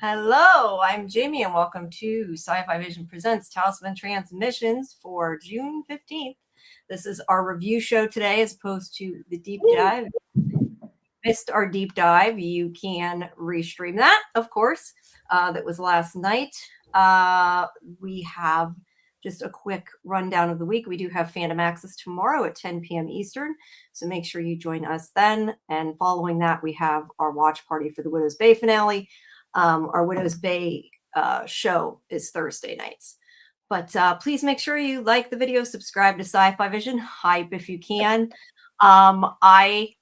Hello, I'm Jamie, and welcome to SciFi Vision Presents Talisman Transmissions for June 15th. This is our review show today as opposed to the deep dive. Missed our deep dive, you can restream that, of course. That was last night. We have just a quick rundown of the week. We do have Fandom Access tomorrow at 10 p.m. Eastern, so make sure you join us then. And following that, we have our watch party for the Widow's Bay finale. Our Widow's Bay show is Thursday nights. But please make sure you like the video, subscribe to SciFi Vision, hype if you can. I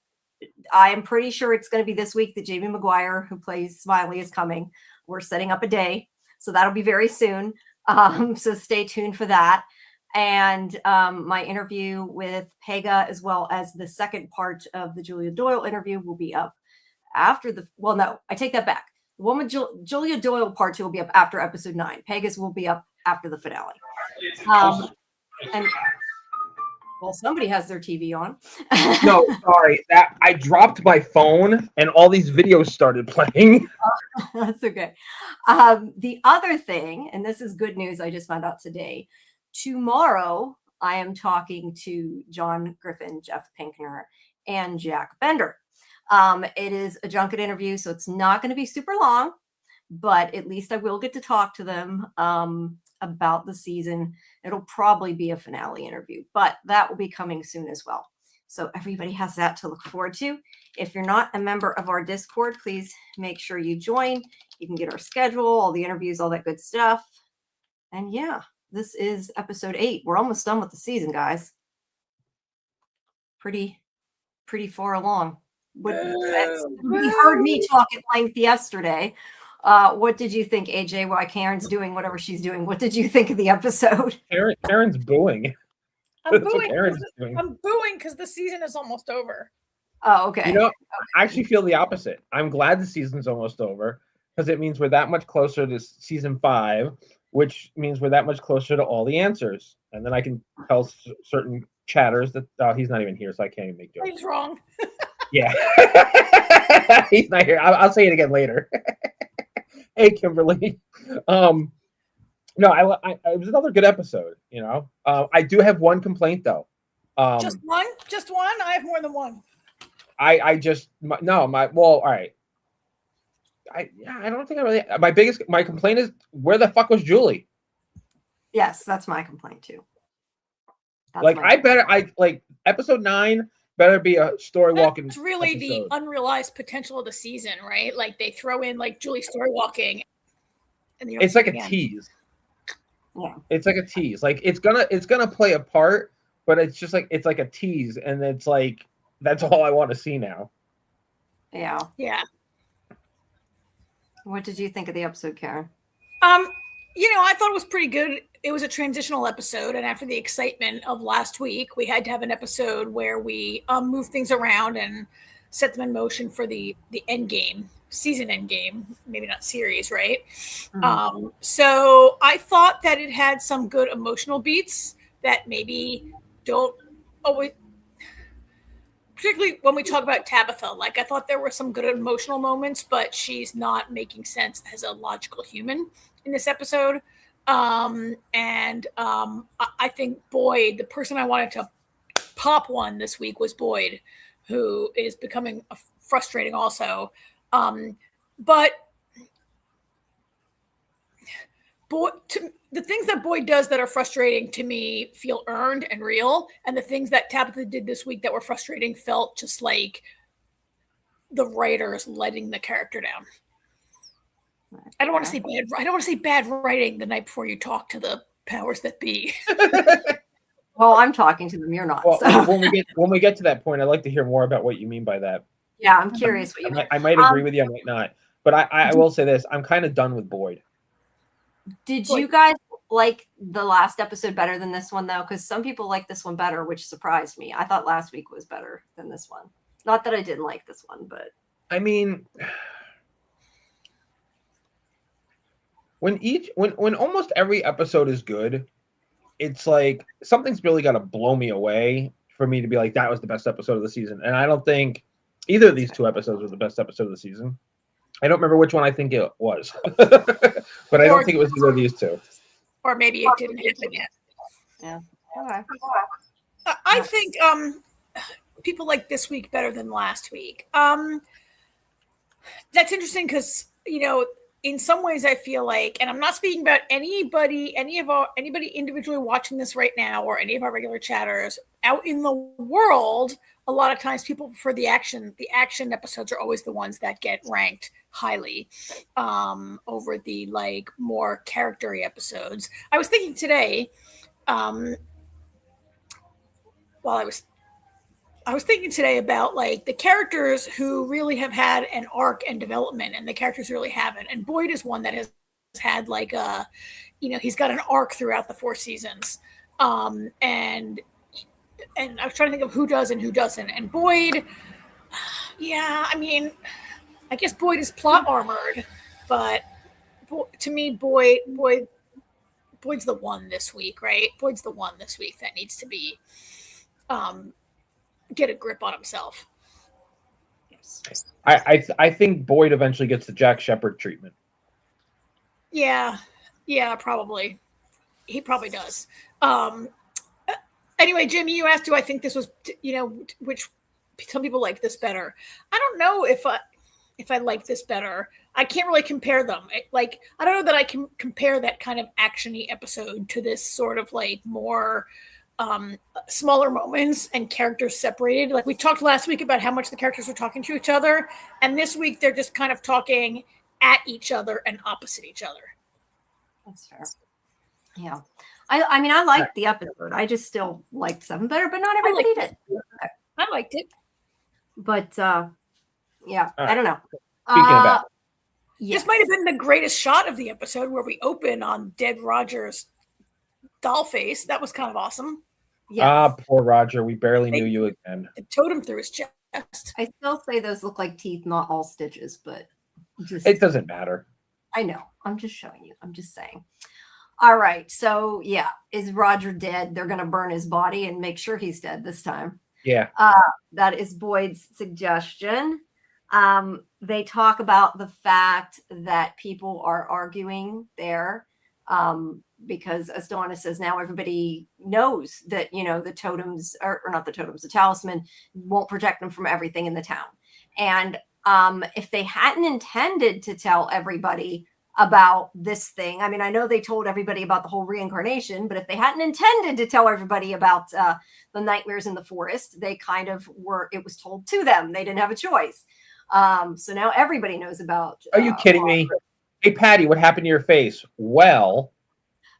am pretty sure it's going to be this week that Jamie McGuire, who plays Smiley, is coming. We're setting up a day, so that'll be very soon. So stay tuned for that. And my interview with Pega, as well as the second part of the Julia Doyle interview, will be up after the, well, no, I take that back. The one with Julia Doyle part 2 will be up after episode 9. Pega's will be up after the finale. And well, somebody has their TV on. No, sorry. I dropped my phone and all these videos started playing. That's okay. The other thing, and this is good news I just found out today, tomorrow I am talking to John Griffin, Jeff Pinkner, and Jack Bender. It is a junket interview, so it's not going to be super long, but at least I will get to talk to them about the season. It'll probably be a finale interview, but that will be coming soon as well. So everybody has that to look forward to. If you're not a member of our Discord, please make sure you join. You can get our schedule, all the interviews, all that good stuff. And yeah, this is episode 8. We're almost done with the season, guys. Pretty far along. You heard me talk at length yesterday. What did you think, AJ, while Karen's doing whatever she's doing? What did you think of the episode? Karen's booing. I'm booing because the season is almost over. Oh, okay. You know, I actually feel the opposite. I'm glad the season's almost over because it means we're that much closer to season 5, which means we're that much closer to all the answers. And then I can tell certain chatters that he's not even here, so I can't even make jokes. He's wrong. Yeah. He's not here. I'll say it again later. Hey, Kimberly. No, it was another good episode, you know. I do have one complaint though. Just one? I have more than one. All right. I don't think I really. My complaint is, where the fuck was Julie? Yes, that's my complaint too. Episode 9 better be a story walking. It's really episode. The unrealized potential of the season, right? Like they throw in like Julie story walking, and it's like a tease. Yeah, it's like a tease. Like it's gonna play a part, but it's like a tease, and it's like that's all I want to see now. Yeah. Yeah. What did you think of the episode, Karen? I thought it was pretty good. It was a transitional episode, and after the excitement of last week, we had to have an episode where we move things around and set them in motion for the end game, season end game, maybe not series, right? Mm-hmm. So I thought that it had some good emotional beats that maybe don't always, particularly when we talk about Tabitha. Like I thought there were some good emotional moments, but she's not making sense as a logical human in this episode. I think Boyd, the person I wanted to pop one this week was Boyd, who is becoming frustrating also. But the things that Boyd does that are frustrating to me feel earned and real. And the things that Tabitha did this week that were frustrating felt just like the writers letting the character down. I don't want to say bad writing the night before you talk to the powers that be. Well, I'm talking to them. You're not. Well, so. when we get to that point, I'd like to hear more about what you mean by that. Yeah, I'm curious what you mean. I might agree with you. I might not. But I will say this: I'm kind of done with Boyd. Did you guys like the last episode better than this one, though? Because some people like this one better, which surprised me. I thought last week was better than this one. Not that I didn't like this one, but I mean, when almost every episode is good, it's like something's really got to blow me away for me to be like, that was the best episode of the season. And I don't think either of these 2 episodes were the best episode of the season. I don't remember which one I think it was, but I don't think it was either of these two. Or maybe it didn't happen yet. Yeah. Okay. I think people like this week better than last week. That's interesting because, in some ways I feel like, and I'm not speaking about anybody individually watching this right now or any of our regular chatters out in the world. A lot of times people prefer the action. The action episodes are always the ones that get ranked highly over the more character-y episodes. I was thinking today, I was thinking today about the characters who really have had an arc and development, and the characters who really haven't. And Boyd is one that has had he's got an arc throughout the 4 seasons. And I was trying to think of who does and who doesn't. And Boyd, yeah, I mean, I guess Boyd is plot armored, but to me, Boyd's the one this week, right? Boyd's the one this week that needs to be get a grip on himself. Yes. I think Boyd eventually gets the Jack Shephard treatment. Yeah, probably. He probably does. Anyway, Jimmy, you asked, do I think this was, which some people like this better? I don't know if I like this better. I can't really compare them. I don't know that I can compare that kind of action-y episode to this sort of more smaller moments and characters separated. We talked last week about how much the characters were talking to each other, and this week they're just kind of talking at each other and opposite each other. That's fair. Yeah. I mean, I liked the episode. I just still liked 7 better, but not everybody did. I liked it. But yeah, right. I don't know. Speaking about This might have been the greatest shot of the episode where we open on dead Roger's doll face. That was kind of awesome. Yes. Poor Roger. We barely knew you again. The totem through his chest. I still say those look like teeth, not all stitches, but it doesn't matter. I know. I'm just showing you. I'm just saying. All right. So yeah, is Roger dead? They're going to burn his body and make sure he's dead this time. Yeah. That is Boyd's suggestion. They talk about the fact that people are arguing there because, as Donna says, now everybody knows that, the totems, or not the totems, the talisman won't protect them from everything in the town. And if they hadn't intended to tell everybody about this thing, I mean, I know they told everybody about the whole reincarnation, but if they hadn't intended to tell everybody about the nightmares in the forest, they kind of were, it was told to them. They didn't have a choice. So now everybody knows about. Are you kidding me? Hey, Patty, what happened to your face? Well.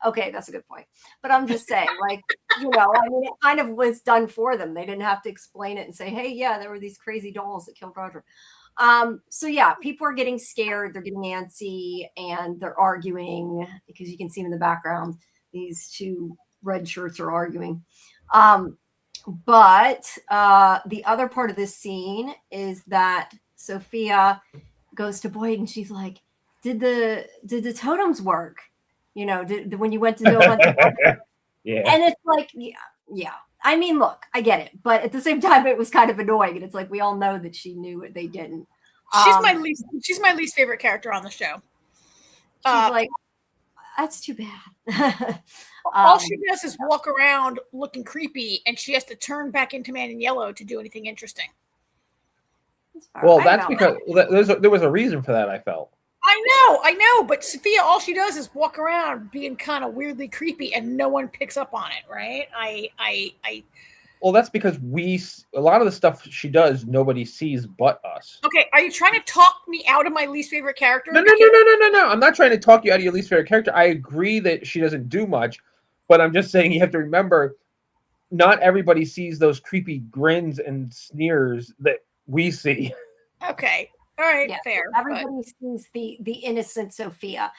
Okay, that's a good point. But I'm just saying, I mean, it kind of was done for them. They didn't have to explain it and say, hey, yeah, there were these crazy dolls that killed Roger. So yeah, people are getting scared. They're getting antsy and they're arguing because you can see in the background, these 2 red shirts are arguing. But the other part of this scene is that Sophia goes to Boyd and she's like, did the totems work? When you went to go hunt. Yeah. And it's like, yeah. I mean, look, I get it, but at the same time, it was kind of annoying, and it's like we all know that she knew it; they didn't. She's my least favorite character on the show. She's like, that's too bad. All she does is walk around looking creepy, and she has to turn back into Man in Yellow to do anything interesting. Well, that's because there was a reason for that. I felt. I know, but Sophia, all she does is walk around being kind of weirdly creepy, and no one picks up on it, right? Well, that's because a lot of the stuff she does, nobody sees but us. Okay, are you trying to talk me out of my least favorite character? No. I'm not trying to talk you out of your least favorite character. I agree that she doesn't do much, but I'm just saying you have to remember, not everybody sees those creepy grins and sneers that we see. Okay. All right, yeah, fair. Everybody sees the innocent Sophia.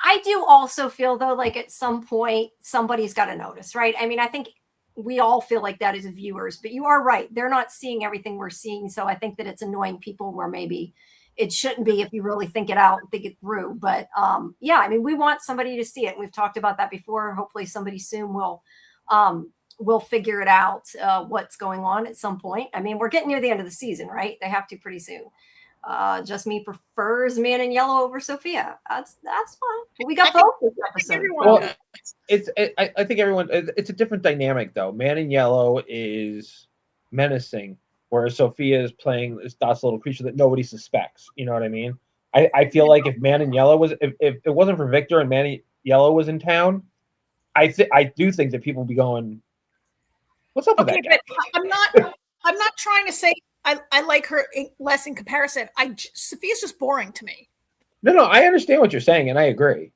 I do also feel, though, like at some point, somebody's got to notice, right? I mean, I think we all feel like that as viewers, but you are right. They're not seeing everything we're seeing. So I think that it's annoying people where maybe it shouldn't be if you really think it out and think it through. But yeah, I mean, we want somebody to see it. We've talked about that before. Hopefully somebody soon will figure it out, what's going on at some point. I mean, we're getting near the end of the season, right? They have to pretty soon. Just Me prefers Man in Yellow over Sophia. That's fine. We got I think- both this I think episode. everyone Well, does. I think everyone. It's a different dynamic though. Man in Yellow is menacing, whereas Sophia is playing this docile little creature that nobody suspects. You know what I mean? I feel like if Man in Yellow was, if it wasn't for Victor and Man in Yellow was in town, I do think that people would be going, "What's up with Okay, that guy?" but I'm not trying to say I like her less in comparison. Sophia's just boring to me. No, I understand what you're saying, and I agree.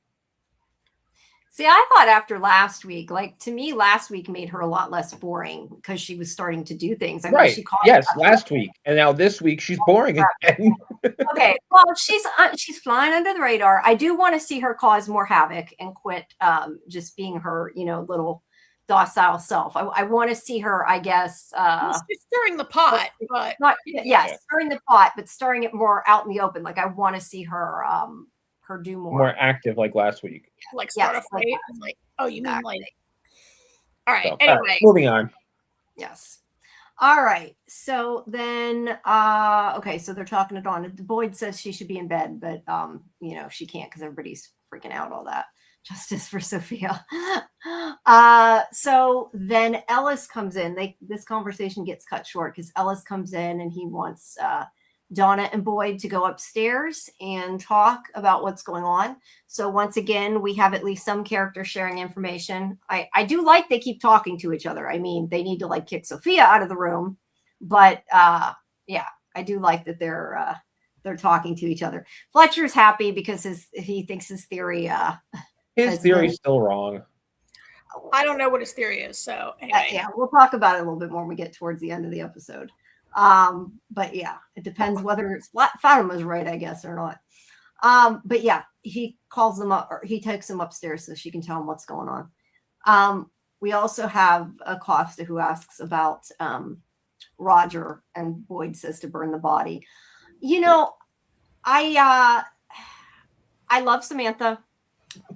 See, I thought after last week, like to me, last week made her a lot less boring because she was starting to do things. I mean, Right? she caught Yes, last week, and now this week she's boring again. Okay, well, she's flying under the radar. I do want to see her cause more havoc and quit just being her, little docile self. I want to see her, I guess. She's stirring the pot, but not stirring the pot, but stirring it more out in the open. Like I want to see her do More active, like last week. Like start a fight. Like, oh, you mean like? All right. So, Anyway, all right, moving on. Yes. All right. So then, okay. So they're talking to Dawn. Boyd says she should be in bed, but she can't because everybody's freaking out. All that justice for Sophia. So then Ellis comes in. This conversation gets cut short because Ellis comes in and he wants Donna and Boyd to go upstairs and talk about what's going on. So once again, we have at least some characters sharing information. I do like they keep talking to each other. I mean, they need to like kick Sophia out of the room, but yeah, I do like that they're talking to each other. Fletcher's happy because he thinks his theory his theory's still wrong. I don't know what his theory is. So anyway, yeah, we'll talk about it a little bit more when we get towards the end of the episode. But yeah, it depends whether Fandom was right, I guess, or not. But yeah, he calls them up, or he takes them upstairs so she can tell him what's going on. We also have Acosta who asks about Roger, and Boyd says to burn the body. I love Samantha,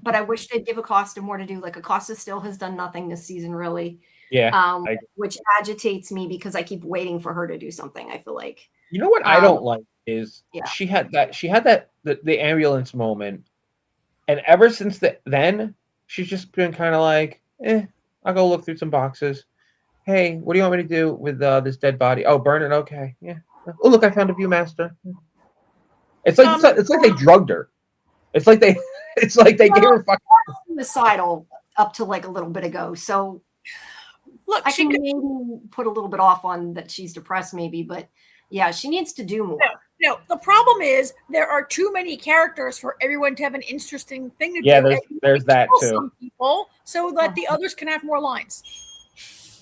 but I wish they'd give Acosta more to do. Like Acosta still has done nothing this season, really. Yeah. Which agitates me because I keep waiting for her to do something. I feel like. You know what I don't like is she had the ambulance moment, and ever since then she's just been kind of like, I'll go look through some boxes. Hey, what do you want me to do with this dead body? Oh, burn it. Okay, yeah. Oh, look, I found a Viewmaster. It's like they drugged her. It's like they gave her fucking suicidal up to like a little bit ago. So look, I can maybe put a little bit off on that she's depressed, maybe, but yeah, she needs to do more. No, the problem is there are too many characters for everyone to have an interesting thing to do. Yeah, there's that too. Some people, so that the others can have more lines.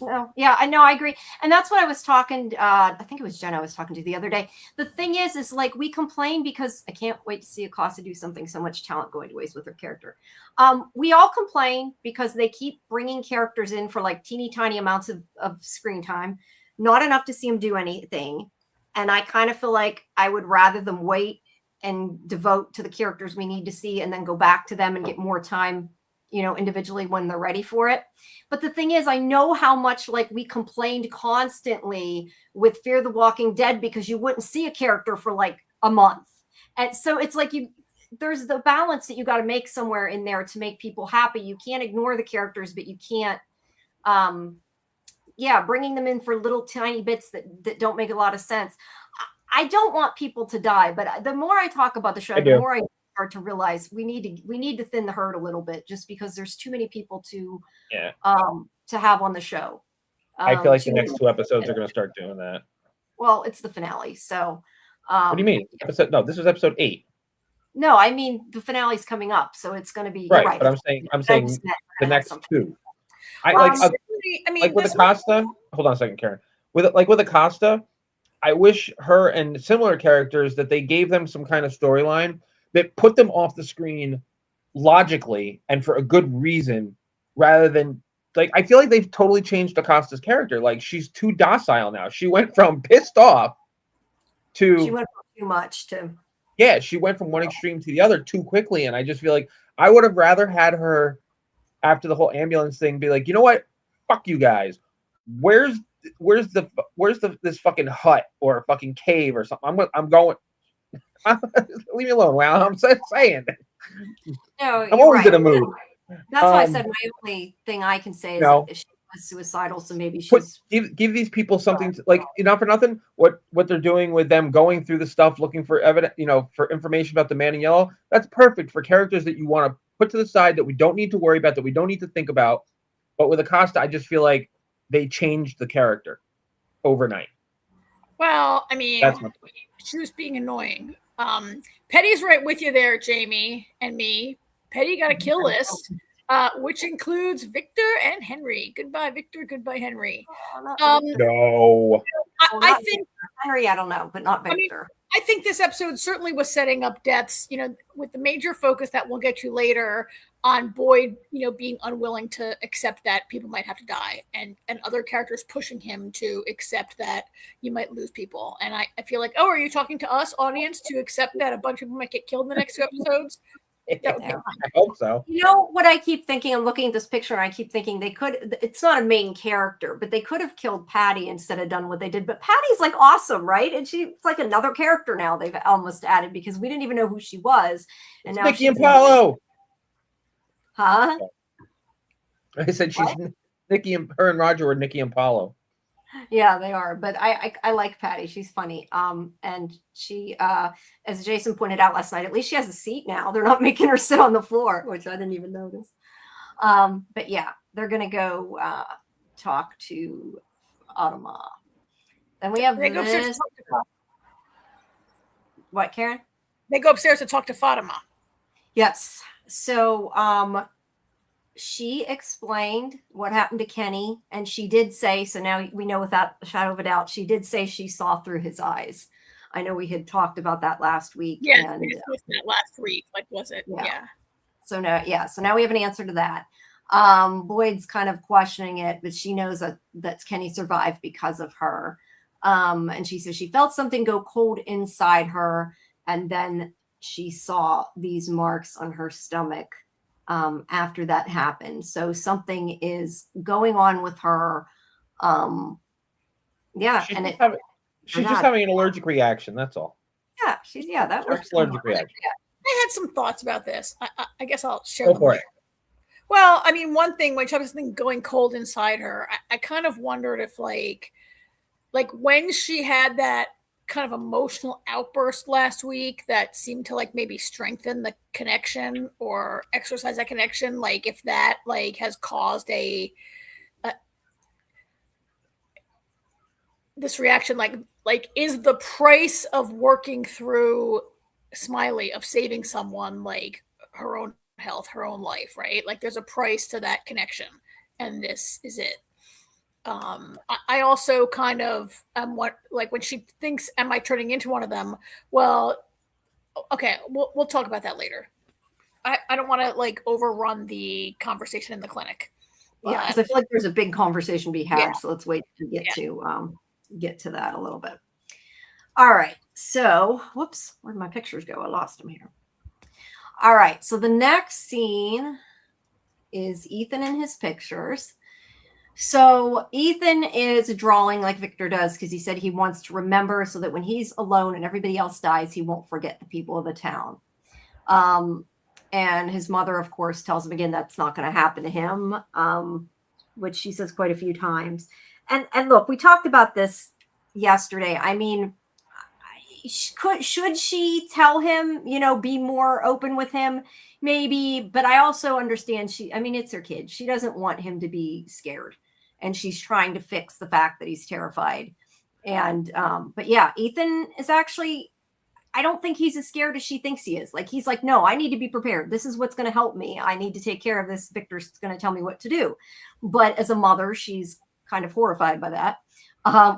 Well, yeah, I know, I agree. And that's what I was talking, I think it was Jen I was talking to the other day. The thing is like we complain because I can't wait to see Acosta do something, so much talent going to waste with her character. We all complain because they keep bringing characters in for like teeny tiny amounts of screen time, not enough to see them do anything. And I kind of feel like I would rather them wait and devote to the characters we need to see and then go back to them and get more time, individually when they're ready for it. But the thing is, I know how much like we complained constantly with Fear the Walking Dead because you wouldn't see a character for like a month. And so it's like there's the balance that you got to make somewhere in there to make people happy. You can't ignore the characters, but you can't, bringing them in for little tiny bits that don't make a lot of sense. I don't want people to die, but the more I talk about the show, the more I start to realize we need to thin the herd a little bit, just because there's too many people to have on the show. I feel like the next 2 episodes are going to start doing that. Well, it's the finale, so. What do you mean? This was episode 8. No, I mean the finale's coming up, so it's going to be right. But I'm saying the next 2. With Acosta. Hold on a second, Karen. With Acosta, I wish her and similar characters that they gave them some kind of storyline that put them off the screen logically and for a good reason, rather than like I feel like they've totally changed Acosta's character. Like she's too docile now. She went from pissed off to she went from too much to she went from one extreme to the other too quickly, and I just feel like I would have rather had her after the whole ambulance thing be like, you know what, fuck you guys. Where's this fucking hut or a fucking cave or something? I'm going. Leave me alone. Wow, I'm saying. No, I'm you're always right. in a mood. That's why I said my only thing I can say is No. if she was suicidal, so maybe Put she's give these people something to, like, not for nothing. What they're doing with them going through the stuff, looking for evidence, for information about the Man in Yellow. That's perfect for characters that you want to put to the side, that we don't need to worry about, that we don't need to think about. But with Acosta, I just feel like they changed the character overnight. Well, I mean, That's my point. she was being annoying. Petty's right with you there, Jamie and me. Petty got a kill list, which includes Victor and Henry. Goodbye, Victor. Goodbye, Henry. No. I think Henry, I don't know, but not Victor. I think this episode certainly was setting up deaths, with the major focus that we'll get to later on Boyd, being unwilling to accept that people might have to die, and other characters pushing him to accept that you might lose people. And I feel like, are you talking to us, audience, to accept that a bunch of people might get killed in the next two episodes? That would be fine. I hope so. You know what I keep thinking? I'm looking at this picture and I keep thinking it's not a main character, but they could have killed Patty instead of done what they did. But Patty's like awesome, right? And she's like another character now they've almost added, because we didn't even know who she was. And now Nikki and Paulo. Huh? I said she's Nikki, and her and Roger were Nikki and Paulo. Yeah, they are. But I like Patty. She's funny. And she, as Jason pointed out last night, at least she has a seat now. They're not making her sit on the floor, which I didn't even notice. But yeah, they're gonna go talk to Fatima. Then we have this. What, Karen? They go upstairs to talk to Fatima. Yes. So she explained what happened to Kenny, and she did say, so now we know without a shadow of a doubt, she did say she saw through his eyes. I know we had talked about that last week. Yeah, and, that last week, like, was it? Yeah. So now we have an answer to that. Boyd's kind of questioning it, but she knows that Kenny survived because of her. And she says she felt something go cold inside her, and then she saw these marks on her stomach after that happened. So something is going on with her. She's just having an allergic reaction. That's all. Yeah, that works. Allergic reaction. I had some thoughts about this. I guess I'll share them. Go for it. Well, I mean, one thing, when she has something going cold inside her, I kind of wondered if, like when she had that kind of emotional outburst last week that seemed to, like, maybe strengthen the connection or exercise that connection, like if that, like, has caused this reaction, like is the price of working through Smiley, of saving someone, like her own health, her own life, right? Like there's a price to that connection, and this is it. I also kind of like when she thinks, am I turning into one of them? Well, okay, we'll talk about that later. I don't want to, like, overrun the conversation in the clinic. Yeah, because I feel like there's a big conversation to be had. So let's wait to get to that a little bit. All right. So, whoops, where'd my pictures go? I lost them here. All right. So the next scene is Ethan and his pictures. So Ethan is drawing like Victor does, because he said he wants to remember so that when he's alone and everybody else dies, he won't forget the people of the town. And his mother, of course, tells him again that's not going to happen to him, which she says quite a few times. And look, we talked about this yesterday. I mean, should she tell him, be more open with him? Maybe, but I also understand it's her kid. She doesn't want him to be scared, and she's trying to fix the fact that he's terrified. And, but yeah, Ethan is actually, I don't think he's as scared as she thinks he is. Like, he's like, no, I need to be prepared. This is what's going to help me. I need to take care of this. Victor's going to tell me what to do. But as a mother, she's kind of horrified by that,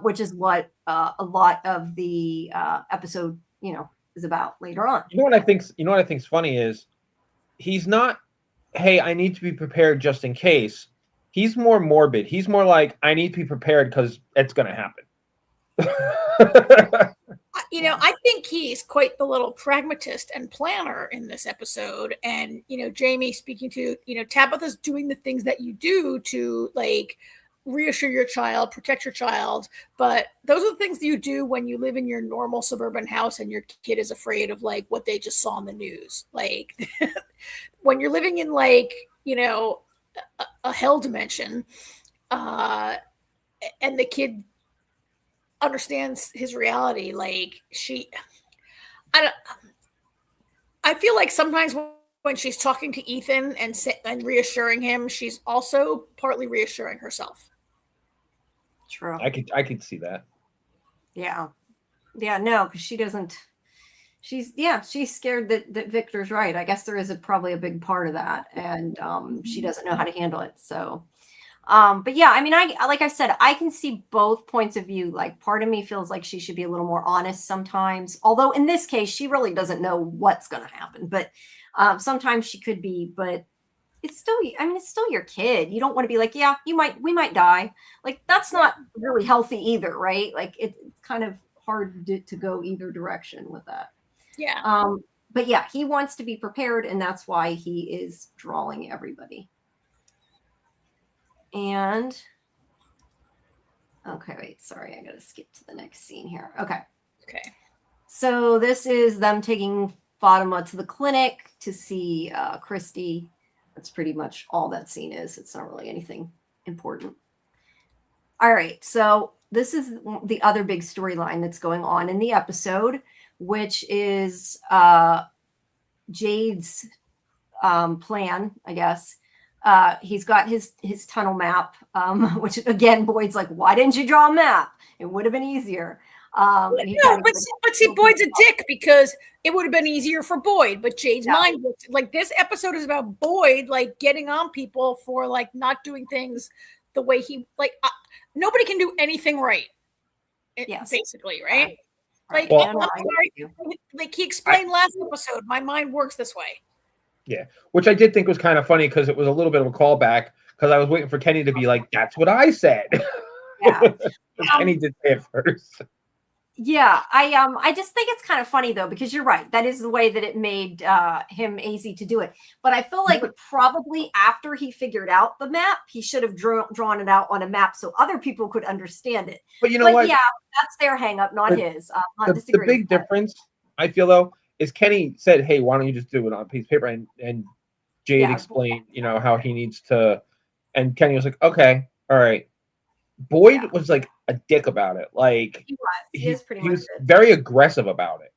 which is what a lot of the episode, is about later on. You know what I think's funny is he's not, hey, I need to be prepared just in case. He's more morbid. He's more like, I need to be prepared because it's going to happen. I think he's quite the little pragmatist and planner in this episode. And, Jamie speaking to, Tabitha's doing the things that you do to, like, reassure your child, protect your child. But those are the things that you do when you live in your normal suburban house and your kid is afraid of like what they just saw on the news. Like when you're living in like, you know, a hell dimension, and the kid understands his reality. Like I feel like sometimes when she's talking to Ethan and reassuring him, she's also partly reassuring herself. True. I could see that. Yeah. Yeah, no, because she doesn't. She's scared that Victor's right. I guess there is probably a big part of that, and she doesn't know how to handle it. So, but yeah, I mean, like I said, I can see both points of view. Like, part of me feels like she should be a little more honest sometimes. Although in this case, she really doesn't know what's going to happen. But sometimes she could be. But it's still, I mean, it's still your kid. You don't want to be like, yeah, we might die. Like, that's not really healthy either, right? Like, it's kind of hard to go either direction with that. Yeah. But yeah, he wants to be prepared, and that's why he is drawing everybody. And okay, wait, sorry, I gotta skip to the next scene here. Okay. So this is them taking Fatima to the clinic to see Christy. That's pretty much all that scene is. It's not really anything important. All right, so this is the other big storyline that's going on in the episode, which is Jade's plan, I guess. He's got his tunnel map, which again, Boyd's like, why didn't you draw a map? It would have been easier. But see, Boyd's a dick because it would have been easier for Boyd, but Jade's mind works. Like, this episode is about Boyd, like, getting on people for like not doing things the way he like. Nobody can do anything right. Yes, basically, right? Like, like he explained last episode, my mind works this way. Yeah, which I did think was kind of funny because it was a little bit of a callback because I was waiting for Kenny to be like, "That's what I said." Yeah, Kenny did say it first. Yeah, I just think it's kind of funny though, because you're right. That is the way that it made him easy to do it. But I feel like probably after he figured out the map, he should have drawn it out on a map so other people could understand it. But you know what? Yeah, that's their hang up, not his. The big difference, I feel though, is Kenny said, "Hey, why don't you just do it on a piece of paper?" And Jade explained, you know, how he needs to, and Kenny was like, "Okay, all right." Boyd was like a dick about it. Like he was very aggressive about it.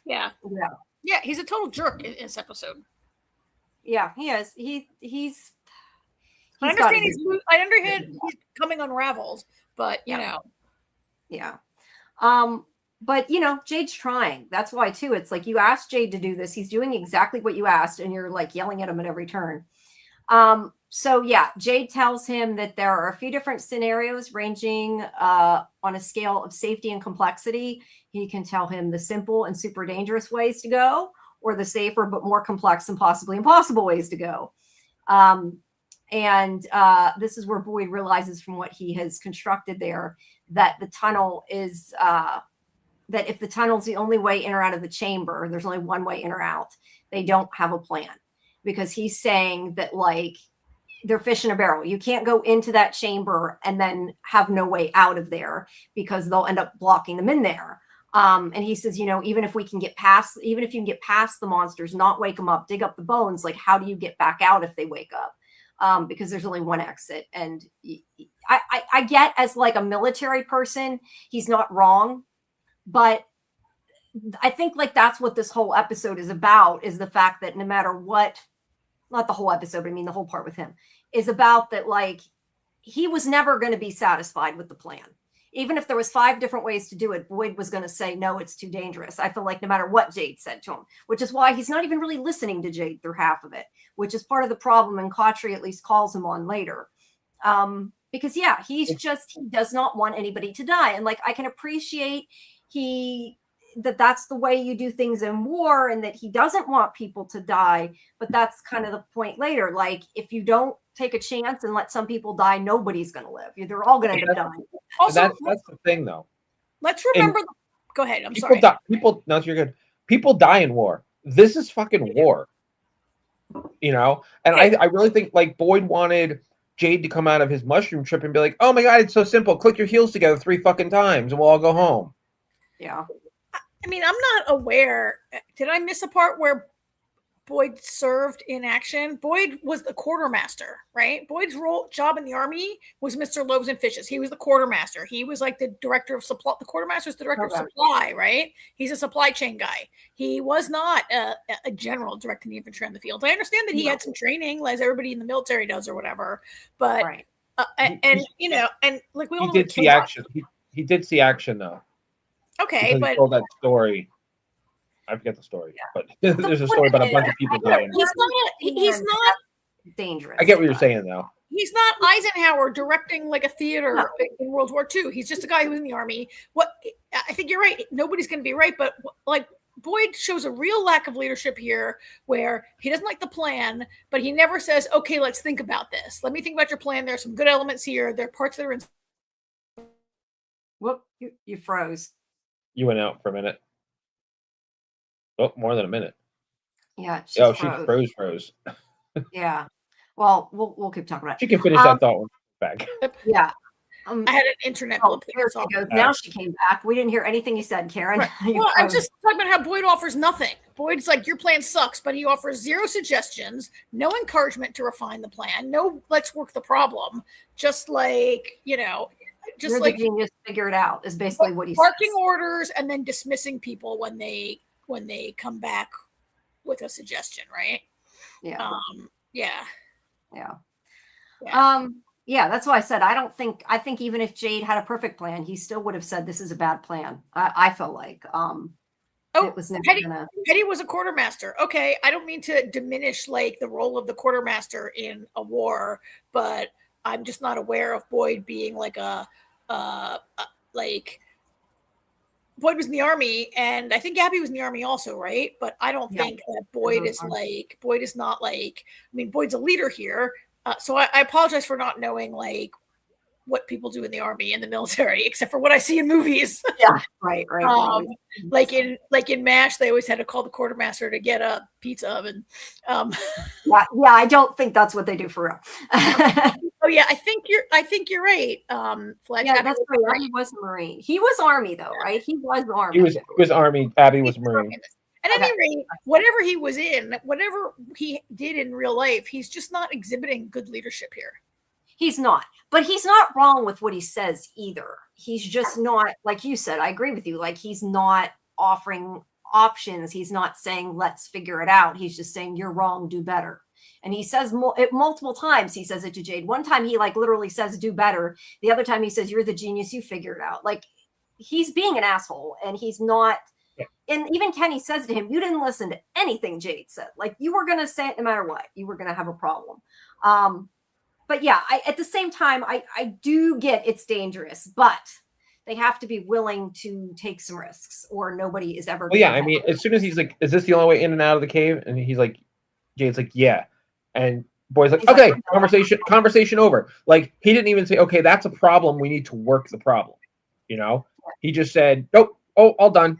Yeah, he's a total jerk in this episode. Yeah, he is. He's I understand he's coming unraveled, but you know. Yeah. But you know, Jade's trying. That's why too. It's like you asked Jade to do this. He's doing exactly what you asked, and you're like yelling at him at every turn. So yeah, Jade tells him that there are a few different scenarios ranging on a scale of safety and complexity. He can tell him the simple and super dangerous ways to go, or the safer but more complex and possibly impossible ways to go. And this is where Boyd realizes from what he has constructed there that the tunnel is that if the tunnel's the only way in or out of the chamber, there's only one way in or out. They don't have a plan, because he's saying that like they're fish in a barrel. You can't go into that chamber and then have no way out of there because they'll end up blocking them in there. And he says, you know, even if you can get past the monsters, not wake them up, dig up the bones, like how do you get back out if they wake up? Because there's only one exit. And I get, as like a military person, he's not wrong, but I think like that's what this whole episode is about, is the fact that no matter what, not the whole episode, but I mean the whole part with him, is about that like he was never going to be satisfied with the plan. Even if there was 5 different ways to do it, Boyd was going to say, no, it's too dangerous. I feel like no matter what Jade said to him, which is why he's not even really listening to Jade through half of it, which is part of the problem. And Kotri at least calls him on later. Because yeah, he does not want anybody to die. And like, I can appreciate that's the way you do things in war, and that he doesn't want people to die. But that's kind of the point later. Like, if you don't take a chance and let some people die, nobody's going to live. They're all going to end up dying. Also, that's the thing, though. Let's remember. Go ahead. I'm sorry. No, you're good. People die in war. This is fucking war. You know? And I really think, like, Boyd wanted Jade to come out of his mushroom trip and be like, "Oh my god, it's so simple. Click your heels together 3 fucking times, and we'll all go home." Yeah. I mean, I'm not aware. Did I miss a part where Boyd served in action? Boyd was the quartermaster, right? Boyd's job in the army was Mr. Loaves and Fishes. He was the quartermaster. He was like the director of supply. The quartermaster is the director of supply, right? He's a supply chain guy. He was not a general directing the infantry on the field. I understand that he had some training, as everybody in the military does or whatever. But and you know, and like we all he did see action. He did see action though. Okay, but he told that story. I forget the story, but there's a story about a bunch of people dying. He's not dangerous. I get what you're saying, though. He's not Eisenhower directing like a theater in World War II. He's just a guy who was in the army. I think you're right. Nobody's going to be right, but like Boyd shows a real lack of leadership here, where he doesn't like the plan, but he never says, "Okay, let's think about this. Let me think about your plan. There's some good elements here. There are parts that are in." Whoop! You froze. You went out for a minute. Oh, more than a minute. Yeah. She froze. Yeah. Well, we'll keep talking about it. She can finish that thought one back. Yeah. I had an internet blip. Now she came back. We didn't hear anything you said, Karen. Right. Well, I'm just talking about how Boyd offers nothing. Boyd's like, your plan sucks, but he offers 0 suggestions, no encouragement to refine the plan, no let's work the problem. Just like, you know, just You're like the genius, figure it out is basically what he says. Barking orders and then dismissing people when they come back with a suggestion, right? Yeah. Yeah, that's why I said I think even if Jade had a perfect plan, he still would have said this is a bad plan. I feel like it was never Petty was a quartermaster. Okay, I don't mean to diminish like the role of the quartermaster in a war, but I'm just not aware of Boyd being like like Boyd was in the army, and I think Abby was in the army also, right? But I don't think that Boyd is not like, I mean, Boyd's a leader here. So I apologize for not knowing like what people do in the army and the military, except for what I see in movies. Yeah, right. Like in MASH, they always had to call the quartermaster to get a pizza oven. Yeah, I don't think that's what they do for real. Oh yeah, I think you're right. Fletch, yeah, that's right. He was a Marine. He was Army though, right? He was Army. He was Army. Abby was Marine. At any rate, whatever he was in, whatever he did in real life, he's just not exhibiting good leadership here. He's not. But he's not wrong with what he says either. He's just not, like you said, I agree with you. Like he's not offering options. He's not saying, let's figure it out. He's just saying, you're wrong, do better. And he says it multiple times. He says it to Jade. One time he like literally says, do better. The other time he says, you're the genius, you figure it out. Like he's being an asshole, and he's not. And even Kenny says to him, you didn't listen to anything Jade said. Like you were going to say it no matter what. You were going to have a problem. But yeah, at the same time, I do get it's dangerous, but they have to be willing to take some risks, or nobody is ever. Well, yeah, I mean, as soon as he's like, is this the only way in and out of the cave? And he's like, Jade's like, yeah. And Boyd's like, okay, conversation over. Like, he didn't even say, okay, that's a problem. We need to work the problem. You know, he just said, nope, oh, all done.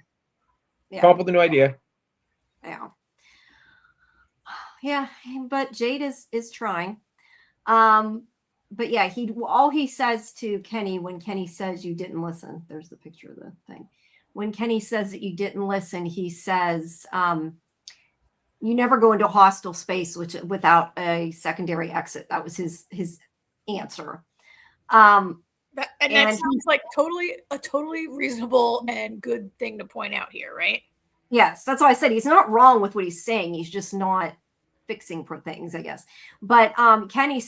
Yeah. Come up with a new idea. Yeah, but Jade is trying. But yeah, all he says to Kenny when Kenny says you didn't listen. There's the picture of the thing. When Kenny says that you didn't listen, he says, you never go into a hostile space without a secondary exit. That was his answer. That sounds like a totally reasonable and good thing to point out here, right? Yes, that's why I said he's not wrong with what he's saying. He's just not fixing for things, I guess. But Kenny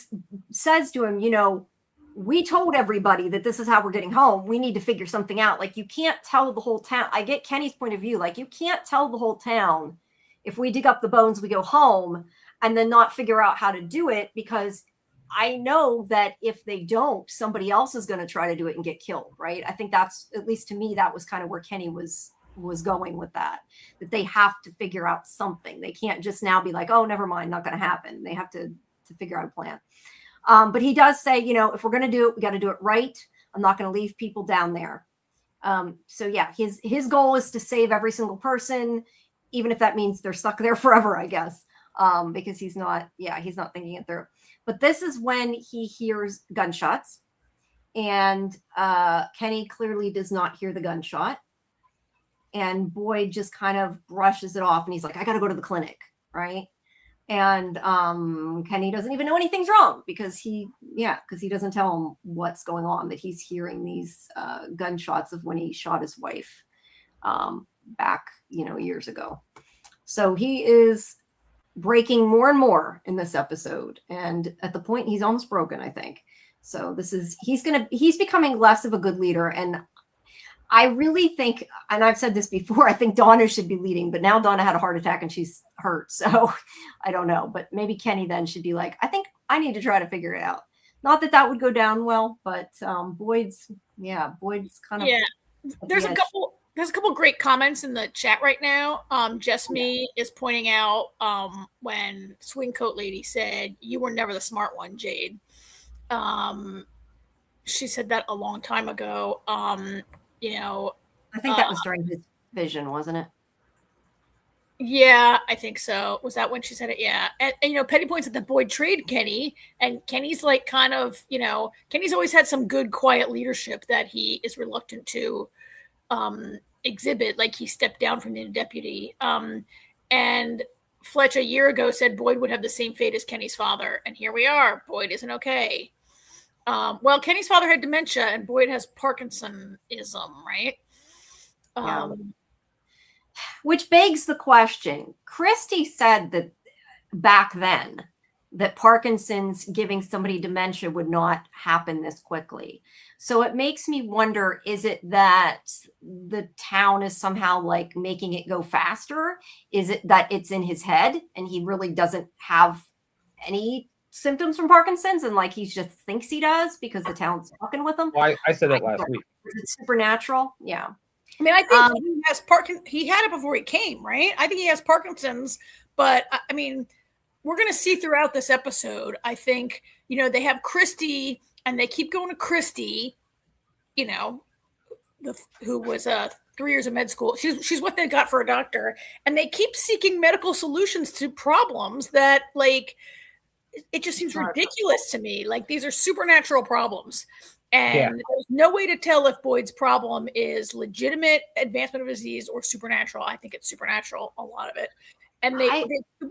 says to him, you know, we told everybody that this is how we're getting home. We need to figure something out. Like, you can't tell the whole town. I get Kenny's point of view. Like, you can't tell the whole town if we dig up the bones, we go home, and then not figure out how to do it, because I know that if they don't, somebody else is going to try to do it and get killed, right? I think that's, at least to me, that was kind of where Kenny was going with that they have to figure out something. They can't just now be like, oh, never mind, not going to happen. They have to figure out a plan. But he does say, you know, if we're going to do it, we got to do it right. I'm not going to leave people down there. So yeah, his goal is to save every single person, even if that means they're stuck there forever, I guess, because he's not thinking it through. But this is when he hears gunshots, and Kenny clearly does not hear the gunshot. And Boyd just kind of brushes it off, and he's like, I got to go to the clinic, right? And Kenny doesn't even know anything's wrong because he doesn't tell him what's going on, that he's hearing these gunshots of when he shot his wife back, years ago. So he is breaking more and more in this episode, and at the point he's almost broken, I think. So he's becoming less of a good leader, and I really think, and I've said this before, I think Donna should be leading, but now Donna had a heart attack and she's hurt. So I don't know, but maybe Kenny then should be like, I think I need to try to figure it out. Not that that would go down well, but Boyd's kind of. Yeah, there's a couple great comments in the chat right now. Just Me is pointing out when Swing Coat Lady said, "You were never the smart one, Jade." She said that a long time ago. I think that was during his vision, wasn't it? Yeah, I think so. Was that when she said it? Yeah. And Petty points out that Boyd traded Kenny, and Kenny's like kind of, Kenny's always had some good, quiet leadership that he is reluctant to exhibit. Like he stepped down from the deputy. And Fletch a year ago said Boyd would have the same fate as Kenny's father. And here we are. Boyd isn't okay. Well, Kenny's father had dementia and Boyd has Parkinsonism, right? Which begs the question. Christy said that back then that Parkinson's giving somebody dementia would not happen this quickly. So it makes me wonder, is it that the town is somehow like making it go faster? Is it that it's in his head and he really doesn't have any symptoms from Parkinson's and like he just thinks he does because the town's fucking with him? Well, I said that last week. Is it supernatural? Yeah. I mean, I think he has Parkinson's. He had it before he came, right? I think he has Parkinson's, but I mean, we're going to see throughout this episode. I think, they have Christy and they keep going to Christy, who was 3 years of med school. She's what they got for a doctor. And they keep seeking medical solutions to problems that like, it just seems ridiculous to me. Like these are supernatural problems. And there's no way to tell if Boyd's problem is legitimate advancement of disease or supernatural. I think it's supernatural, a lot of it. And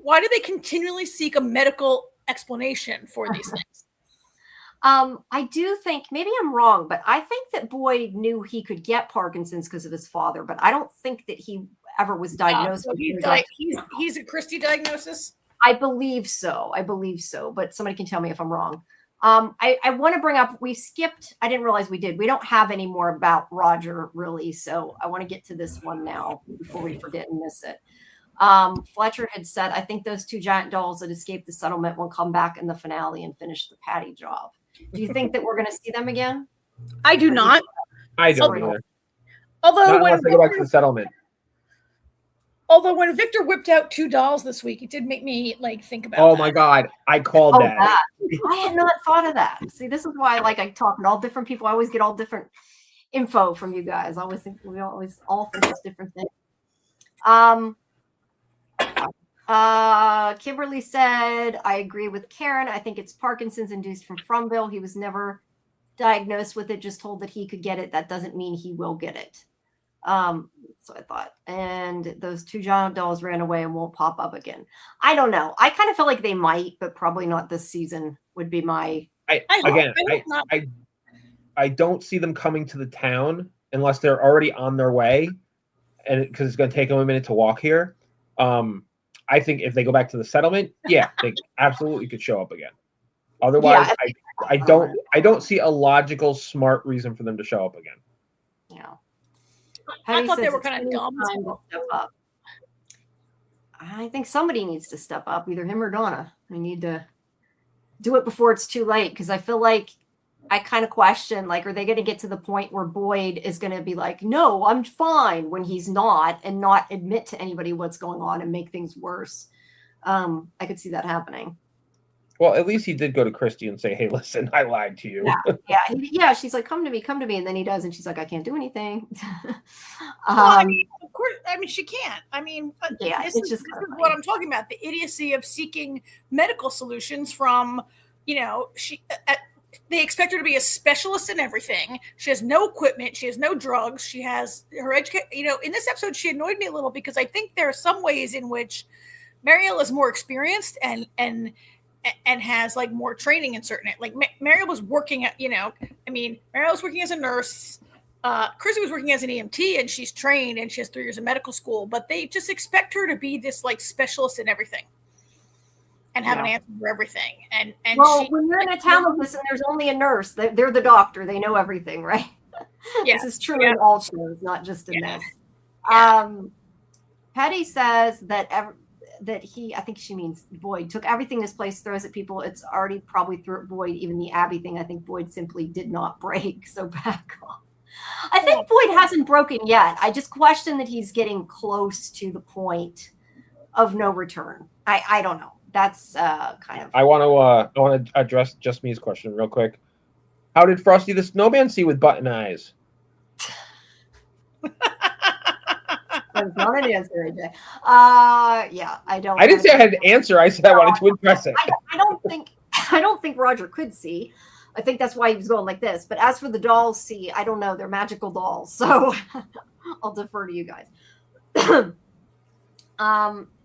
why do they continually seek a medical explanation for these things? I do think, maybe I'm wrong, but I think that Boyd knew he could get Parkinson's because of his father, but I don't think that he ever was diagnosed. So he's a Christie diagnosis? I believe so, but somebody can tell me if I'm wrong. I want to bring up, I didn't realize we don't have any more about Roger really. So I want to get to this one now before we forget and miss it. Fletcher had said, I think those two giant dolls that escaped the settlement will come back in the finale and finish the Patty job. Do you think that we're going to see them again? I do not. I don't either. Although when they go back to the settlement. Although when Victor whipped out two dolls this week, it did make me like think about. Oh my God, I called that. I had not thought of that. See, this is why I talk to all different people. I always get all different info from you guys. I always think we always all think it's different things. Kimberly said, I agree with Karen. I think it's Parkinson's induced from Frumville. He was never diagnosed with it, just told that he could get it. That doesn't mean he will get it. So I thought, and those two giant dolls ran away and won't pop up again. I don't know. I kind of feel like they might, but probably not this season would be my. I don't see them coming to the town unless they're already on their way, and because it's going to take them a minute to walk here. I think if they go back to the settlement, they absolutely could show up again. Otherwise, I don't see a logical, smart reason for them to show up again. Yeah. I thought they were kind of dumb. Step up. I think somebody needs to step up, either him or Donna. We need to do it before it's too late, because I feel like I kind of question, are they going to get to the point where Boyd is going to be like, no, I'm fine, when he's not, and not admit to anybody what's going on and make things worse? I could see that happening. Well, at least he did go to Christy and say, hey, listen, I lied to you. Yeah. She's like, come to me. And then he does. And she's like, I can't do anything. Of course, she can't. This is just what I'm talking about. The idiocy of seeking medical solutions from they expect her to be a specialist in everything. She has no equipment. She has no drugs. She has her education. In this episode, she annoyed me a little because I think there are some ways in which Mariel is more experienced and has like more training in certain, like Mariel was working at, Mariel was working as a nurse. Chrissy was working as an EMT, and she's trained and she has 3 years of medical school, but they just expect her to be this like specialist in everything and have an answer for everything. And when you're in a town like this and there's only a nurse, they're the doctor. They know everything, right? Yeah. This is true in all shows, not just in this. Patty says that I think she means Boyd, took everything this place throws at people. It's already probably threw at Boyd. Even the Abby thing, I think Boyd simply did not break. So back off. I think Boyd hasn't broken yet. I just question that he's getting close to the point of no return. I don't know. That's kind of. I want to address Just Me's question real quick. How did Frosty the Snowman see with button eyes? That's not an answer, AJ. Yeah, I don't. I didn't say I had an answer. I said I wanted to address it. I don't think Roger could see. I think that's why he was going like this. But as for the dolls, see, I don't know. They're magical dolls, so I'll defer to you guys.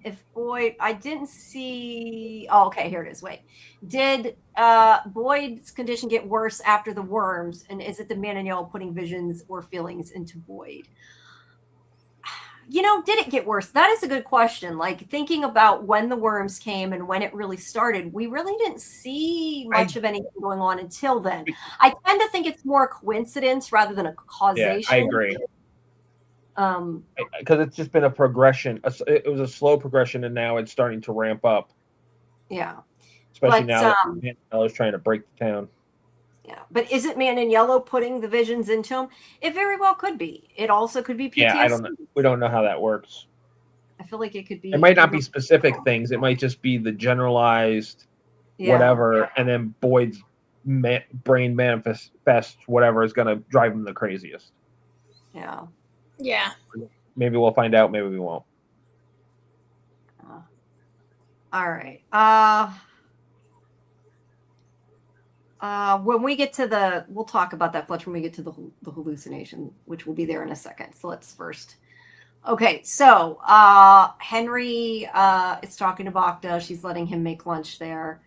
If Boyd, I didn't see. Oh, okay, here it is. Wait, did Boyd's condition get worse after the worms? And is it the man in yellow putting visions or feelings into Boyd? Did it get worse? That is a good question. Like thinking about when the worms came and when it really started, we really didn't see much of anything going on until then. I tend to think it's more a coincidence rather than a causation. Yeah, I agree. Because it's just been a progression. It was a slow progression, and now it's starting to ramp up. Yeah. Especially now that Man in Yellow is trying to break the town. Yeah, but is it Man in Yellow putting the visions into him? It very well could be. It also could be PTSD. Yeah, I don't know. We don't know how that works. I feel like it could be. It might not be specific things. It might just be the generalized whatever, and then Boyd's brain manifests whatever is going to drive him the craziest. Yeah. Yeah. Maybe we'll find out. Maybe we won't. All right. When we get to we'll talk about that, Fletcher, when we get to the hallucination, which will be there in a second. So let's first. Okay, so Henry is talking to Bacta. She's letting him make lunch there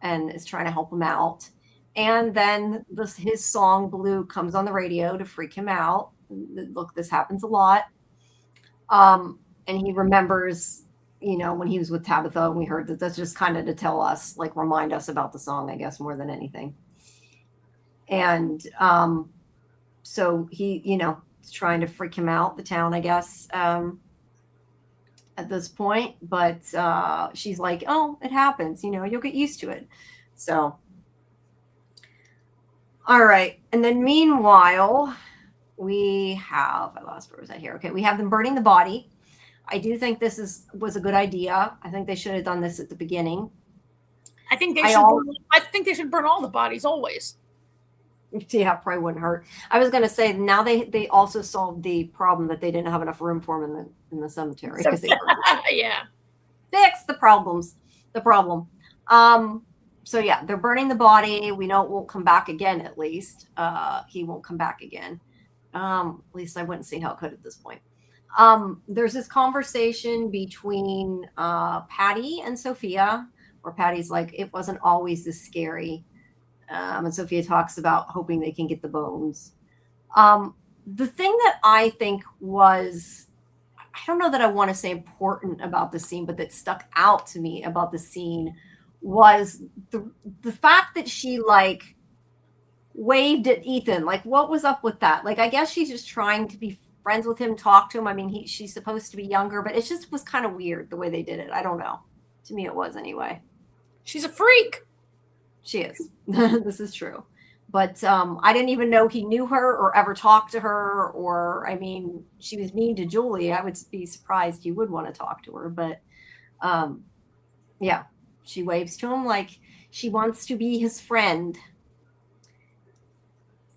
and is trying to help him out. And then his song Blue comes on the radio to freak him out. Look, this happens a lot. And he remembers, when he was with Tabitha, and we heard that that's just kind of to tell us, like remind us about the song, I guess, more than anything. And so he, is trying to freak him out, the town, I guess, at this point. But she's like, oh, it happens, you'll get used to it. So, all right. And then meanwhile, we have, I lost where was I here? Okay, we have them burning the body. I do think this was a good idea. I think they should have done this at the beginning. I think they should burn all the bodies always. Yeah, probably wouldn't hurt. I was going to say now they also solved the problem that they didn't have enough room for them in the cemetery. Yeah, fix the problem. So yeah, they're burning the body. We know it won't come back again. At least he won't come back again. At least I wouldn't see how it could at this point. There's this conversation between Patty and Sophia, where Patty's like, it wasn't always this scary. And Sophia talks about hoping they can get the bones. The thing that I think was, I don't know that I want to say important about the scene, but that stuck out to me about the scene was the fact that she like waved at Ethan. Like, what was up with that? Like, I guess she's just trying to be friends with him, talk to him. I mean, she's supposed to be younger, but it just was kind of weird the way they did it. I don't know. To me, it was anyway. She's a freak. She is. This is true. But I didn't even know he knew her or ever talked to her. Or, I mean, she was mean to Julie. I would be surprised he would want to talk to her. But, yeah, she waves to him like she wants to be his friend.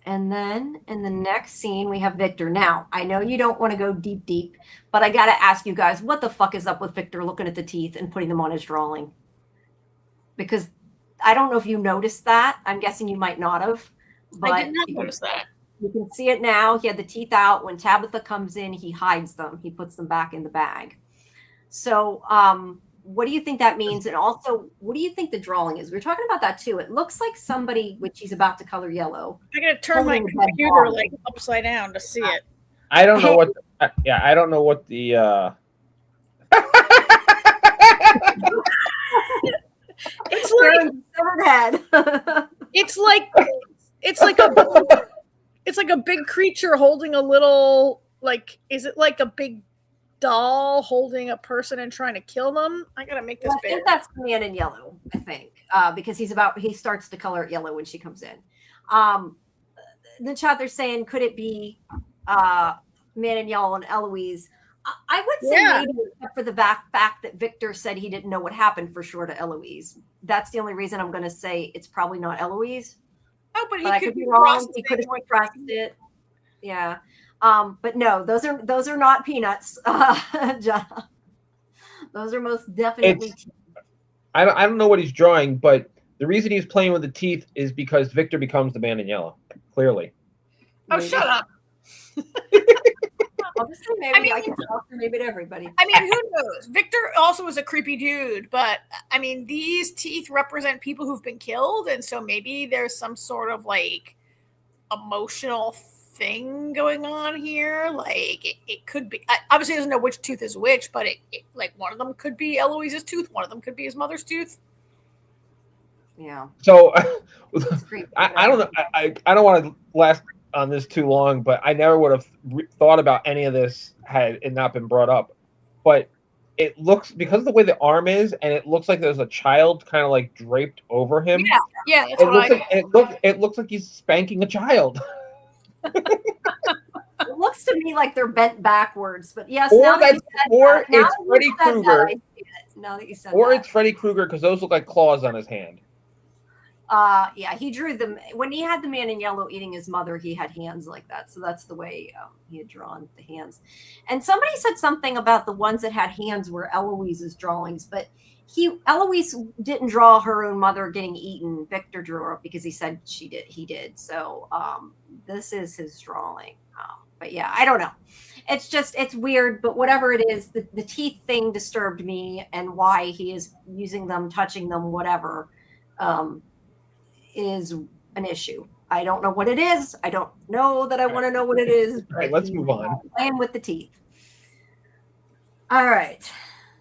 And then in the next scene, we have Victor. Now, I know you don't want to go deep, but I got to ask you guys, what the fuck is up with Victor looking at the teeth and putting them on his drawing? Because I don't know if you noticed that. I'm guessing you might not have. But I did not notice that. You can see it now. He had the teeth out. When Tabitha comes in, he hides them. He puts them back in the bag. So what do you think that means? And also, what do you think the drawing is? We were talking about that too. It looks like somebody, which he's about to color yellow. I gotta turn my computer like upside down to see it. I don't know what. I don't know what the. It's like head. it's like a big creature holding a little, like, is it like a big doll holding a person and trying to kill them? I gotta make this big. I think that's the man in yellow, I think, because he starts to color it yellow when she comes in. The chat, they're saying, could it be man in yellow and Eloise? I would say maybe, except for the fact that Victor said he didn't know what happened for sure to Eloise. That's the only reason I'm going to say it's probably not Eloise. Oh, but I could be wrong. He could have expressed it. Yeah. But no, those are not peanuts, John. Those are most definitely teeth. I don't know what he's drawing, but the reason he's playing with the teeth is because Victor becomes the man in yellow. Clearly. Oh, maybe. Shut up. Obviously, maybe I can tell maybe to everybody. I mean, who knows? Victor also is a creepy dude, but I mean, these teeth represent people who've been killed, and so maybe there's some sort of like emotional thing going on here. Like it could be. Obviously, doesn't know which tooth is which, but it like one of them could be Eloise's tooth, one of them could be his mother's tooth. Yeah. So I don't know. I don't want to last on this too long, but I never would have thought about any of this had it not been brought up. But it looks, because of the way the arm is, and it looks like there's a child kind of like draped over him. Yeah. That's it looks like he's spanking a child. It looks to me like they're bent backwards, but yes. It's Freddy Krueger. Now that you said or that. It's Freddy Krueger, because those look like claws on his hand. Yeah, he drew them when he had the man in yellow eating his mother. He had hands like that, so that's the way he had drawn the hands. And somebody said something about the ones that had hands were Eloise's drawings, but Eloise didn't draw her own mother getting eaten. Victor drew her because he said he did. So this is his drawing. But yeah, I don't know. It's weird, but whatever it is, the teeth thing disturbed me, and why he is using them, touching them, whatever. Is an issue. I don't know what it is. I don't know that I want to know what it is. All right, let's move on. Playing with the teeth. All right.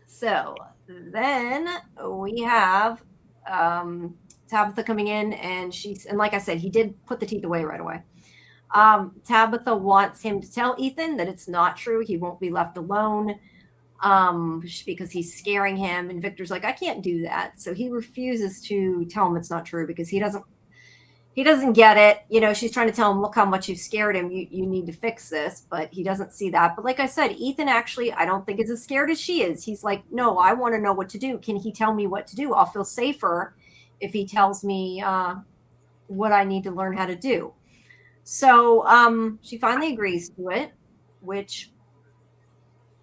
So then we have Tabitha coming in, and like I said, he did put the teeth away right away. Tabitha wants him to tell Ethan that it's not true. He won't be left alone. Because he's scaring him, and Victor's like, I can't do that. So he refuses to tell him it's not true because he doesn't get it. You know, she's trying to tell him, look how much you've scared him. You need to fix this, but he doesn't see that. But like I said, Ethan actually, I don't think is as scared as she is. He's like, no, I want to know what to do. Can he tell me what to do? I'll feel safer if he tells me what I need to learn how to do. So she finally agrees to it, which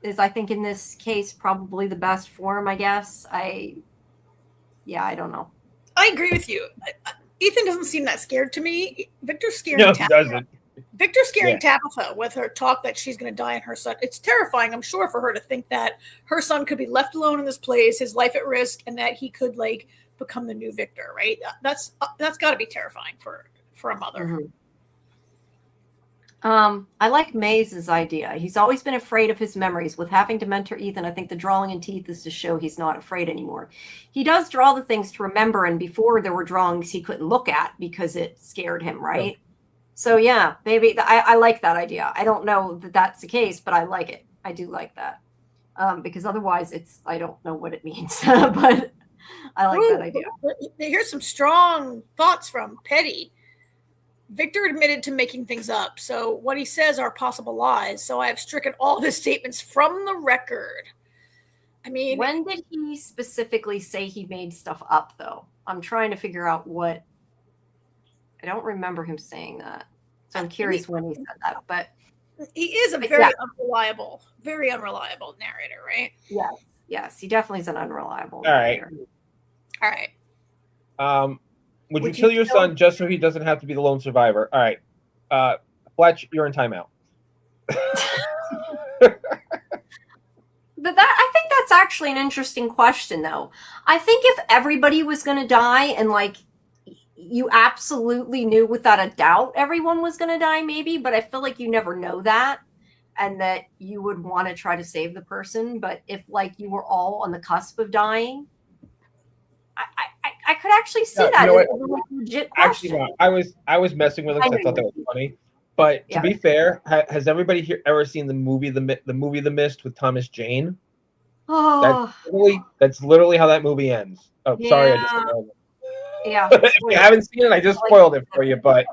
is, I think, in this case, probably the best form, I guess. I don't know. I agree with you. Ethan doesn't seem that scared to me. Victor's scaring No, Tabitha. he doesn't. Victor's scaring Tabitha with her talk that she's going to die and her son. It's terrifying, I'm sure, for her to think that her son could be left alone in this place, his life at risk, and that he could like become the new Victor, right? That's got to be terrifying for a mother. Mm-hmm. I like Maze's idea. He's always been afraid of his memories. With having to mentor Ethan, I think the drawing in teeth is to show he's not afraid anymore. He does draw the things to remember, and before there were drawings he couldn't look at because it scared him, right? Yeah. So yeah, maybe I like that idea. I don't know that that's the case, but I like it. I do like that. Because otherwise I don't know what it means, but I like that idea. Here's some strong thoughts from Petty. Victor admitted to making things up, so what he says are possible lies. So I have stricken all of his statements from the record. I mean, when did he specifically say he made stuff up, though? I'm trying to figure out what. I don't remember him saying that, so I'm curious when he said that. But he is a very unreliable narrator, right? Yes, he definitely is an unreliable narrator. All right. Would you kill your son just so he doesn't have to be the lone survivor? All right. Fletch, you're in timeout. But I think that's actually an interesting question, though. I think if everybody was going to die and like you absolutely knew without a doubt everyone was going to die, maybe, but I feel like you never know that, and that you would want to try to save the person. But if like you were all on the cusp of dying, I could actually see that as a legit question. Actually, no, I was messing with it because I thought that was funny. But to be fair, has everybody here ever seen the movie The Mist with Thomas Jane? Oh, that's literally how that movie ends. Oh, yeah. sorry, I just spoiled it. Yeah. If you haven't seen it, I just spoiled it for you. But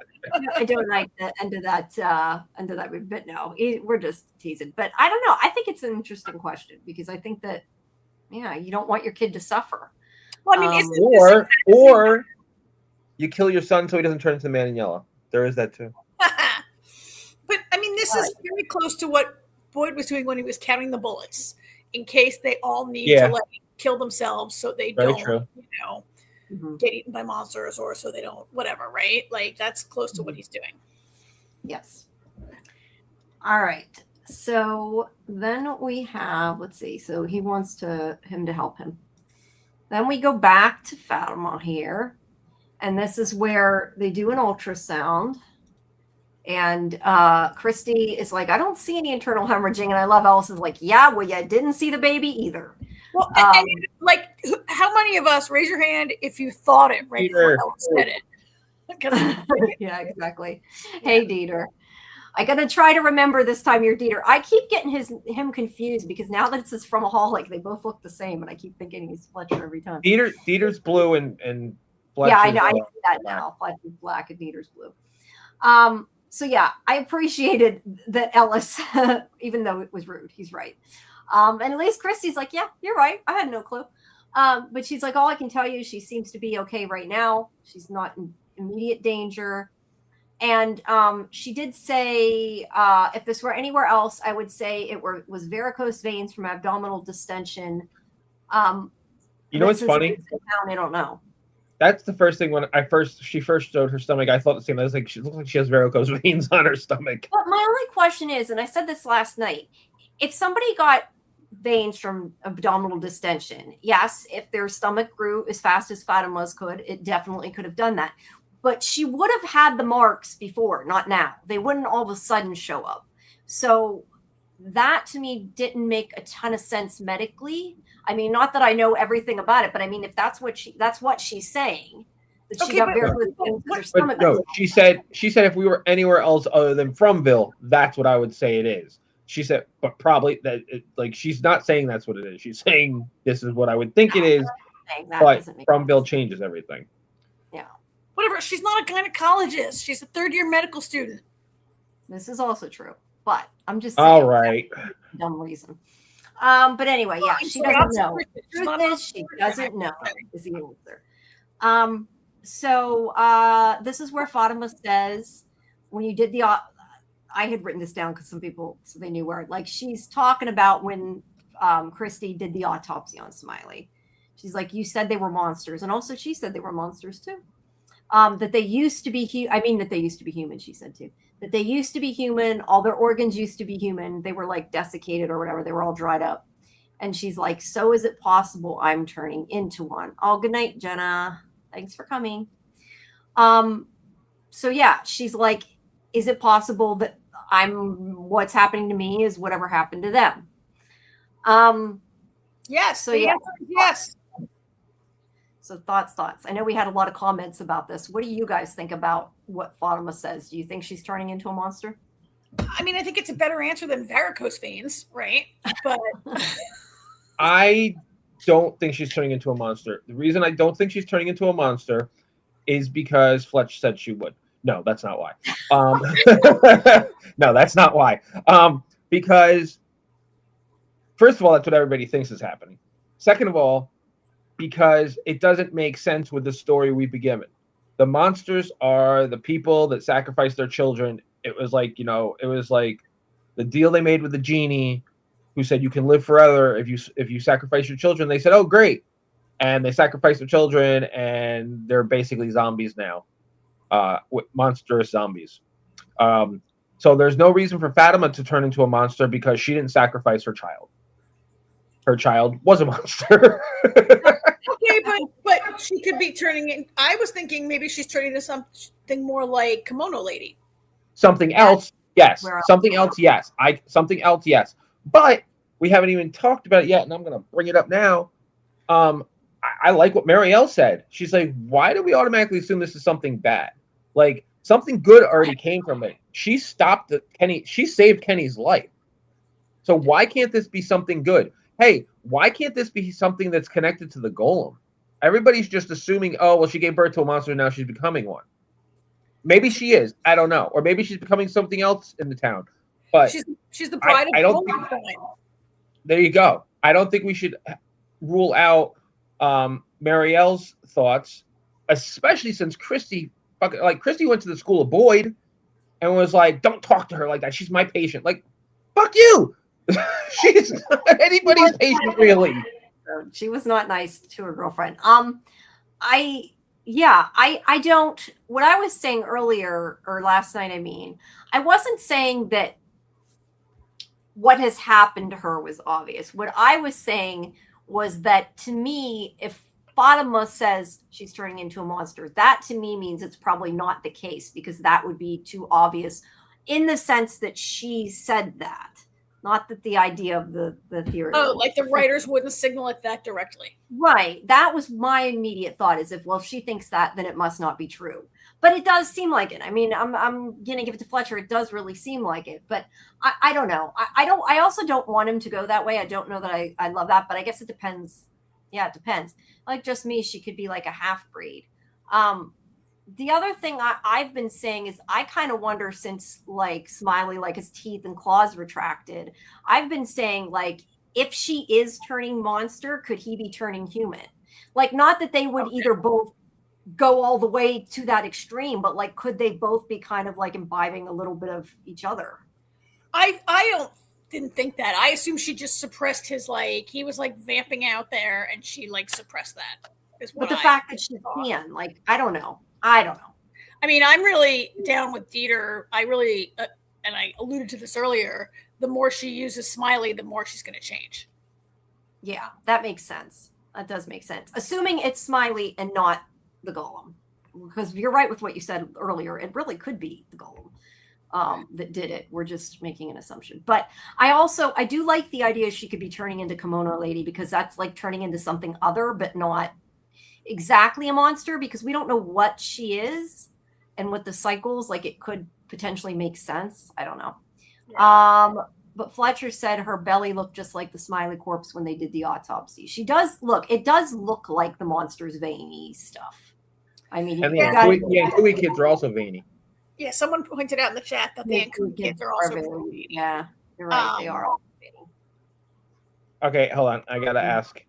I don't like the end of that movie. But no, we're just teasing. But I don't know. I think it's an interesting question because I think that you don't want your kid to suffer. Well, I mean, or you kill your son so he doesn't turn into the Man in Yellow. There is that too. But I mean, this is very close to what Boyd was doing when he was counting the bullets, in case they all need to kill themselves so they don't, get eaten by monsters, or so they don't, whatever, right? Like that's close to what he's doing. Yes. All right. So then we have, let's see. So he wants him to help him. Then we go back to Fatima here, and this is where they do an ultrasound. And Christy is like, I don't see any internal hemorrhaging. And I love Allison's like, yeah, well, you didn't see the baby either. Well, and like, how many of us, raise your hand if you thought it right before Ellis said it? Yeah, exactly. Hey, Dieter. I got to try to remember this time you're Dieter. I keep getting him confused because now that it's From a Hall, like they both look the same. And I keep thinking he's Fletcher every time. Dieter's blue and Fletcher's yeah, I know. I see that now. Fletcher's black and Dieter's blue. So yeah, I appreciated that Ellis, even though it was rude, he's right. And at least Christy's like, yeah, you're right. I had no clue. But she's like, all I can tell you, she seems to be okay right now. She's not in immediate danger. And she did say, if this were anywhere else, I would say it was varicose veins from abdominal distension. You know what's funny? I don't know. That's the first thing when she first showed her stomach. I thought the same. I was like, she looks like she has varicose veins on her stomach. But my only question is, and I said this last night, if somebody got veins from abdominal distension, yes, if their stomach grew as fast as Fatima's could, it definitely could have done that. But she would have had the marks before, not now. They wouldn't all of a sudden show up. So that to me didn't make a ton of sense medically. I mean, not that I know everything about it, but I mean, if that's what she's saying. That she got her stomach. No, she said if we were anywhere else other than Fromville, that's what I would say it is. She said, but probably she's not saying that's what it is. She's saying this is what I would think it is. But Fromville changes everything. Yeah. Whatever. She's not a gynecologist. She's a third-year medical student. This is also true, but I'm just saying, all right. Dumb reason. But anyway, yeah, she doesn't know. She doesn't know is the answer. So this is where Fatima says, when you did I had written this down because some people, so they knew where, like she's talking about when Christy did the autopsy on Smiley. She's like, you said they were monsters. And also she said they were monsters too. That they used to be that they used to be human, she said too. That they used to be human, all their organs used to be human. They were like desiccated or whatever. They were all dried up. And she's like, so is it possible I'm turning into one? Oh, good night, Jenna. Thanks for coming. So yeah, she's like, is it possible that what's happening to me is whatever happened to them? Yes. So yeah. Yes. So thoughts. I know we had a lot of comments about this. What do you guys think about what Fatima says? Do you think she's turning into a monster? I mean, I think it's a better answer than varicose veins, right? But I don't think she's turning into a monster. The reason I don't think she's turning into a monster is because Fletch said she would. No, that's not why. No, that's not why. Because first of all, that's what everybody thinks is happening. Second of all, because it doesn't make sense with the story we've been given. The monsters are the people that sacrifice their children. It was like, the deal they made with the genie who said you can live forever if you sacrifice your children. They said, oh, great. and they sacrifice their children, and they're basically zombies now, monstrous zombies. So there's no reason for Fatima to turn into a monster because she didn't sacrifice her child. Her child was a monster. Okay, but she could be turning in. I was thinking maybe she's turning into something more like Kimono Lady. Something else, yes. Something else, yes. Something else, yes. But we haven't even talked about it yet, and I'm going to bring it up now. I like what Marielle said. She's like, why do we automatically assume this is something bad? Like, something good already came from it. She stopped Kenny. She saved Kenny's life. So why can't this be something good? Hey, why can't this be something that's connected to the golem? Everybody's just assuming, oh, well, she gave birth to a monster, now she's becoming one. Maybe she is. I don't know. Or maybe she's becoming something else in the town. But she's the bride of Golem. There you go. I don't think we should rule out Marielle's thoughts, especially since Christy went to the school of Boyd and was like, don't talk to her like that. She's my patient. Like, fuck you. She's not anybody's patient, really. She was not nice to her girlfriend. I don't, what I was saying earlier or last night, I wasn't saying that what has happened to her was obvious. What I was saying was that, to me, if Fatima says she's turning into a monster, that to me means it's probably not the case, because that would be too obvious in the sense that she said that. Not that the idea of the theory. Oh, like the writers wouldn't signal it that directly. Right. That was my immediate thought, is if she thinks that, then it must not be true. But it does seem like it. I mean, I'm going to give it to Fletcher. It does really seem like it. But I don't know. I also don't want him to go that way. I don't know that I love that. But I guess it depends. Yeah, it depends. Like just me, she could be like a half-breed. The other thing I've been saying is I kind of wonder, since like Smiley, like his teeth and claws retracted, I've been saying, like, if she is turning monster, could he be turning human? Like, not that they would either both go all the way to that extreme, but like, could they both be kind of like imbibing a little bit of each other? I didn't think that. I assumed she just suppressed his, like, he was like vamping out there and she like suppressed that. But the fact that she can, like, I don't know. I mean, I'm really down with Dieter. I really, and I alluded to this earlier, the more she uses Smiley, the more she's going to change. Yeah, that makes sense. That does make sense. Assuming it's Smiley and not the golem. Because you're right with what you said earlier. It really could be the golem that did it. We're just making an assumption. But I do like the idea she could be turning into Kimono Lady, because that's like turning into something other, but not exactly a monster, because we don't know what she is, and with the cycles, like, it could potentially make sense. I don't know. Yeah. But Fletcher said her belly looked just like the Smiley corpse when they did the autopsy. It does look like the monster's veiny stuff. I mean, and the Ankui kids are also veiny. Yeah, someone pointed out in the chat that the Ankui kids are also veiny. Yeah, you're right. They are all veiny. Okay, hold on. I gotta ask.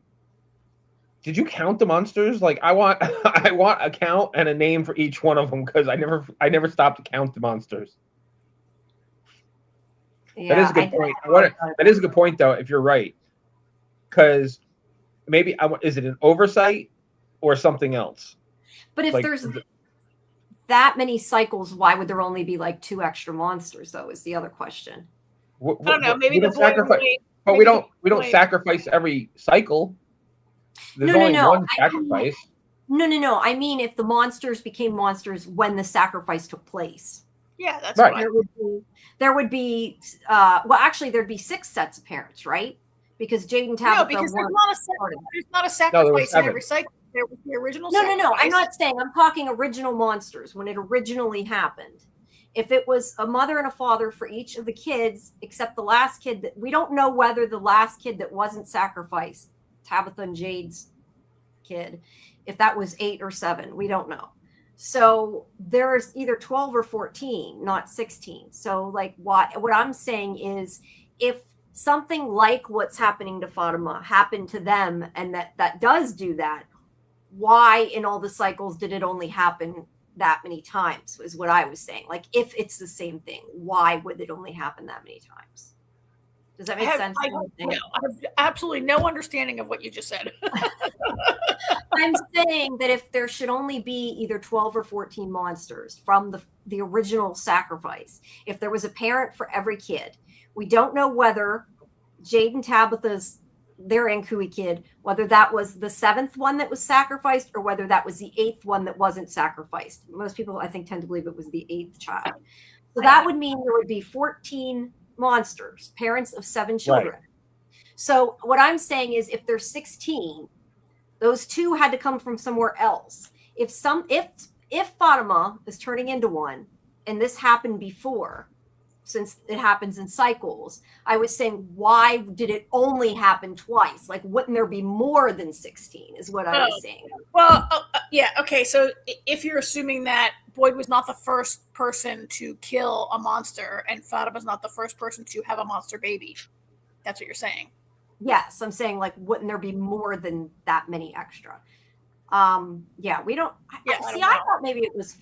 Did you count the monsters? Like, I want a count and a name for each one of them, because I never stopped to count the monsters. Yeah, that is a good point. That is a good point, though, if you're right, because maybe is it an oversight or something else? But if there's that many cycles, why would there only be like 2 extra monsters, though? Is the other question. I don't know. Maybe the boy. But we don't sacrifice every cycle. There's only one sacrifice. No. I mean, if the monsters became monsters when the sacrifice took place. Yeah, that's right. There would be well, actually, there'd be 6 sets of parents, right? Because Jade and Tabitha. No, because there's not a sacrifice in every cycle. There was the original. No. I'm not saying. I'm talking original monsters when it originally happened. If it was a mother and a father for each of the kids, except the last kid, that we don't know whether the last kid that wasn't sacrificed, Tabitha and Jade's kid, if that was 8 or 7, we don't know. So there's either 12 or 14, not 16. So like, what I'm saying is, if something like what's happening to Fatima happened to them, and that does do that, why in all the cycles did it only happen that many times, is what I was saying. Like, if it's the same thing, why would it only happen that many times? Does that make sense? I have absolutely no understanding of what you just said. I'm saying that if there should only be either 12 or 14 monsters from the original sacrifice, if there was a parent for every kid, we don't know whether Jade and Tabitha's their Ankui kid, whether that was the 7th one that was sacrificed or whether that was the 8th one that wasn't sacrificed. Most people, I think, tend to believe it was the 8th child. So that would mean there would be 14 monsters, parents of 7 children. Right. So what I'm saying is if there's 16, those 2 had to come from somewhere else. If Fatima is turning into one, and this happened before, since it happens in cycles, I was saying, why did it only happen twice? Like, wouldn't there be more than 16 is what I was saying. Well, yeah. Okay. So if you're assuming that Boyd was not the first person to kill a monster and Fatima's not the first person to have a monster baby, that's what you're saying. Yes. I'm saying, like, wouldn't there be more than that many extra? Yeah, we don't. Yeah, I thought maybe it was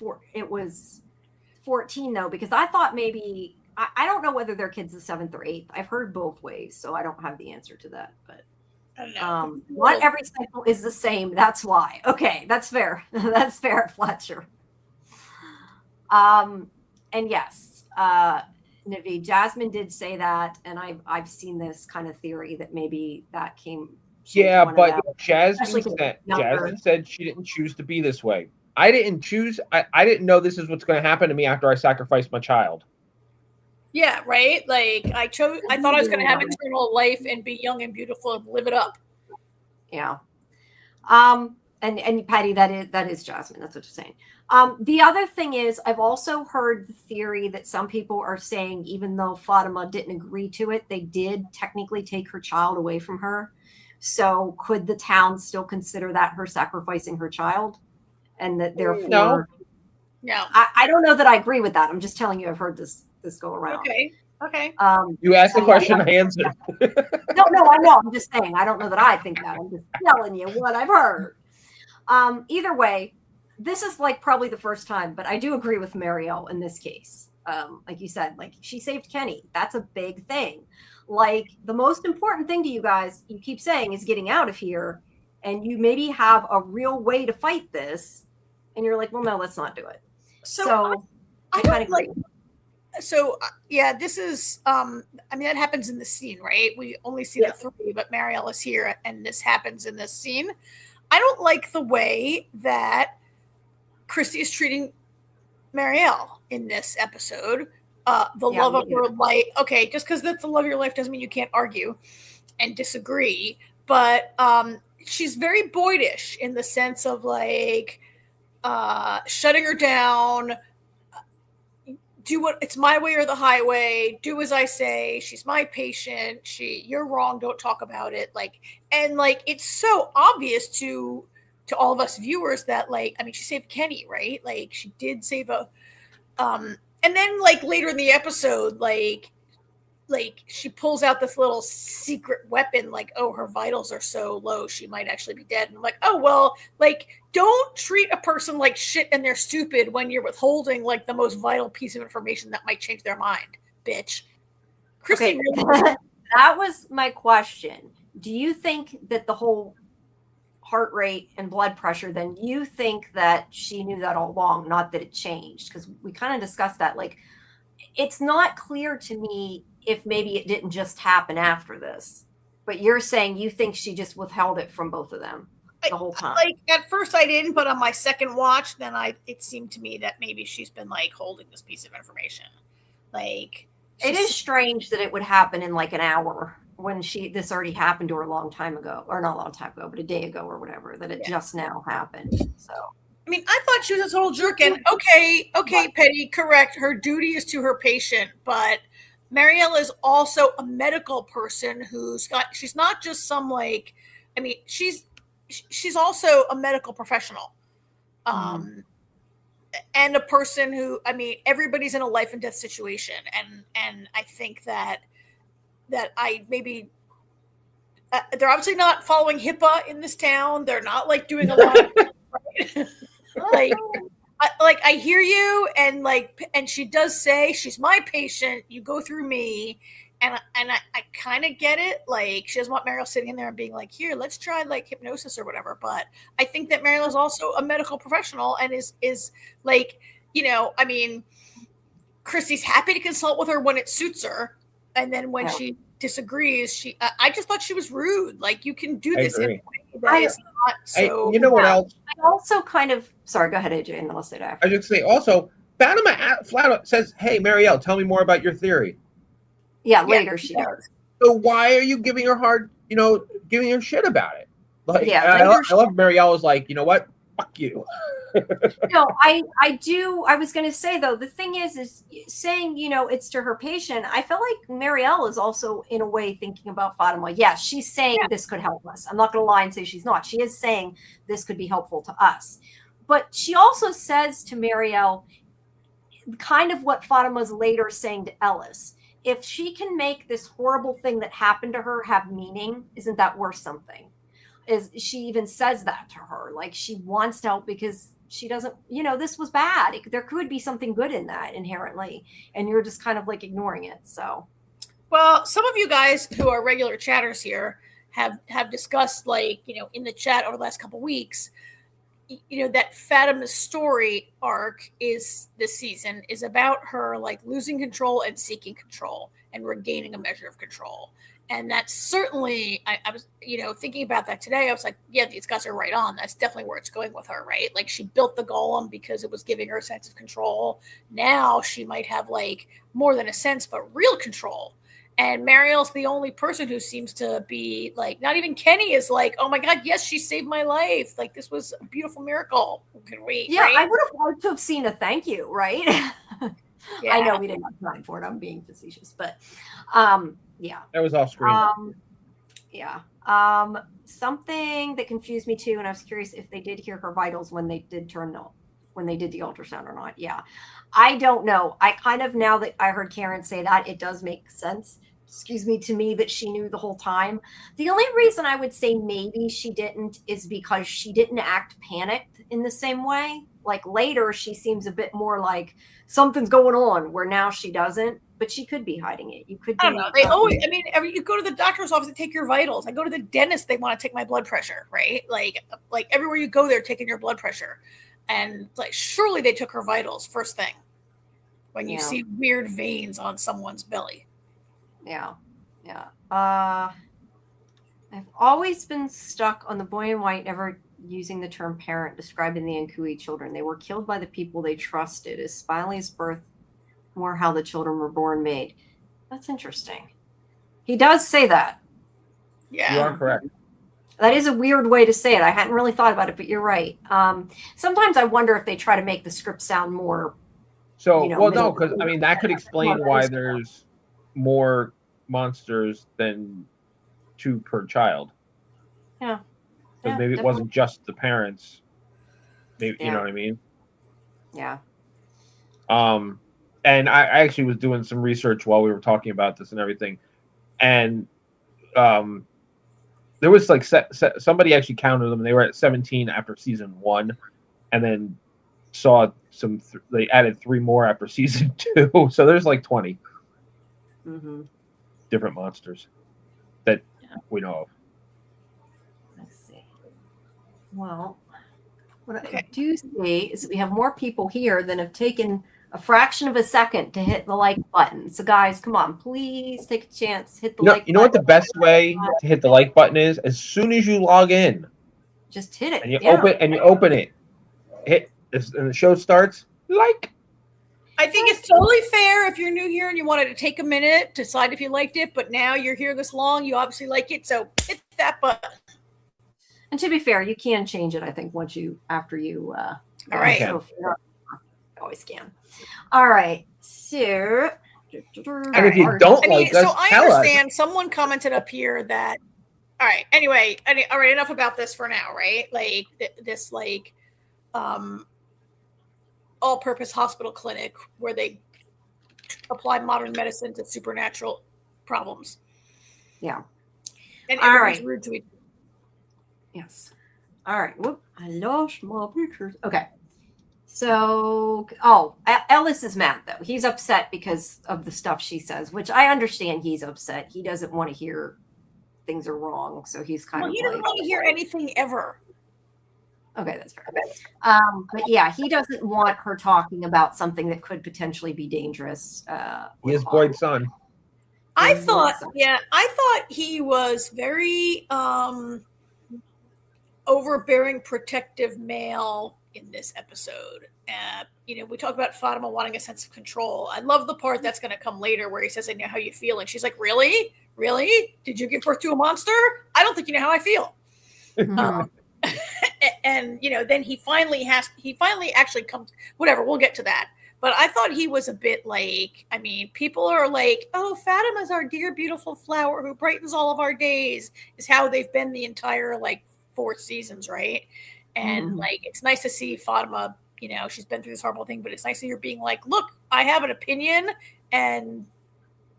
14 though, because I thought maybe, I don't know whether their kid's the 7th or 8th. I've heard both ways, so I don't have the answer to that. But I don't know. Not every cycle is the same. That's why. Okay, that's fair. That's fair, Fletcher. And yes, Nivi, Jasmine did say that, and I've seen this kind of theory that maybe that came. Yeah, but Jasmine said she didn't choose to be this way. I didn't choose. I didn't know this is what's going to happen to me after I sacrifice my child. Yeah, right. Like I thought I was going to have eternal life and be young and beautiful and live it up. Yeah. And Patty, that is Jasmine. That's what you're saying. The other thing is, I've also heard the theory that some people are saying, even though Fatima didn't agree to it, they did technically take her child away from her. So could the town still consider that her sacrificing her child? And that therefore, no. I don't know that I agree with that. I'm just telling you, I've heard this go around. Okay. You asked the question, I answered. No, I know. I'm just saying, I don't know that I think that. I'm just telling you what I've heard. Either way, this is like probably the first time, but I do agree with Marielle in this case. Like you said, like she saved Kenny. That's a big thing. Like the most important thing to you guys, you keep saying, is getting out of here. And you maybe have a real way to fight this. And you're like, well, no, let's not do it. So I kind of agree. So yeah, this is, I mean, that happens in the scene, right? We only see the 3, but Marielle is here and this happens in this scene. I don't like the way that Christy is treating Marielle in this episode. Love of her life. Okay, just because that's the love of your life doesn't mean you can't argue and disagree. But she's very Boydish in the sense of like shutting her down. It's my way or the highway. Do as I say. She's my patient. You're wrong. Don't talk about it. It's so obvious to all of us viewers that she saved Kenny, right? Like she did save and then later in the episode, she pulls out this little secret weapon, her vitals are so low she might actually be dead. And I'm like, oh well, don't treat a person like shit and they're stupid when you're withholding the most vital piece of information that might change their mind, bitch. Christy, really that was my question. Do you think that the whole heart rate and blood pressure, then you think that she knew that all along, not that it changed? Because we kind of discussed that. It's not clear to me if maybe it didn't just happen after this, but you're saying you think she just withheld it from both of them the whole time. At first I didn't, but on my second watch, then it seemed to me that maybe she's been holding this piece of information. It is strange that it would happen in an hour when this already happened to her a long time ago, or not a long time ago, but a day ago or whatever, that it just now happened. So I mean, I thought she was a total jerk, and okay, Petty, correct. Her duty is to her patient, but Marielle is also a medical person she's not just some she's also a medical professional. And a person who, everybody's in a life and death situation. And I think that I maybe, they're obviously not following HIPAA in this town. They're not doing a lot of, I hear you. And she does say, she's my patient. You go through me. and I kind of get it. Like, she doesn't want Mariel sitting in there and being like, here, let's try like hypnosis or whatever. But I think that Mariel is also a medical professional and is like, I mean, Chrissy's happy to consult with her when it suits her. And then when she disagrees, I just thought she was rude. Like, you can do this in a way that is not so. You know what else? I also kind of, sorry, go ahead, AJ, and then I'll say that. I should say also, Fandom flat out says, hey, Marielle, tell me more about your theory. Yeah, later she does. So why are you giving her giving her shit about it? Like, I love Marielle was like, you know what? Fuck you. No, I was going to say, though, the thing is saying, it's to her patient. I feel like Marielle is also, in a way, thinking about Fatima. Yes, she's saying this could help us. I'm not going to lie and say she's not. She is saying this could be helpful to us. But she also says to Marielle kind of what Fatima's later saying to Ellis. If she can make this horrible thing that happened to her have meaning, isn't that worth something? She even says that to her. Like, she wants to help because she doesn't, this was bad. There could be something good in that inherently. And you're just kind of like ignoring it. So, well, some of you guys who are regular chatters here have discussed, like, in the chat over the last couple of weeks, that Fatima's story arc this season is about her like losing control and seeking control and regaining a measure of control. And that's certainly, I was, thinking about that today. I was like, yeah, these guys are right on. That's definitely where it's going with her, right? Like, she built the golem because it was giving her a sense of control. Now she might have like more than a sense, but real control. And Mariel's the only person who seems to be like, not even Kenny is like, oh my God, yes, she saved my life. Like, this was a beautiful miracle. Can we? Yeah, right? I would have liked to have seen a thank you, right? Yeah. I know we didn't have time for it. I'm being facetious, but yeah. That was off screen. Yeah. Something that confused me too, and I was curious if they did hear her vitals when they did the ultrasound or not. Yeah. I don't know. I kind of, now that I heard Karen say that, it does make sense. To me, that she knew the whole time. The only reason I would say maybe she didn't is because she didn't act panicked in the same way. Like, later, she seems a bit more like something's going on, where now she doesn't, but she could be hiding it. You could. I don't know. They always, you go to the doctor's office to take your vitals. I go to the dentist, they want to take my blood pressure, right? Like everywhere you go, they're taking your blood pressure. And like, surely they took her vitals first thing when you see weird veins on someone's belly. Yeah. I've always been stuck on the boy in white never using the term parent describing the Nkui children. They were killed by the people they trusted. Is Smiley's birth more how the children were born made? That's interesting. He does say that. Yeah. You are correct. That is a weird way to say it. I hadn't really thought about it, but you're right. Sometimes I wonder if they try to make the script sound more. So, no, because that could explain why there's more monsters than 2 per child. Yeah. Because maybe it wasn't just the parents. Maybe you know what I mean? Yeah. And I actually was doing some research while we were talking about this and everything, and there was like somebody actually counted them. They were at 17 after season 1, and then saw they added 3 more after season 2. So there's like 20 different monsters that we know of. Let's see. Well, what I do see is that we have more people here than have taken a fraction of a second to hit the like button. So guys, come on, please take a chance, hit the like button. You know what the best way to hit the like button is? As soon as you log in, just hit it. And you open it. Hit and the show starts. Like. I think it's totally fair if you're new here and you wanted to take a minute to decide if you liked it, but now you're here this long, you obviously like it, so hit that button. And to be fair, you can change it, I think, after you all right. So always can. All right. So and if you don't like us, I understand someone commented up here that all right, anyway, all right, enough about this for now, right? Like this all-purpose hospital clinic where they apply modern medicine to supernatural problems. Yeah. And everyone's rude to each other. Yes. All right. Whoop. I lost my pictures. Okay. So, Ellis is mad though. He's upset because of the stuff she says, which I understand. He's upset. He doesn't want to hear things are wrong, so he's kind of he doesn't want to hear anything ever. Okay, that's fair. But yeah, he doesn't want her talking about something that could potentially be dangerous. He is Boyd's son. I thought he was very overbearing, protective male in this episode. We talk about Fatima wanting a sense of control. I love the part that's going to come later where he says, "I know how you feel," and she's like, "Really? Really? Did you give birth to a monster? I don't think you know how I feel." And then he finally actually comes. Whatever, we'll get to that. But I thought he was a bit like, people are like, "Oh, Fatima's our dear, beautiful flower who brightens all of our days," is how they've been the entire 4 seasons, right? And it's nice to see Fatima, she's been through this horrible thing, but it's nice that you're being like, "Look, I have an opinion and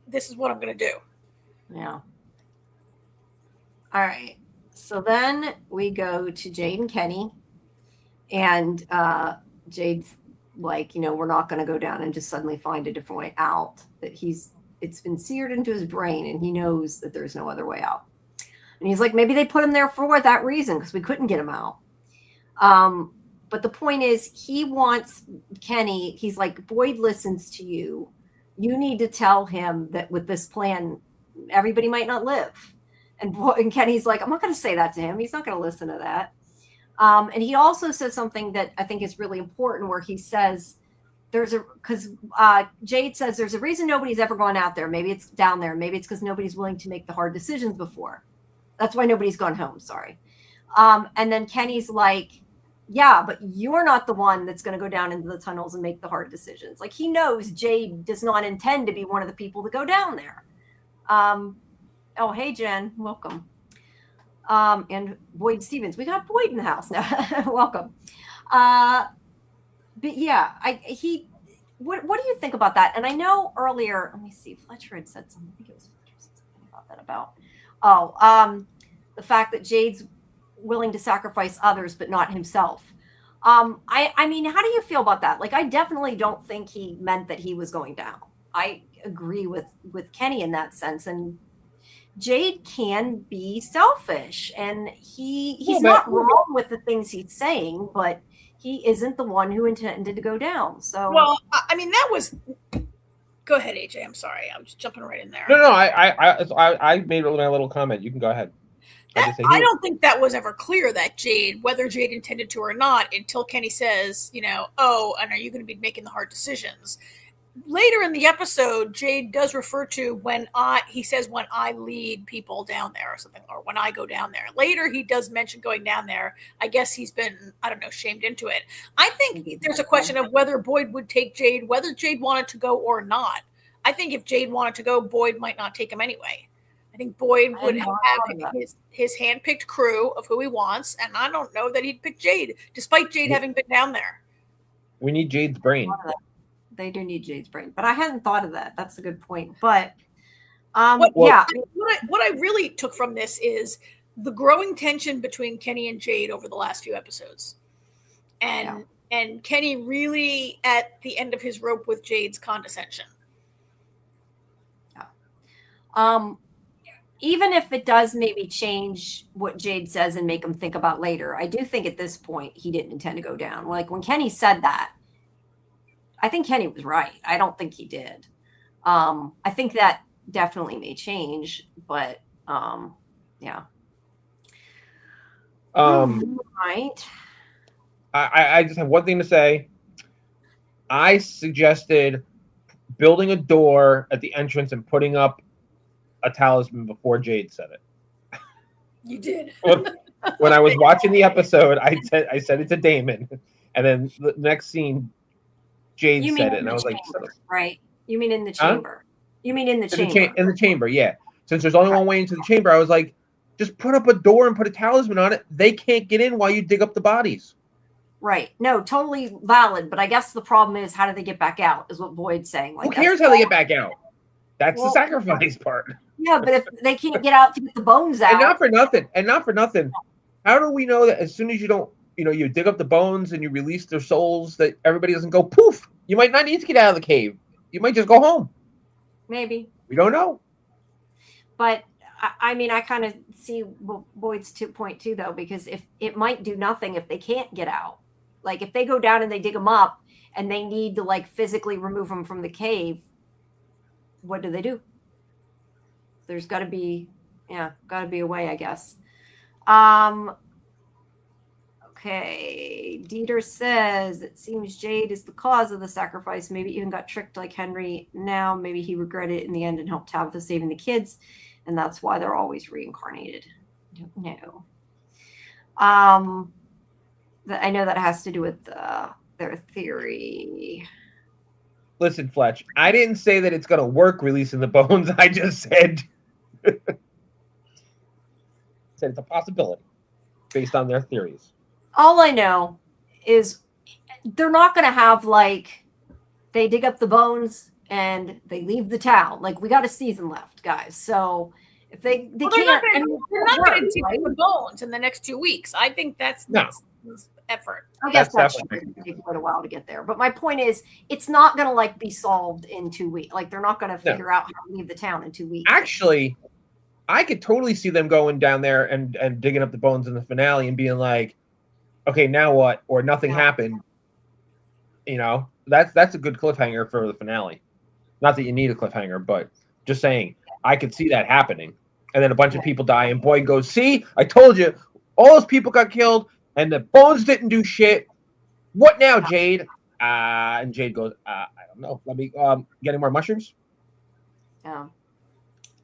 this is what I'm going to do." Yeah. All right. So then we go to Jade and Kenny, and Jade's like, we're not going to go down and just suddenly find a different way out. That it's been seared into his brain, and he knows that there's no other way out. And he's like, maybe they put him there for that reason, because we couldn't get him out. But the point is, he wants Kenny. He's like, Boyd listens to you. You need to tell him that with this plan, everybody might not live. And Kenny's like, I'm not going to say that to him. He's not going to listen to that. And he also says something that I think is really important, where he says, Jade says there's a reason nobody's ever gone out there. Maybe it's down there. Maybe it's because nobody's willing to make the hard decisions before. That's why nobody's gone home. Sorry. And then Kenny's like, yeah, but you're not the one that's going to go down into the tunnels and make the hard decisions. Like, he knows Jade does not intend to be one of the people to go down there. Oh, hey, Jen. Welcome. And Boyd Stevens. We got Boyd in the house now. Welcome. But yeah, what do you think about that? And I know earlier, let me see, Fletcher had said something. I think it was Fletcher said something about that the fact that Jade's willing to sacrifice others, but not himself. How do you feel about that? Like, I definitely don't think he meant that he was going down. I agree with Kenny in that sense. And Jade can be selfish, and he's not wrong with the things he's saying, but he isn't the one who intended to go down. So, well, that was. Go ahead, AJ. I'm sorry, I'm just jumping right in there. No, I made my little comment. You can go ahead. I don't think that was ever clear that whether Jade intended to or not, until Kenny says, "Oh, and are you going to be making the hard decisions?" Later in the episode, Jade does refer to when I lead people down there or something, or when I go down there. Later, he does mention going down there. I guess he's been, shamed into it. I think there's a question of whether Boyd would take Jade, whether Jade wanted to go or not. I think if Jade wanted to go, Boyd might not take him anyway. I think Boyd would have his hand-picked crew of who he wants, and I don't know that he'd pick Jade, despite Jade having been down there. We need Jade's brain. They do need Jade's brain, but I hadn't thought of that. That's a good point. But what I really took from this is the growing tension between Kenny and Jade over the last few episodes, and Kenny really at the end of his rope with Jade's condescension. Yeah. Even if it does maybe change what Jade says and make him think about later, I do think at this point he didn't intend to go down. Like, when Kenny said that, I think Kenny was right. I don't think he did. I think that definitely may change, but yeah. Right. I just have one thing to say. I suggested building a door at the entrance and putting up a talisman before Jade said it. You did. When I was watching the episode, I said it to Damon, and then the next scene, Jade said it, and I was like, right? You mean in the chamber? You mean in the chamber? In the chamber, yeah. Since there's only one way into the chamber, I was like, just put up a door and put a talisman on it. They can't get in while you dig up the bodies. Right. No, totally valid. But I guess the problem is, how do they get back out? Is what Boyd's saying. Like, who cares how they get back out? That's the sacrifice part. Yeah, but if they can't get out to get the bones out, and not for nothing. How do we know that as soon as you don't you dig up the bones and you release their souls, that everybody doesn't go poof. You might not need to get out of the cave. You might just go home. Maybe. We don't know. But I mean, I kind of see Boyd's point too, though, because if it might do nothing if they can't get out. Like if they go down and they dig them up and they need to like physically remove them from the cave, what do? There's got to be a way, I guess. Okay, Dieter says it seems Jade is the cause of the sacrifice. Maybe even got tricked like Henry. Now maybe he regretted it in the end and helped Tabitha saving the kids, and that's why they're always reincarnated. I don't know. I know that has to do with their theory. Listen, Fletch, I didn't say that it's going to work releasing the bones. I just said it's a possibility based on their theories. All I know is they're not going to have like they dig up the bones and they leave the town. Like we got a season left, guys. So if they they're can't, not going to dig up the bones in the next 2 weeks. I think that's effort. I guess that's going to take quite a while to get there. But my point is, it's not going to like be solved in 2 weeks. Like they're not going to figure out how to leave the town in 2 weeks. Actually, I could totally see them going down there and digging up the bones in the finale and being like, okay, now what? Or nothing happened. That's a good cliffhanger for the finale. Not that you need a cliffhanger, but just saying, I could see that happening. And then a bunch of people die, and Boyd goes, see, I told you, all those people got killed, and the bones didn't do shit. What now, Jade? And Jade goes, I don't know. Let me get any more mushrooms? Yeah.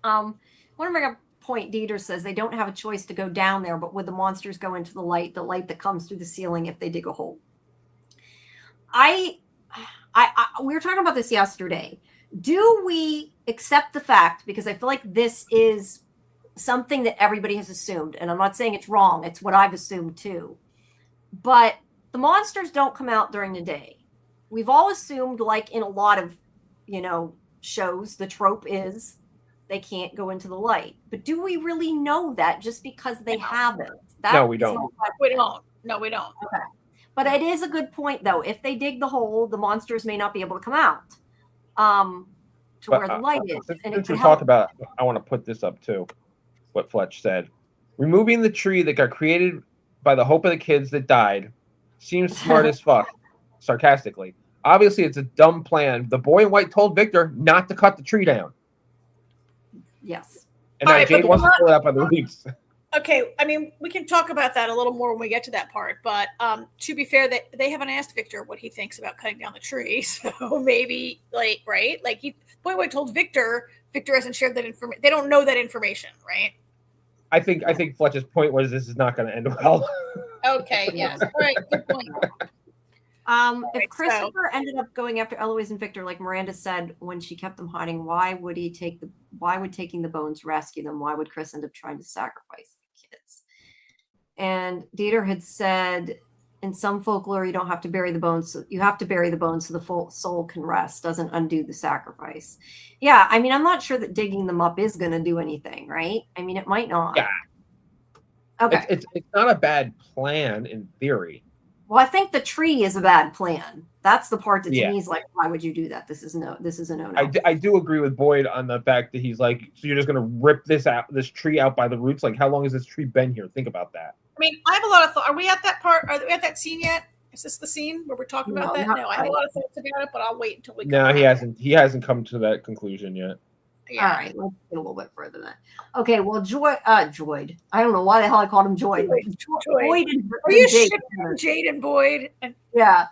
Want to bring up point. Dieter says they don't have a choice to go down there, but would the monsters go into the light that comes through the ceiling if they dig a hole? We were talking about this yesterday. Do we accept the fact, because I feel like this is something that everybody has assumed, and I'm not saying it's wrong, it's what I've assumed too, but the monsters don't come out during the day. We've all assumed, like in a lot of shows, the trope is they can't go into the light. But do we really know that just because they haven't? No, we don't. We don't. No, we don't. Okay. But it is a good point, though. If they dig the hole, the monsters may not be able to come out where the light is. Since we talked about, I want to put this up too, what Fletch said. Removing the tree that got created by the hope of the kids that died seems smart as fuck, sarcastically. Obviously, it's a dumb plan. The boy in white told Victor not to cut the tree down. Yes. And now Jade wants to pull it out by the roots. Okay, I mean, we can talk about that a little more when we get to that part. But to be fair, they haven't asked Victor what he thinks about cutting down the tree. So maybe, right? Like Boy White told Victor hasn't shared that information. They don't know that information, right? I think Fletch's point was this is not going to end well. Okay, yes. All right, good point. If Christopher ended up going after Eloise and Victor, like Miranda said when she kept them hiding, why would taking the bones rescue them? Why would Chris end up trying to sacrifice the kids? And Dieter had said, in some folklore, you don't have to bury the bones. You have to bury the bones so the full soul can rest. Doesn't undo the sacrifice. Yeah, I mean, I'm not sure that digging them up is going to do anything, right? I mean, it might not. Yeah. Okay. It's not a bad plan in theory. Well, I think the tree is a bad plan. That's the part that to me is like, why would you do that? This is a no-no. I do agree with Boyd on the fact that he's like, so you're just gonna rip this tree out by the roots? Like, how long has this tree been here? Think about that. I mean, I have a lot of thoughts. Are we at that part? Are we at that scene yet? Is this the scene where we're talking about that? No, I have a lot of thoughts about it, but I'll wait until we come No, he hasn't. He hasn't come to that conclusion yet. Yeah. All right, let's get a little bit further then. Okay, well, Joyd. I don't know why the hell I called him Joyd. Boyd and Are you Jade. Jade and Boyd? Yeah.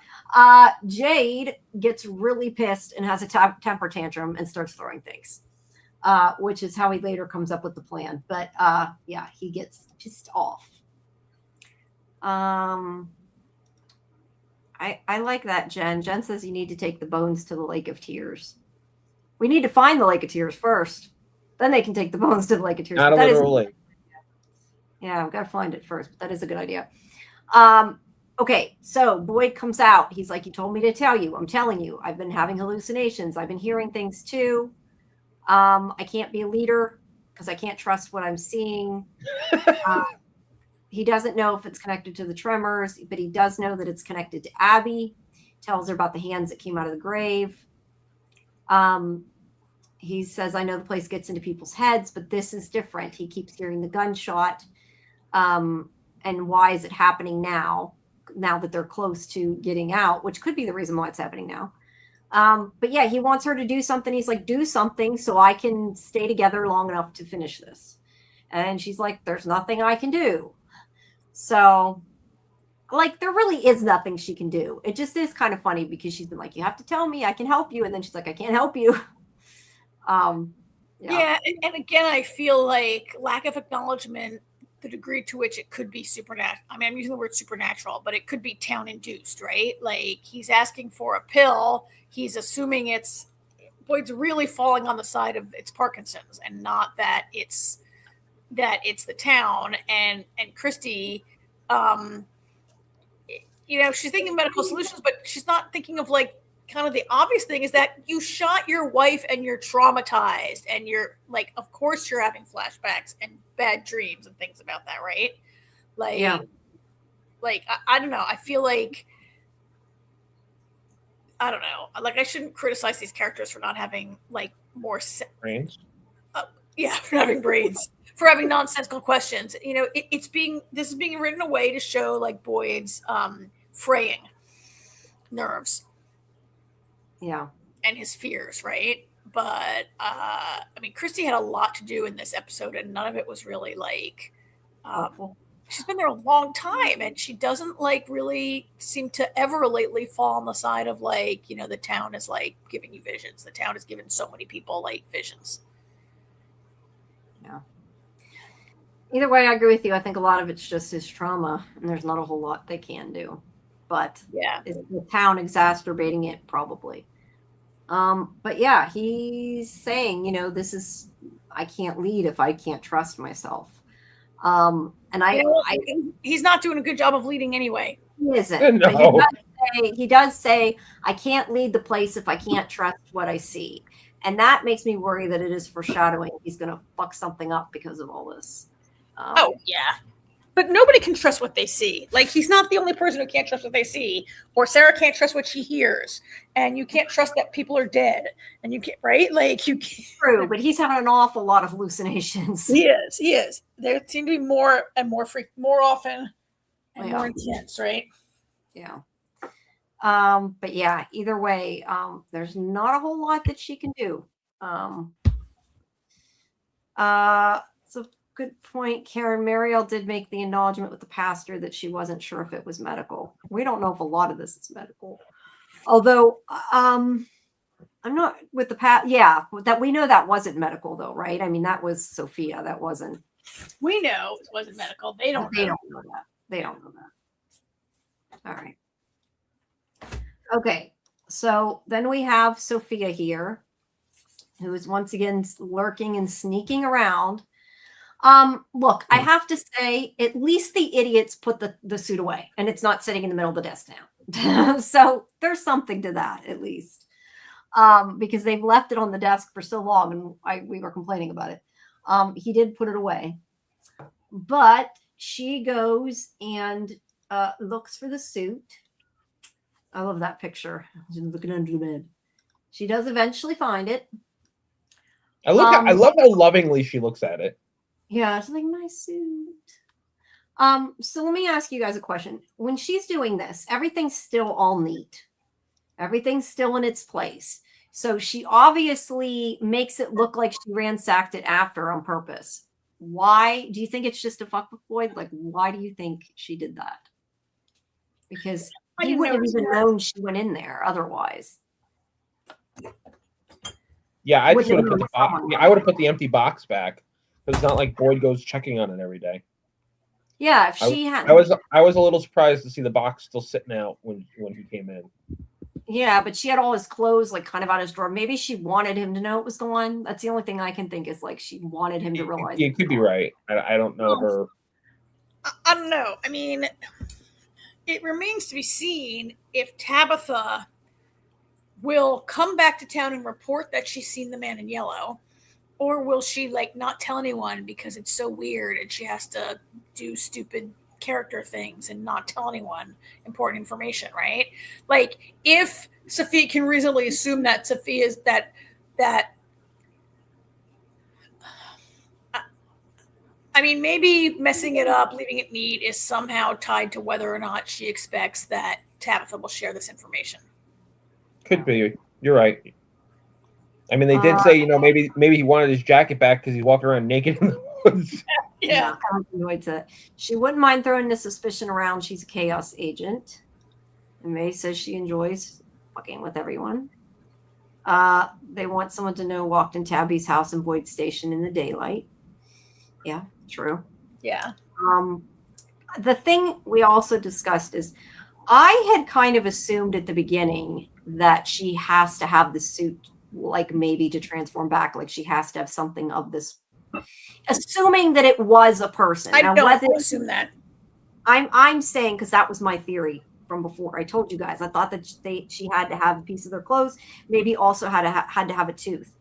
Jade gets really pissed and has a temper tantrum and starts throwing things, which is how he later comes up with the plan. But yeah, he gets pissed off. I like that, Jen. Jen says you need to take the bones to the Lake of Tears. We need to find the Lake of Tears first. Then they can take the bones to the Lake of Tears. Not a literal lake. Yeah, we've got to find it first, but that is a good idea. Okay, so Boyd comes out. He's like, you told me to tell you. I'm telling you. I've been having hallucinations. I've been hearing things too. I can't be a leader because I can't trust what I'm seeing. He doesn't know if it's connected to the tremors, but he does know that it's connected to Abby. Tells her about the hands that came out of the grave. He says, I know the place gets into people's heads, but this is different. He keeps hearing the gunshot. And why is it happening now that they're close to getting out, which could be the reason why it's happening now. But yeah, he wants her to do something. He's like, do something so I can stay together long enough to finish this. And she's like, there's nothing I can do. So, like, there really is nothing she can do. It just is kind of funny because she's been like, you have to tell me, I can help you. And then she's like, I can't help you. Yeah. And again, I feel like lack of acknowledgement, the degree to which it could be supernatural. I mean, I'm using the word supernatural, but it could be town induced, right? Like, he's asking for a pill. He's assuming Boyd's really falling on the side of it's Parkinson's and not that it's the town. And Christy, she's thinking medical solutions, but she's not thinking of like kind of the obvious thing is that you shot your wife and you're traumatized and you're like, of course you're having flashbacks and bad dreams and things about that, right? Like, yeah. Like, I don't know. I feel like, I don't know. Like, I shouldn't criticize these characters for not having like more brains. For having brains, for having nonsensical questions. This is being written away to show like Boyd's fraying nerves. Yeah. And his fears, right? But I mean, Christy had a lot to do in this episode, and none of it was really like she's been there a long time, and she doesn't like really seem to ever lately fall on the side of like, the town is like giving you visions. The town has given so many people like visions. Yeah. Either way, I agree with you. I think a lot of it's just his trauma, and there's not a whole lot they can do. But yeah, is the town exacerbating it? Probably. But yeah, he's saying, I can't lead if I can't trust myself. And he's not doing a good job of leading anyway. He isn't. No. But he does say, I can't lead the place if I can't trust what I see. And that makes me worry that it is foreshadowing he's going to fuck something up because of all this. Oh, yeah. But nobody can trust what they see. Like, he's not the only person who can't trust what they see. Or Sarah can't trust what she hears. And you can't trust that people are dead. And you can't, right? Like, you can't. True, but he's having an awful lot of hallucinations. He is. There seem to be more and more often and more intense, right? Yeah. But yeah, either way, there's not a whole lot that she can do. So good point, Karen. Mariel did make the acknowledgement with the pastor that she wasn't sure if it was medical. We don't know if a lot of this is medical. Although, I'm not with the yeah, that we know that wasn't medical though, right? I mean, that was Sophia. That wasn't. We know it wasn't medical. They don't know that. They don't know that. All right. Okay. So then we have Sophia here, who is once again lurking and sneaking around. Look, I have to say, at least the idiots put the suit away and it's not sitting in the middle of the desk now. So there's something to that, at least. Because they've left it on the desk for so long and we were complaining about it. He did put it away. But she goes and looks for the suit. I love that picture. She's looking under the bed. She does eventually find it. I love how lovingly she looks at it. Yeah, it's like my suit. So let me ask you guys a question. When she's doing this, everything's still all neat. Everything's still in its place. So she obviously makes it look like she ransacked it after on purpose. Why? Do you think it's just a fuck with Boyd? Like, why do you think she did that? Because he wouldn't have even known she went in there otherwise. Yeah, I just would have put the box. I would have put the empty box back. It's not like Boyd goes checking on it every day. Yeah, if she had. I was a little surprised to see the box still sitting out when he came in. Yeah, but she had all his clothes like kind of out his drawer. Maybe she wanted him to know it was gone. That's the only thing I can think is like she wanted him to realize. You could be right. I don't know her. I don't know. I mean, it remains to be seen if Tabitha will come back to town and report that she's seen the man in yellow, Or will she like not tell anyone because it's so weird and she has to do stupid character things and not tell anyone important information, right? Like if Sophia can reasonably assume that Sophia's that I mean, maybe messing it up, leaving it neat is somehow tied to whether or not she expects that Tabitha will share this information. Could be. You're right. I mean, they did say, maybe he wanted his jacket back because he's walking around naked in the woods. Yeah. She wouldn't mind throwing the suspicion around she's a chaos agent. And May says she enjoys fucking with everyone. They want someone to know walked in Tabby's house in Boyd Station in the daylight. Yeah, true. Yeah. The thing we also discussed is I had kind of assumed at the beginning that she has to have the suit, like maybe to transform back, like she has to have something of this, assuming that it was a person. I don't assume that. I'm saying, because that was my theory from before. I told you guys, I thought that she had to have a piece of their clothes, maybe also had to have a tooth.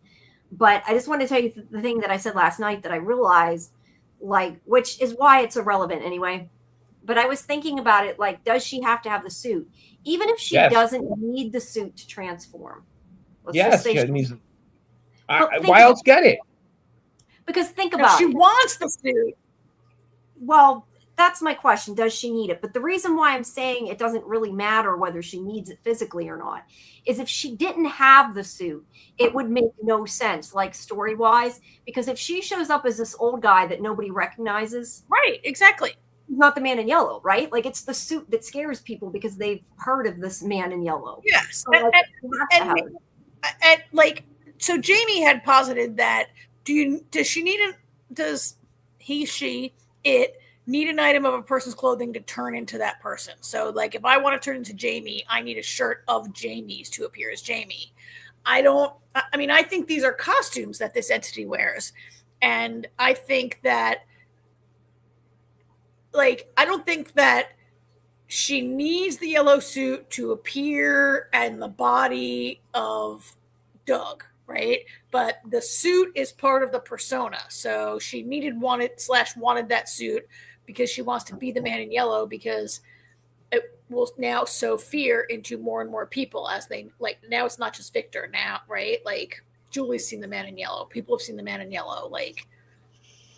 But I just want to tell you the thing that I said last night that I realized, like, which is why it's irrelevant anyway. But I was thinking about it, like, does she have to have the suit? Even if she doesn't need the suit to transform. Yes, she needs. Why else get it? Because think about it. She wants the suit. Well, that's my question. Does she need it? But the reason why I'm saying it doesn't really matter whether she needs it physically or not is if she didn't have the suit, it would make no sense, like story-wise. Because if she shows up as this old guy that nobody recognizes. Right, exactly. He's not the man in yellow, right? Like it's the suit that scares people because they've heard of this man in yellow. Yes. So, so Jamie had posited that does it need an item of a person's clothing to turn into that person? So like if I want to turn into Jamie, I need a shirt of Jamie's to appear as Jamie. I think these are costumes that this entity wears. And I think that I don't think that she needs the yellow suit to appear in the body of Doug, right? But the suit is part of the persona. So she wanted that suit because she wants to be the man in yellow, because it will now sow fear into more and more people as they now it's not just Victor now, right? Like Julie's seen the man in yellow. People have seen the man in yellow.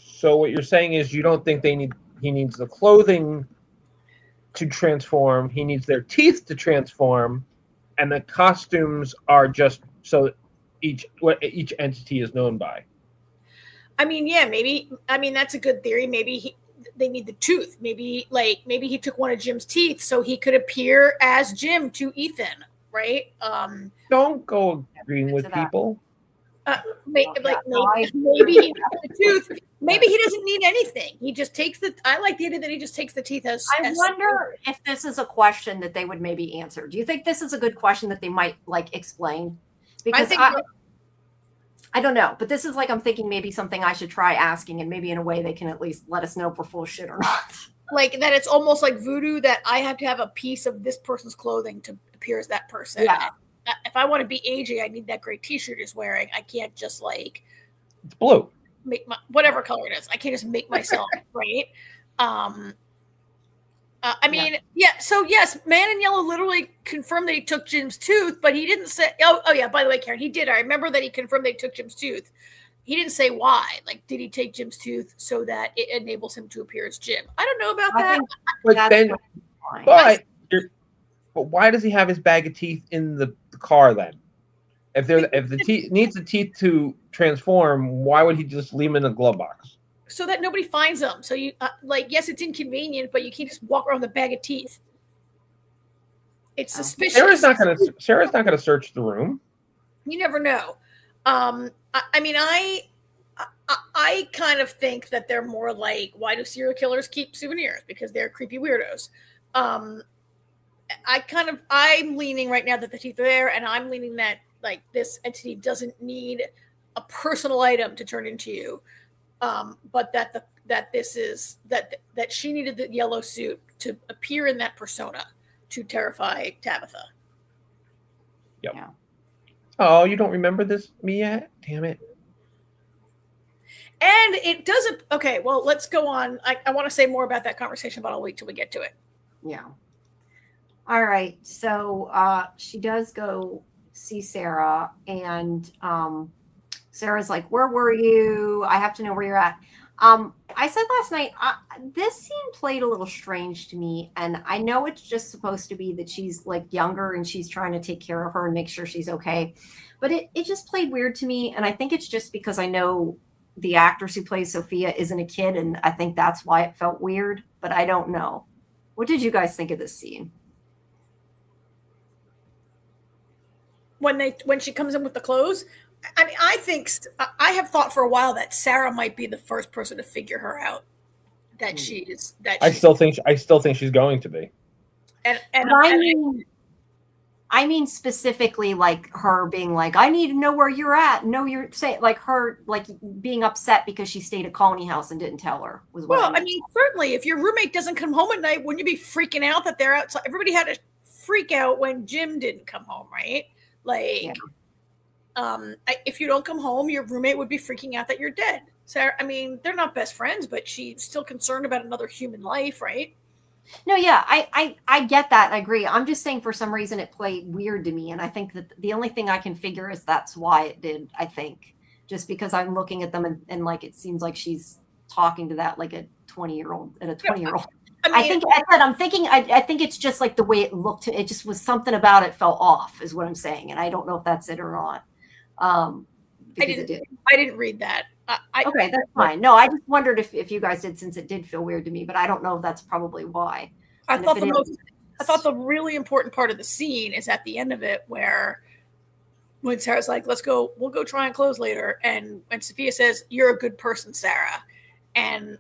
So what you're saying is you don't think he needs the clothing to transform. He needs their teeth to transform, and the costumes are just so each entity is known by. Maybe. That's a good theory. Maybe they need the tooth. Maybe he took one of Jim's teeth so he could appear as Jim to Ethan, right? Don't go agreeing with people. Maybe he has the tooth. Maybe he doesn't need anything. He just takes I like the idea that he just takes the teeth as. I wonder if this is a question that they would maybe answer. Do you think this is a good question that they might explain? Because I don't know, but this is I'm thinking maybe something I should try asking, and maybe in a way they can at least let us know if we're full of shit or not. Like that, it's almost like voodoo that I have to have a piece of this person's clothing to appear as that person. Yeah. If I want to be AJ, I need that great T-shirt he's wearing. I can't just it's blue. Make my whatever color it is. I can't just make myself right. So yes, Man in Yellow literally confirmed that he took Jim's tooth, but he didn't say. Oh yeah. By the way, Karen, he did. I remember that he confirmed that he took Jim's tooth. He didn't say why. Did he take Jim's tooth so that it enables him to appear as Jim? I don't know about that. But why does he have his bag of teeth in the car then? If the teeth needs the teeth to transform, why would he just leave them in a glove box? So that nobody finds them. So you yes, it's inconvenient, but you can't just walk around with a bag of teeth. It's suspicious. Sarah's not going to search the room. You never know. I kind of think that they're more like, why do serial killers keep souvenirs? Because they're creepy weirdos. I'm leaning right now that the teeth are there, and I'm leaning that this entity doesn't need a personal item to turn into you, but that she needed the yellow suit to appear in that persona to terrify Tabitha. Yep. Yeah. Oh, you don't remember me yet? Damn it. And it doesn't. Okay, well, let's go on. I want to say more about that conversation, but I'll wait till we get to it. Yeah. All right. So she does go see Sarah, and Sarah's like, "Where were you? I have to know where you're at." I said last night, this scene played a little strange to me, and I know it's just supposed to be that she's like younger and she's trying to take care of her and make sure she's okay, but it just played weird to me, and I think it's just because I know the actress who plays Sophia isn't a kid, and I think that's why it felt weird, but I don't know. What did you guys think of this scene? When she comes in with the clothes, I mean, I have thought for a while that Sarah might be the first person to figure her out. I still think she's going to be. I mean specifically like her being like, I need to know where you're at. Know you're say like her like being upset because she stayed at Colony House and didn't tell her was what. Well, I mean, certainly if your roommate doesn't come home at night, wouldn't you be freaking out that they're outside? Everybody had to freak out when Jim didn't come home, right? Like, if you don't come home, your roommate would be freaking out that you're dead. Sarah, I mean, they're not best friends, but she's still concerned about another human life, right? No, yeah, I get that. I agree. I'm just saying for some reason it played weird to me. And I think that the only thing I can figure is that's why it did, I think. Just because I'm looking at them and like it seems like she's talking to that like a 20-year-old and a 20-year-old. I think it's just like the way it looked. It just was something about it fell off, is what I'm saying. And I don't know if that's it or not. I didn't read that. Okay, that's fine. No, I just wondered if you guys did, since it did feel weird to me, but I don't know if that's probably why. I thought the really important part of the scene is at the end of it, where when Sarah's like, we'll go try on clothes later. And Sophia says, you're a good person, Sarah. And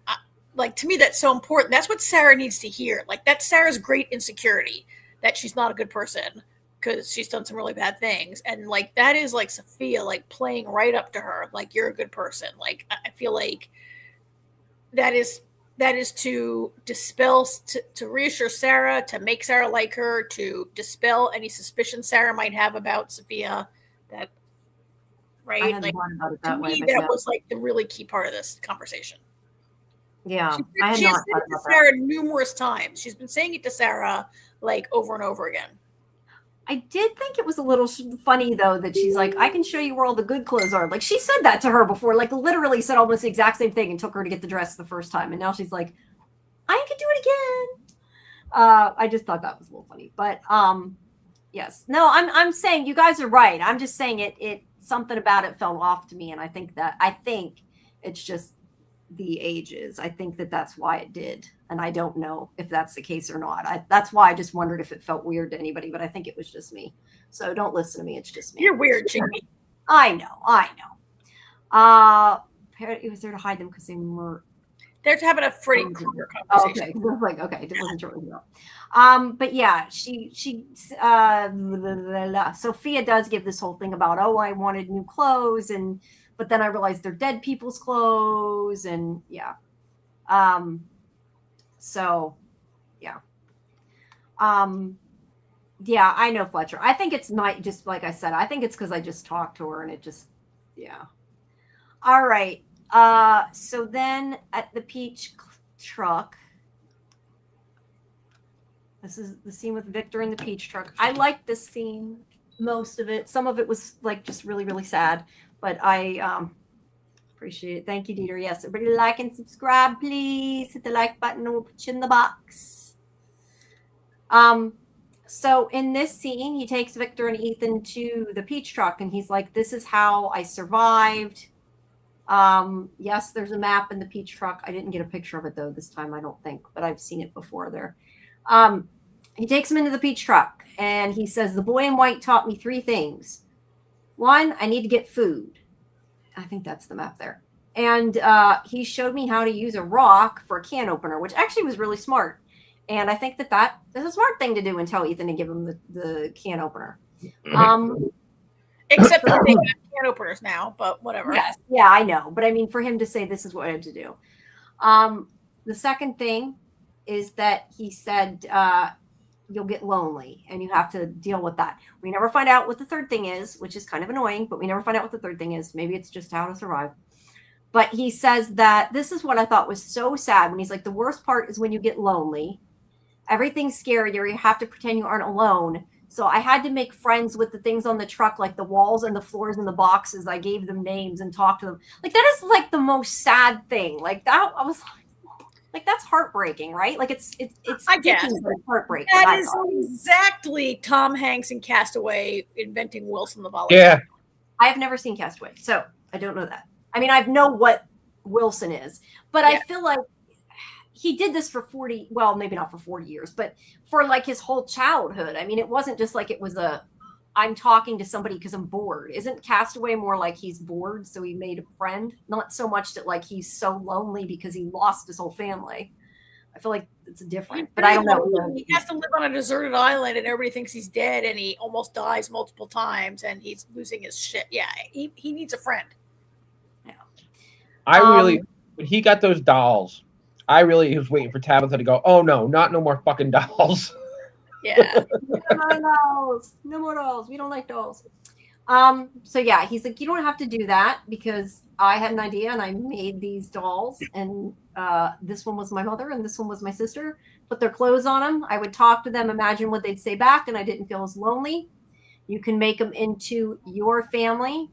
like, to me, that's so important. That's what Sarah needs to hear. Like, that's Sarah's great insecurity, that she's not a good person because she's done some really bad things. And like, that is like Sophia, like playing right up to her. Like, you're a good person. Like, I feel like that is to dispel, to reassure Sarah, to make Sarah like her, to dispel any suspicion Sarah might have about Sophia. That, right? Like, to me, that was like the really key part of this conversation. Yeah. She has said it to Sarah numerous times. She's been saying it to Sarah like over and over again. I did think it was a little funny, though, that she's like, I can show you where all the good clothes are. Like, she said that to her before, like, literally said almost the exact same thing and took her to get the dress the first time. And now she's like, I can do it again. I just thought that was a little funny. But, yes. No, I'm saying you guys are right. I'm just saying it something about it fell off to me. And I think it's just the ages. I think that's why it did. And I don't know if that's the case or not. That's why I just wondered if it felt weird to anybody, but I think it was just me. So don't listen to me. It's just me. You're weird, Jamie. I know. It was there to hide them because they were. They're having a Freddy Krueger conversation. Okay. I was like, okay, it wasn't sure. But yeah, Sophia does give this whole thing about, I wanted new clothes, but then I realized they're dead people's clothes, and yeah. So, yeah. Yeah, I know, Fletcher. I think it's not just like I said. I think it's because I just talked to her and it just, yeah. All right. So then at the peach truck, this is the scene with Victor in the peach truck. I liked this scene, most of it. Some of it was like just really, really sad, but I appreciate it. Thank you, Dieter. Yes, everybody like and subscribe, please. Hit the like button and we'll put you in the box. So in this scene, he takes Victor and Ethan to the peach truck and he's like, this is how I survived. Yes, there's a map in the peach truck. I didn't get a picture of it though this time, I don't think, but I've seen it before there. He takes him into the peach truck and he says, the boy in white taught me 3 things. 1, I need to get food. I think that's the map there. And he showed me how to use a rock for a can opener, which actually was really smart. And I think that is a smart thing to do and tell Ethan to give him the can opener. Except that they have can openers now, but whatever. Yes, yeah, I know. But I mean, for him to say this is what I have to do. The second thing is that he said you'll get lonely and you have to deal with that. We never find out what the third thing is, which is kind of annoying, but we never find out what the third thing is. Maybe it's just how to survive. But he says that this is what I thought was so sad when he's like, the worst part is when you get lonely. Everything's scary. You have to pretend you aren't alone. So I had to make friends with the things on the truck, like the walls and the floors and the boxes. I gave them names and talked to them. Like, that is like the most sad thing. Like, that, I was like that's heartbreaking, right? Like, it's I guess heartbreaking. That is exactly Tom Hanks in Castaway inventing Wilson the volleyball. Yeah. I have never seen Castaway, so I don't know that. I mean, I know what Wilson is, but I feel like he did this for 40, well, maybe not for 40 years, but for like his whole childhood. I mean, it wasn't just like it was I'm talking to somebody because I'm bored. Isn't Castaway more like he's bored, so he made a friend? Not so much that like he's so lonely because he lost his whole family. I feel like it's different, but I don't know. He has to live on a deserted island and everybody thinks he's dead and he almost dies multiple times and he's losing his shit. Yeah, he needs a friend. Yeah. I really, when he got those dolls, I really was waiting for Tabitha to go, oh no, not no more fucking dolls. Yeah. No more dolls. We don't like dolls. So yeah, he's like, you don't have to do that because I had an idea and I made these dolls and this one was my mother and this one was my sister. Put their clothes on them. I would talk to them, imagine what they'd say back, and I didn't feel as lonely. You can make them into your family.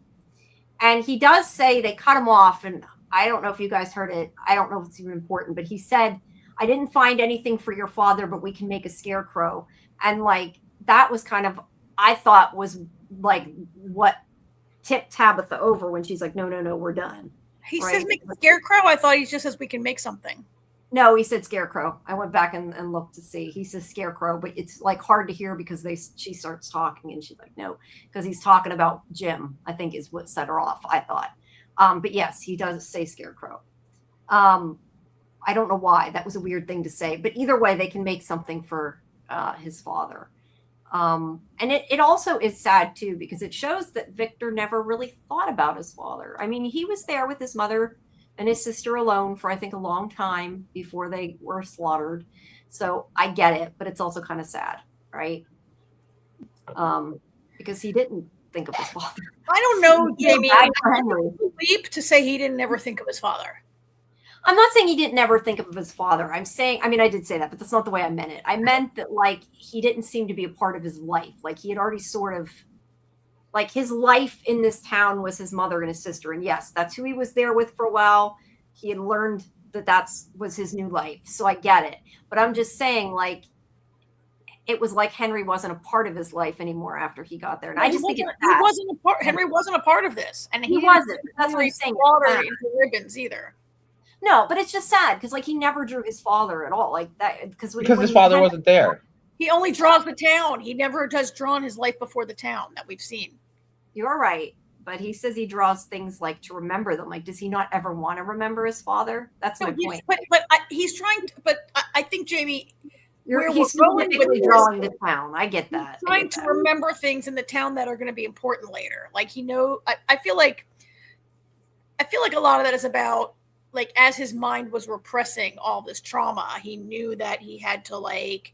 And he does say they cut him off, and I don't know if you guys heard it. I don't know if it's even important, but he said, I didn't find anything for your father, but we can make a scarecrow. And like, that was kind of, I thought was like what tipped Tabitha over when she's like, no, we're done. He says make a scarecrow? I thought he just says we can make something. No, he said scarecrow. I went back and looked to see. He says scarecrow, but it's like hard to hear because she starts talking and she's like, no, because he's talking about Jim, I think is what set her off, I thought. But yes, he does say scarecrow. I don't know why. That was a weird thing to say. But either way, they can make something for his father. And it also is sad, too, because it shows that Victor never really thought about his father. I mean, he was there with his mother and his sister alone for, I think, a long time before they were slaughtered. So I get it, but it's also kind of sad, right? Because he didn't think of his father. I don't know, Jamie. I leap to say he didn't ever think of his father. I'm not saying he didn't ever think of his father. I'm saying, I mean, I did say that, but that's not the way I meant it. I meant that, like, he didn't seem to be a part of his life. Like, he had already sort of, like, his life in this town was his mother and his sister. And yes, that's who he was there with for a while. He had learned that was his new life. So I get it. But I'm just saying, like, it was like Henry wasn't a part of his life anymore after he got there. And I just think Henry wasn't a part of this. And he wasn't. That's what I'm saying. Into ribbons either. No, but it's just sad because, like, he never drew his father at all, like that. Because his father wasn't there. He only draws the town. He never has drawn his life before the town that we've seen. You're right, but he says he draws things like to remember them. Like, does he not ever want to remember his father? That's my point. But he's trying to. But I think Jamie, he's specifically drawing the town. I get that. He's trying to remember things in the town that are going to be important later. Like I feel like a lot of that is about. Like, as his mind was repressing all this trauma, he knew that he had to, like,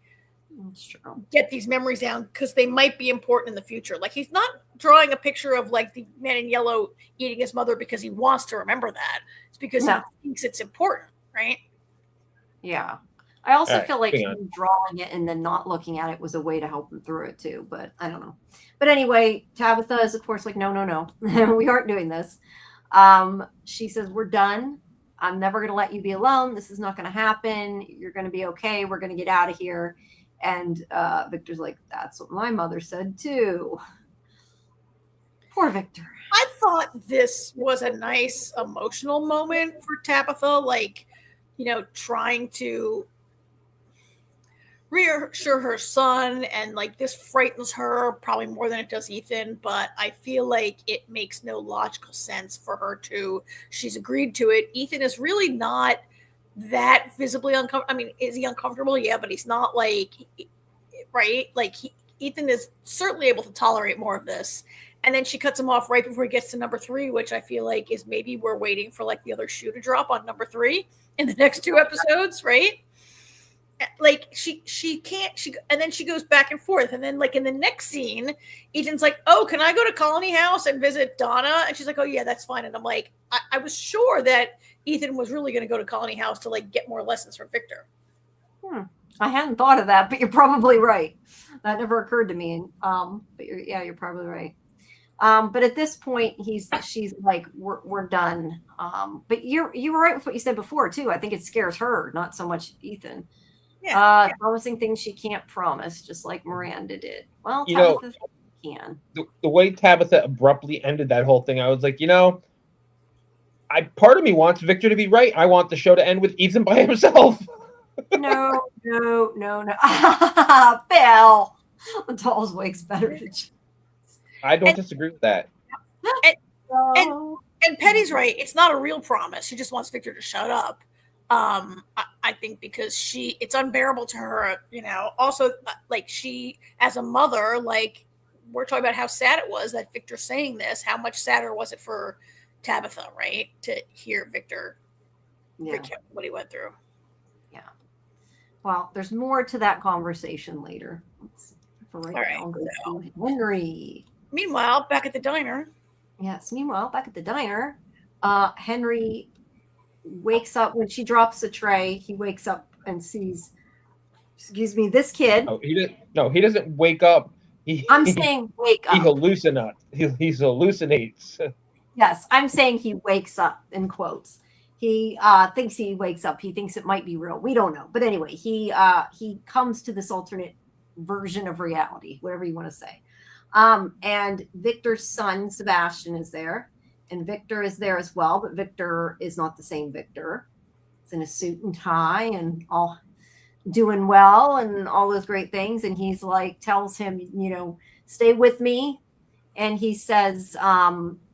get these memories down because they might be important in the future. Like, he's not drawing a picture of, like, the man in yellow eating his mother because he wants to remember that. It's because he thinks it's important, right? Yeah. I also feel like him drawing it and then not looking at it was a way to help him through it, too. But I don't know. But anyway, Tabitha is, of course, like, no. We aren't doing this. She says, we're done. I'm never going to let you be alone. This is not going to happen. You're going to be okay. We're going to get out of here. And Victor's like, that's what my mother said too. Poor Victor. I thought this was a nice emotional moment for Tabitha, like, trying to reassure her son, and like this frightens her probably more than it does Ethan, but I feel like it makes no logical sense for her to. She's agreed to it. Ethan is really not that visibly uncomfortable. I mean, is he uncomfortable? Yeah, but he's not like, right? Like Ethan is certainly able to tolerate more of this. And then she cuts him off right before he gets to number 3, which I feel like is maybe we're waiting for like the other shoe to drop on number 3 in the next 2 episodes, right? like she can't and then she goes back and forth, and then like in the next scene Ethan's like, oh, can I go to Colony House and visit Donna? And she's like, oh yeah, that's fine. And I'm like, I was sure that Ethan was really going to go to Colony House to like get more lessons from Victor. I hadn't thought of that, but you're probably right. That never occurred to me. But you're probably right. But at this point, she's like, we're done. But you were right with what you said before too. I think it scares her, not so much Ethan. Yeah. Promising things she can't promise, just like Miranda did. Well, Tabitha can. The way Tabitha abruptly ended that whole thing, I was like, part of me wants Victor to be right. I want the show to end with Ethan by himself. No. Bill. The Dolls Wake's better than you. I don't disagree with that. And Petty's right. It's not a real promise. She just wants Victor to shut up. I think because it's unbearable to her, also like she, as a mother, like we're talking about how sad it was that Victor saying this, how much sadder was it for Tabitha, right? To hear Victor recount what he went through. Yeah. Well, there's more to that conversation later. For right now, I'll go to Henry. Meanwhile, back at the diner. Yes. Meanwhile, back at the diner, Henry wakes up when she drops the tray. He wakes up and sees, this kid. Oh, he doesn't wake up. I'm saying wake up. He hallucinates. He hallucinates. Yes, I'm saying he wakes up in quotes. He thinks he wakes up. He thinks it might be real. We don't know. But anyway, he comes to this alternate version of reality, whatever you want to say. And Victor's son, Sebastian, is there. And Victor is there as well. But Victor is not the same Victor. He's in a suit and tie and all doing well and all those great things. And he's like, tells him, stay with me. And he says,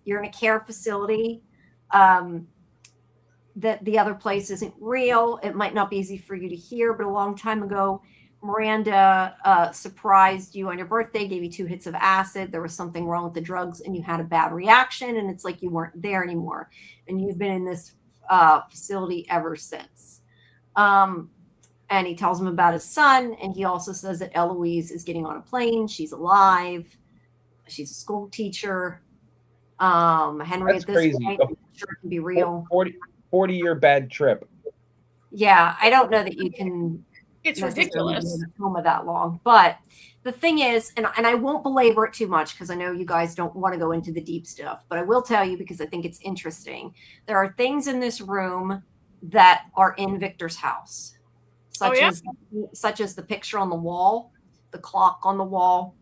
you're in a care facility. That the other place isn't real. It might not be easy for you to hear, but a long time ago, Miranda surprised you on your birthday, gave you 2 hits of acid. There was something wrong with the drugs and you had a bad reaction, and it's like you weren't there anymore. And you've been in this facility ever since. And he tells him about his son, and he also says that Eloise is getting on a plane. She's alive. She's a school teacher. Henry, that's at this crazy. point, I'm sure it can be real. 40-year bad trip. Yeah, I don't know that you can. It's ridiculous. Coma that long, but the thing is, and I won't belabor it too much because I know you guys don't want to go into the deep stuff, but I will tell you because I think it's interesting. There are things in this room that are in Victor's house, such as the picture on the wall, the clock on the wall,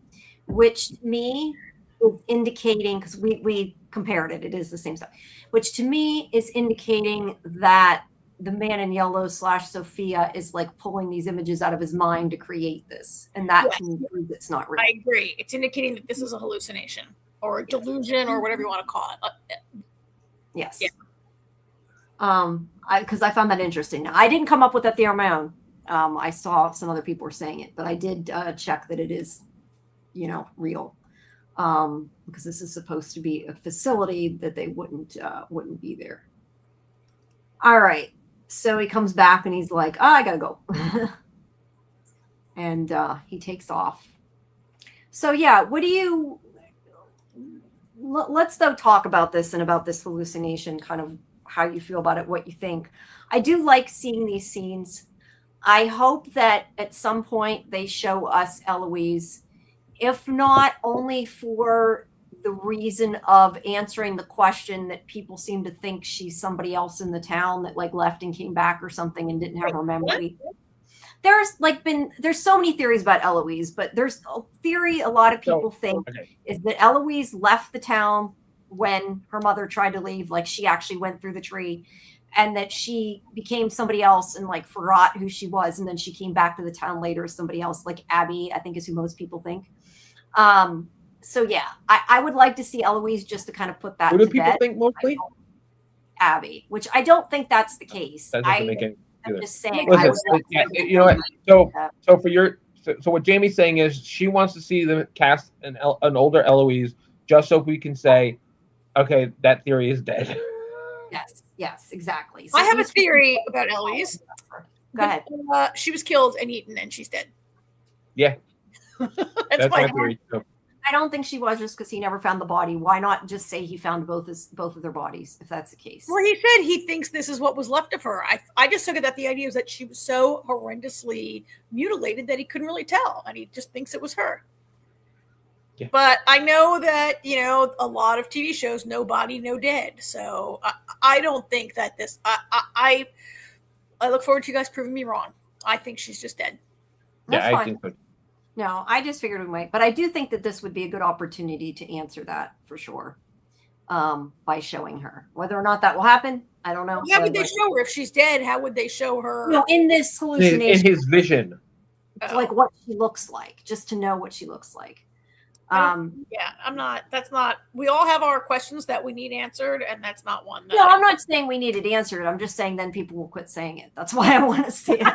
which to me is indicating, because we compared it, it is the same stuff, which to me is indicating that the man in yellow / Sophia is like pulling these images out of his mind to create this. And that can prove it's not real. I agree. It's indicating that this is a hallucination or a delusion or whatever you want to call it. Yes. Yeah. Because I found that interesting. Now, I didn't come up with that theory on my own. I saw some other people were saying it, but I did check that it is, real. Because this is supposed to be a facility that they wouldn't be there. All right. So he comes back and he's like, I gotta go. And he takes off. So yeah, let's though talk about this and about this hallucination, kind of how you feel about it, what you think. I do like seeing these scenes. I hope that at some point they show us Eloise, if not only for the reason of answering the question that people seem to think she's somebody else in the town that like left and came back or something and didn't have her memory. There's so many theories about Eloise, but there's a theory a lot of people think is that Eloise left the town when her mother tried to leave, like she actually went through the tree, and that she became somebody else and like forgot who she was, and then she came back to the town later as somebody else, like Abby, I think is who most people think. So yeah, I would like to see Eloise just to kind of put that. Who do people think mostly? Abby, which I don't think that's the case. That doesn't make any I'm just saying. You know what? So what Jamie's saying is she wants to see them cast an older Eloise just so we can say, okay, that theory is dead. Yes, exactly. So I have a theory about Eloise. Go ahead. She was killed and eaten, and she's dead. Yeah, That's my why. theory too. I don't think she was, just because he never found the body. Why not just say he found both of their bodies, if that's the case? Well, he said he thinks this is what was left of her. I just took it that the idea was that she was so horrendously mutilated that he couldn't really tell, and he just thinks it was her. Yeah. But I know that, a lot of TV shows, no body, no dead. So I don't think that this. I look forward to you guys proving me wrong. I think she's just dead. That's Yeah, fine. I think so. No, I just figured we might, but I do think that this would be a good opportunity to answer that for sure, by showing her. Whether or not that will happen, I don't know. How would they show her if she's dead? How would they show her? No, in this hallucination, In his vision. like what she looks like, just to know what she looks like. Yeah, that's not. We all have our questions that we need answered, and that's not one. No, I'm not saying we need it answered. I'm just saying then people will quit saying it. That's why I want to say it.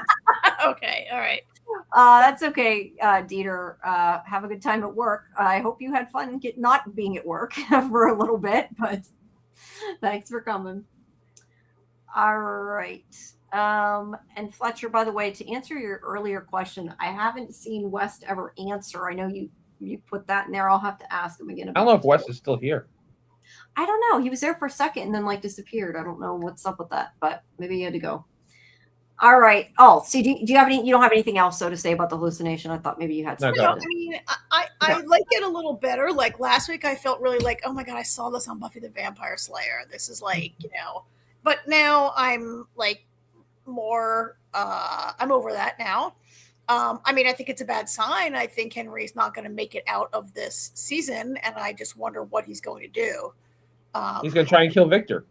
Okay, all right. That's okay, Dieter. Have a good time at work. I hope you had fun not being at work for a little bit, but thanks for coming. All right. And Fletcher, by the way, to answer your earlier question, I haven't seen West ever answer. I know you put that in there. I'll have to ask him again. I don't know if Wes is still here. I don't know. He was there for a second and then disappeared. I don't know what's up with that, but maybe he had to go. All right. Oh, so do you have any? You don't have anything else to say about the hallucination? I thought maybe you had something. No, I mean, I like it a little better. Like last week, I felt really like, oh my god, I saw this on Buffy the Vampire Slayer. This is but now I'm more. I'm over that now. I mean, I think it's a bad sign. I think Henry's not going to make it out of this season, and I just wonder what he's going to do. He's going to try and kill Victor.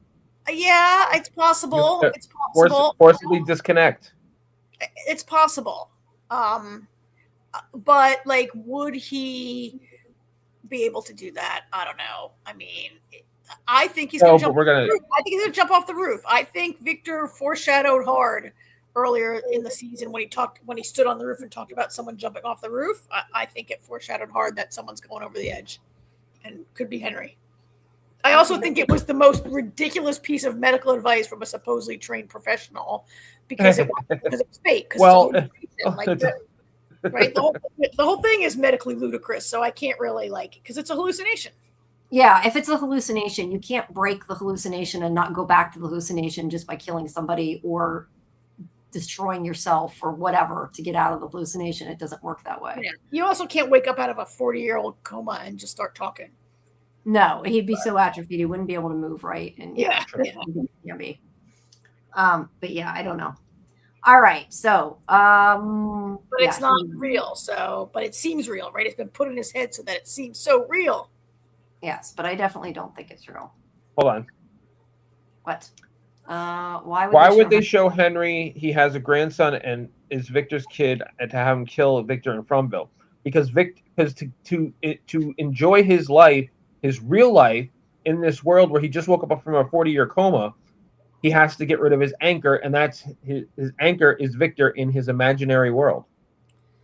Yeah, it's possible. It's possible. Forcibly disconnect. It's possible. But would he be able to do that? I don't know. I mean, I think he's going to jump. I think he's going to jump off the roof. I think Victor foreshadowed hard earlier in the season when he stood on the roof and talked about someone jumping off the roof. I think it foreshadowed hard that someone's going over the edge, and could be Henry. I also think it was the most ridiculous piece of medical advice from a supposedly trained professional because it was fake. Well, right? The whole thing is medically ludicrous, so I can't really because it's a hallucination. Yeah, if it's a hallucination, you can't break the hallucination and not go back to the hallucination just by killing somebody or destroying yourself or whatever to get out of the hallucination. It doesn't work that way. Yeah. You also can't wake up out of a 40-year-old coma and just start talking. No, he'd be so atrophied he wouldn't be able to move right. And yeah. But yeah, I don't know. All right, so but it's not real. So, but it seems real, right? It's been put in his head so that it seems so real. Yes, but I definitely don't think it's real. Hold on. What? Why would they show Henry? He has a grandson and is Victor's kid, and to have him kill Victor in Fromville because to enjoy his life. His real life in this world where he just woke up from a 40-year coma, he has to get rid of his anchor, and that's his anchor is Victor in his imaginary world.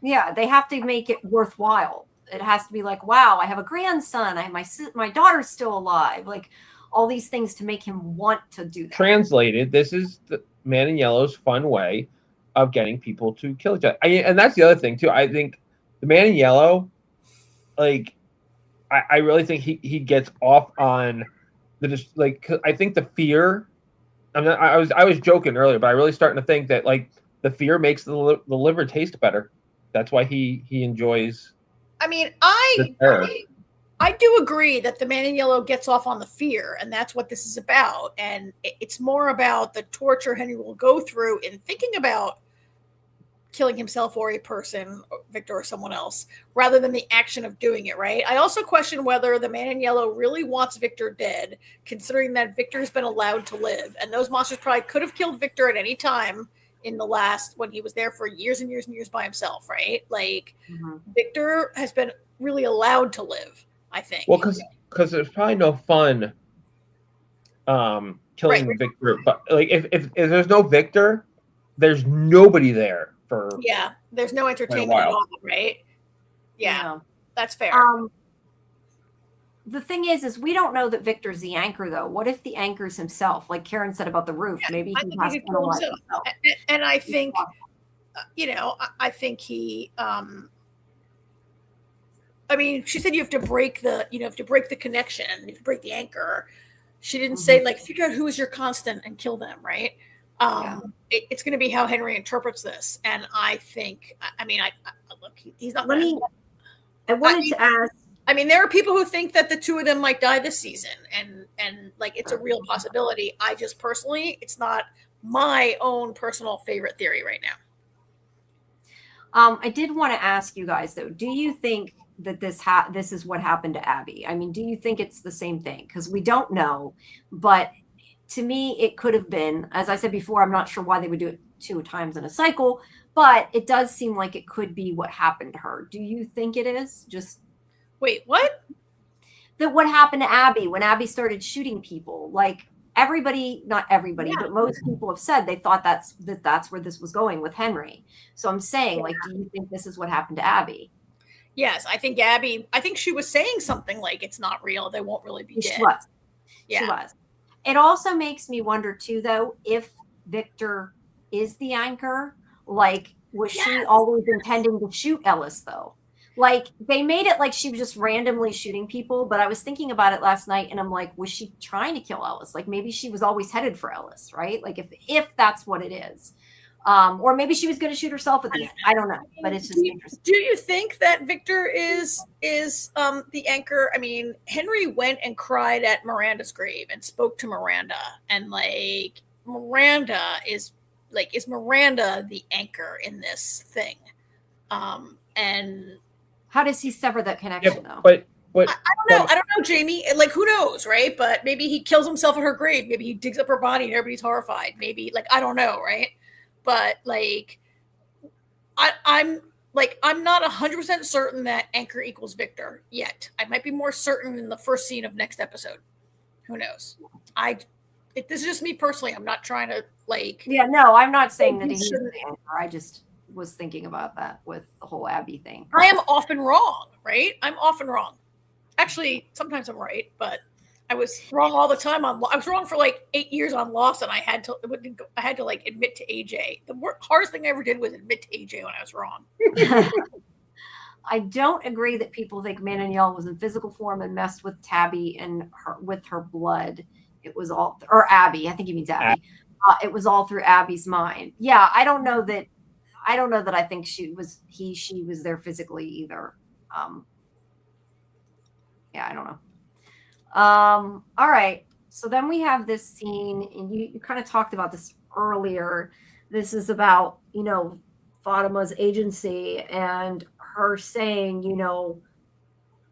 Yeah, they have to make it worthwhile. It has to be like, wow, I have a grandson. My daughter's still alive. Like all these things to make him want to do that. Translated, this is the Man in Yellow's fun way of getting people to kill each other. And that's the other thing too. I think the Man in Yellow, I really think he gets off on I think the fear. I was joking earlier, but I really starting to think that the fear makes the liver taste better. That's why he enjoys. I mean, I do agree that the Man in Yellow gets off on the fear, and that's what this is about. And it's more about the torture Henry will go through in thinking about killing himself or a person, Victor or someone else, rather than the action of doing it, right? I also question whether the Man in Yellow really wants Victor dead, considering that Victor has been allowed to live. And those monsters probably could have killed Victor at any time in the last, when he was there for years and years and years by himself, right? Victor has been really allowed to live, I think. Well, because there's probably no fun killing Victor. But if there's no Victor, there's nobody there. There's no entertainment at all, right? Yeah, that's fair. the thing is we don't know that Victor's the anchor, though. What if the anchor's himself? Like Karen said about the roof. Yeah, Maybe I he think has he to could kill analyze himself. himself. And I think, I think he, I mean, she said you have to break the, connection, you have to break the anchor. She didn't say like figure out who is your constant and kill them, right? It's going to be how Henry interprets this, and I think, I mean, I look, he's not. I wanted to ask. I mean, there are people who think that the two of them might die this season, and like it's a real possibility. I just personally, it's not my own personal favorite theory right now. I did want to ask you guys though, do you think that this is what happened to Abby? I mean, do you think it's the same thing? Because we don't know, but to me, it could have been. As I said before, I'm not sure why they would do it 2 times in a cycle, but it does seem like it could be what happened to her. Do you think it is? Just wait, what? That what happened to Abby when Abby started shooting people? Like everybody, not everybody, but most people have said they thought that's where this was going with Henry. So I'm saying, like, do you think this is what happened to Abby? Yes, I think Abby. I think she was saying something like it's not real. They won't really be dead. She was. Yeah. She was. It also makes me wonder too, though, if Victor is the anchor. Like, was she always intending to shoot Ellis, though? Like, they made it like she was just randomly shooting people, but I was thinking about it last night, and I'm like, was she trying to kill Ellis? Like, maybe she was always headed for Ellis, right? Like, if that's what it is. Or maybe she was going to shoot herself at the end. I don't know, but it's just interesting. Do you think that Victor is the anchor? I mean, Henry went and cried at Miranda's grave and spoke to Miranda, and like Miranda is Miranda the anchor in this thing? And how does he sever that connection though? But I don't know, Jamie. Like, who knows, right? But maybe he kills himself at her grave. Maybe he digs up her body and everybody's horrified. Maybe, like, I don't know, right? But like, I'm not 100% certain that anchor equals Victor yet. I might be more certain in the first scene of next episode. Who knows? This is just me personally. I'm not trying to like. Yeah, no, I'm not saying that he's the anchor. I just was thinking about that with the whole Abby thing. I am often wrong, right? I'm often wrong. Actually, sometimes I'm right, but I was wrong all the time I was wrong for like 8 years on Lost, and I had to like admit to AJ. The hardest thing I ever did was admit to AJ when I was wrong. I don't agree that people think Mananiel was in physical form and messed with Tabby and with her blood. It was all, or Abby. I think he means Abby. It was all through Abby's mind. Yeah, I don't know that I think she was there physically either. Yeah, I don't know. All right. So then we have this scene, and you kind of talked about this earlier. This is about, Fatima's agency and her saying,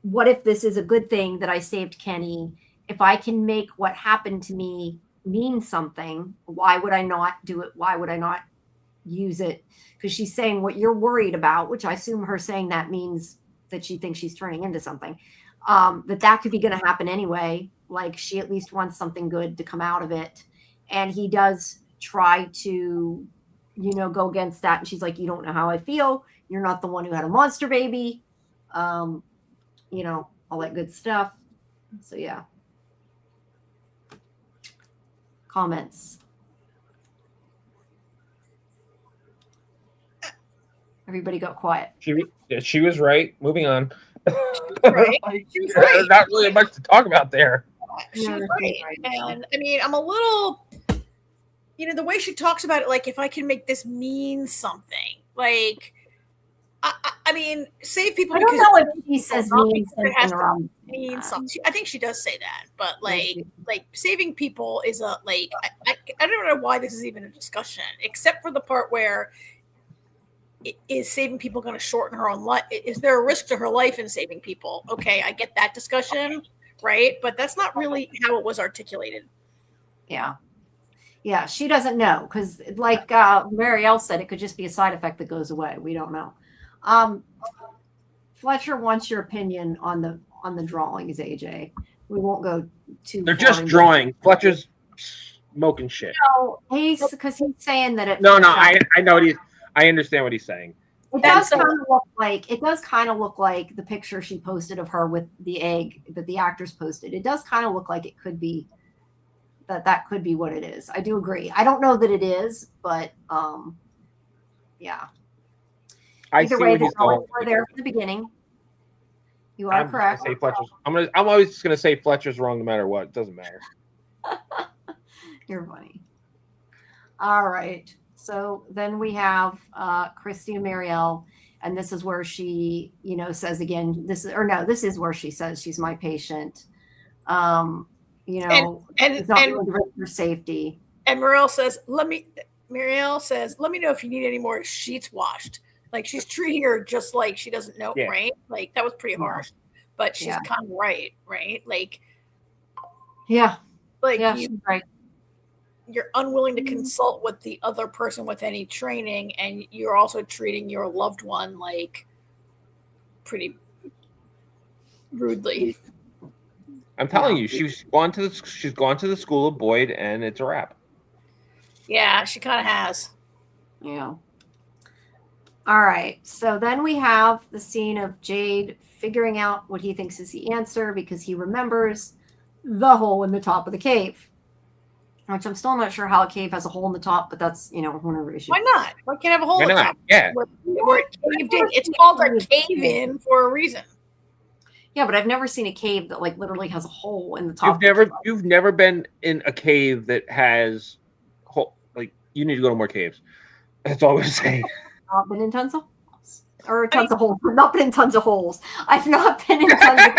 what if this is a good thing that I saved Kenny? If I can make what happened to me mean something, why would I not do it? Why would I not use it? Because she's saying what you're worried about, which I assume her saying that means that she thinks she's turning into something. That could be going to happen anyway. Like, she at least wants something good to come out of it. And he does try to, go against that. And she's like, you don't know how I feel. You're not the one who had a monster baby. All that good stuff. So, yeah. Comments. Everybody got quiet. She was right. Moving on. Right. There's not really much to talk about there. She was right. And I mean, I'm a little, the way she talks about it, like, if I can make this mean something, like, I mean, save people. I don't know if she says mean something. Mean something. I think she does say that, but like saving people is I don't know why this is even a discussion, except for the part where is saving people going to shorten her own life? Is there a risk to her life in saving people? Okay, I get that discussion, right? But that's not really how it was articulated. Yeah. Yeah, she doesn't know because, like Marielle said, it could just be a side effect that goes away. We don't know. Fletcher wants your opinion on the drawings, AJ. We won't go too. They're just drawing. Fletcher's smoking shit. No, because he's saying that it. No, I know what I understand what he's saying. It does kind of look like the picture she posted of her with the egg that the actress posted. It does kind of look like it could be that could be what it is. I do agree. I don't know that it is, but yeah. Either way, we're there from the beginning. You are correct. I'm always just gonna say Fletcher's wrong no matter what. It doesn't matter. You're funny. All right. So then we have Christy and Marielle, and this is where she, says again, this is where she says she's my patient. And it's not for safety. And Marielle says, let me know if you need any more sheets washed. Like she's treating her just like she doesn't know, right? Like that was pretty harsh, but she's kind of right? Like, she's right. You're unwilling to consult with the other person with any training, and you're also treating your loved one like pretty rudely. I'm telling you, she's gone to the school of Boyd, and it's a wrap. Yeah, she kind of has. Yeah. All right. So then we have the scene of Jade figuring out what he thinks is the answer because he remembers the hole in the top of the cave. Which I'm still not sure how a cave has a hole in the top, but that's, whenever issue. Why not? Why can't have a hole in the top? Yeah. Where it caved in. It's called a cave in for a reason. Yeah, but I've never seen a cave that literally has a hole in the top. You've never been in a cave that has hole. You need to go to more caves. That's all I'm saying. I've been in tons of holes. Or tons of holes. I've not been in tons of holes. I've not been in tons of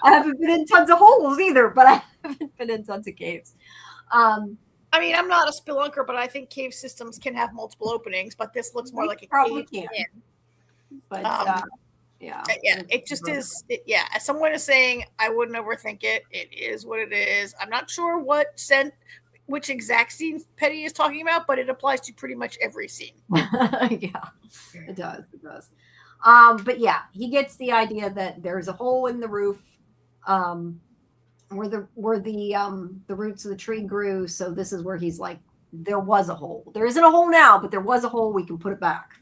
I haven't been in tons of holes either, but I haven't been in tons of caves. I'm not a spelunker, but I think cave systems can have multiple openings, but this looks more like a cave in. But it just is. As someone is saying, I wouldn't overthink it. It is what it is. I'm not sure which exact scene Petty is talking about, but it applies to pretty much every scene. Yeah, it does. It does. But yeah, he gets the idea that there's a hole in the roof where the roots of the tree grew. So this is where he's like, there was a hole. There isn't a hole now, but there was a hole. We can put it back.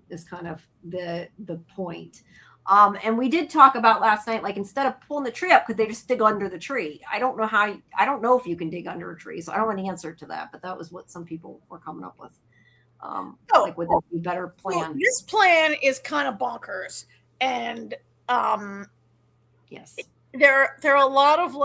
Is kind of the point. And we did talk about last night, instead of pulling the tree up, could they just dig under the tree? I don't know if you can dig under a tree, so I don't have an answer to that, but that was what some people were coming up with. Would that be a better plan? Well, this plan is kind of bonkers. And yes, there are a lot of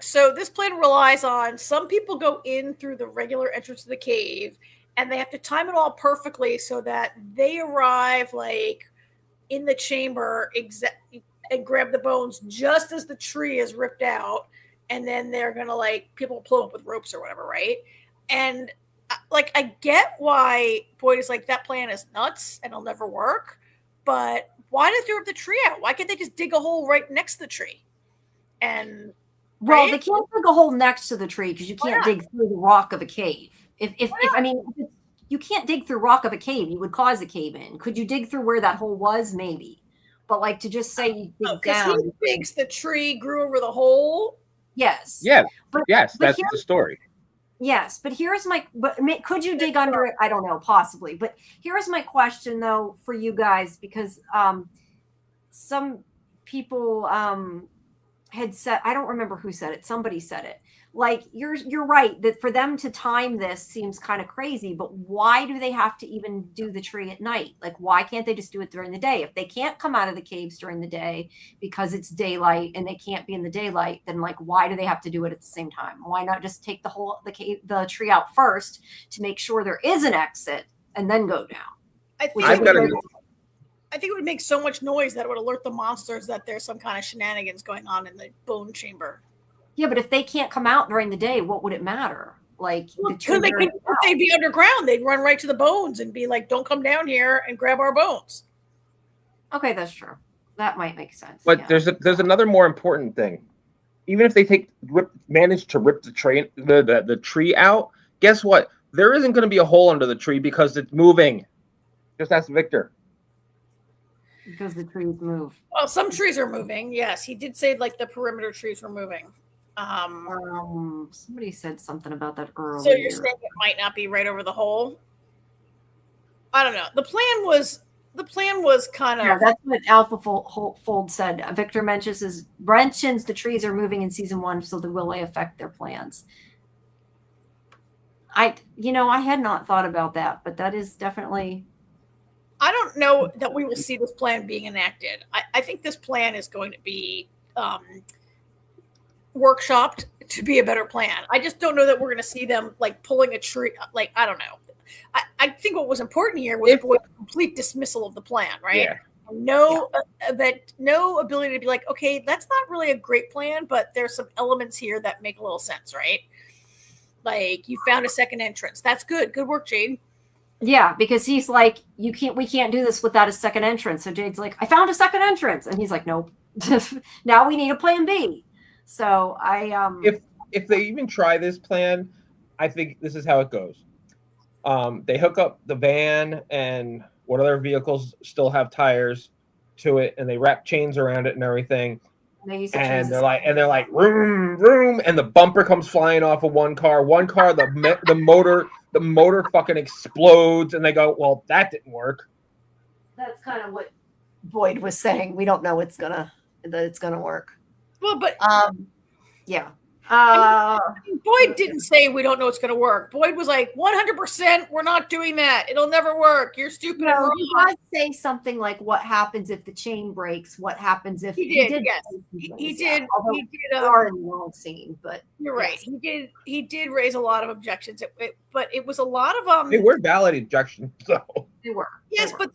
so this plan relies on some people go in through the regular entrance to the cave, and they have to time it all perfectly so that they arrive in the chamber and grab the bones just as the tree is ripped out, and then they're gonna people pull up with ropes or whatever, right? And I get why Boyd is that plan is nuts and it'll never work, but why did they rip the tree out? Why can't they just dig a hole right next to the tree? And well, they can't dig a hole next to the tree because you can't dig through the rock of a cave. If you can't dig through rock of a cave, you would cause a cave in. Could you dig through where that hole was? Maybe, but to just say you dig down. He thinks the tree grew over the hole. Yes. Yeah. That's the story. Yes, but could you dig under it? I don't know, possibly. But here's my question, though, for you guys, because some people had said, I don't remember who said it. Somebody said it. You're right that for them to time this seems kind of crazy, but why do they have to even do the tree at night? Why can't they just do it during the day? If they can't come out of the caves during the day because it's daylight and they can't be in the daylight, then why do they have to do it at the same time? Why not just take the tree out first to make sure there is an exit and then go down? I think it would make so much noise that it would alert the monsters that there's some kind of shenanigans going on in the bone chamber. Yeah, but if they can't come out during the day, what would it matter? They'd be underground. They'd run right to the bones and be like, don't come down here and grab our bones. Okay, that's true. That might make sense. But there's another more important thing. Even if they manage to rip the tree out, guess what? There isn't going to be a hole under the tree because it's moving. Just ask Victor. Because the trees move. Well, some trees are moving. Yes, he did say the perimeter trees were moving. Somebody said something about that earlier. So you're saying it might not be right over the hole? I don't know. The plan was kind of. Yeah, that's what Alpha Fold said. Victor mentions the trees are moving in season 1, so the will they affect their plans. I had not thought about that, but that is definitely. I don't know that we will see this plan being enacted. I think this plan is going to be workshopped to be a better plan. I just don't know that we're going to see them like pulling a tree. Like, I don't know. I think what was important here was Boyd's complete dismissal of the plan, right? Yeah. No ability to be like, okay, that's not really a great plan, but there's some elements here that make a little sense, right? Like, you found a second entrance. That's good. Good work, Jade. Yeah, because he's like, we can't do this without a second entrance. So Jade's like, I found a second entrance, and he's like, nope. Now we need a plan B. So if they even try this plan, I think this is how it goes. They hook up the van and what other vehicles still have tires to it, and they wrap chains around it and everything. And they're like room, and the bumper comes flying off of one car. The motor fucking explodes, and they go, well, that didn't work. That's kind of what Boyd was saying. We don't know it's gonna work. Well, but yeah. Boyd didn't say we don't know it's going to work. Boyd was like, 100%, we're not doing that. It'll never work. You're stupid. No, he does say something like, what happens if the chain breaks? What happens if he did? Yes, he did. He did. Are in the wrong scene, but you're right. Yes. He did raise a lot of objections, but it was a lot of They were valid objections, though. They were. Yes, but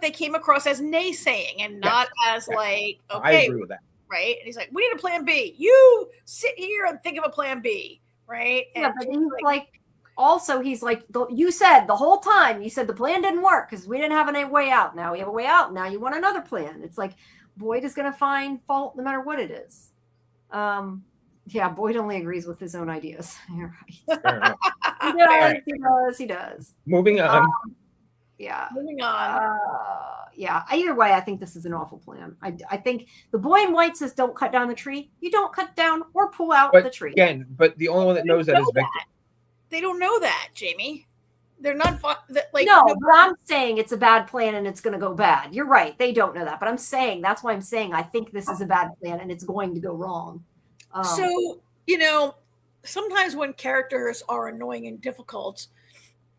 they came across as naysaying and not as like, okay, I agree with that. Right? And he's like, we need a plan B. You sit here and think of a plan B, right? Yeah, and but he's like, you said the whole time, you said the plan didn't work because we didn't have any way out. Now we have a way out. Now you want another plan. It's like Boyd is going to find fault no matter what it is. Yeah, Boyd only agrees with his own ideas. You're right. He does. Moving on. Moving on. Yeah. Either way, I think this is an awful plan. I think the boy in white says don't cut down the tree. You don't cut down or pull out the tree. Again, but the only one that knows that is Victor. They don't know that, Jamie. They're not like no, but I'm saying it's a bad plan and it's going to go bad. You're right. They don't know that, but I'm saying that's why I'm saying I think this is a bad plan and it's going to go wrong. So sometimes when characters are annoying and difficult,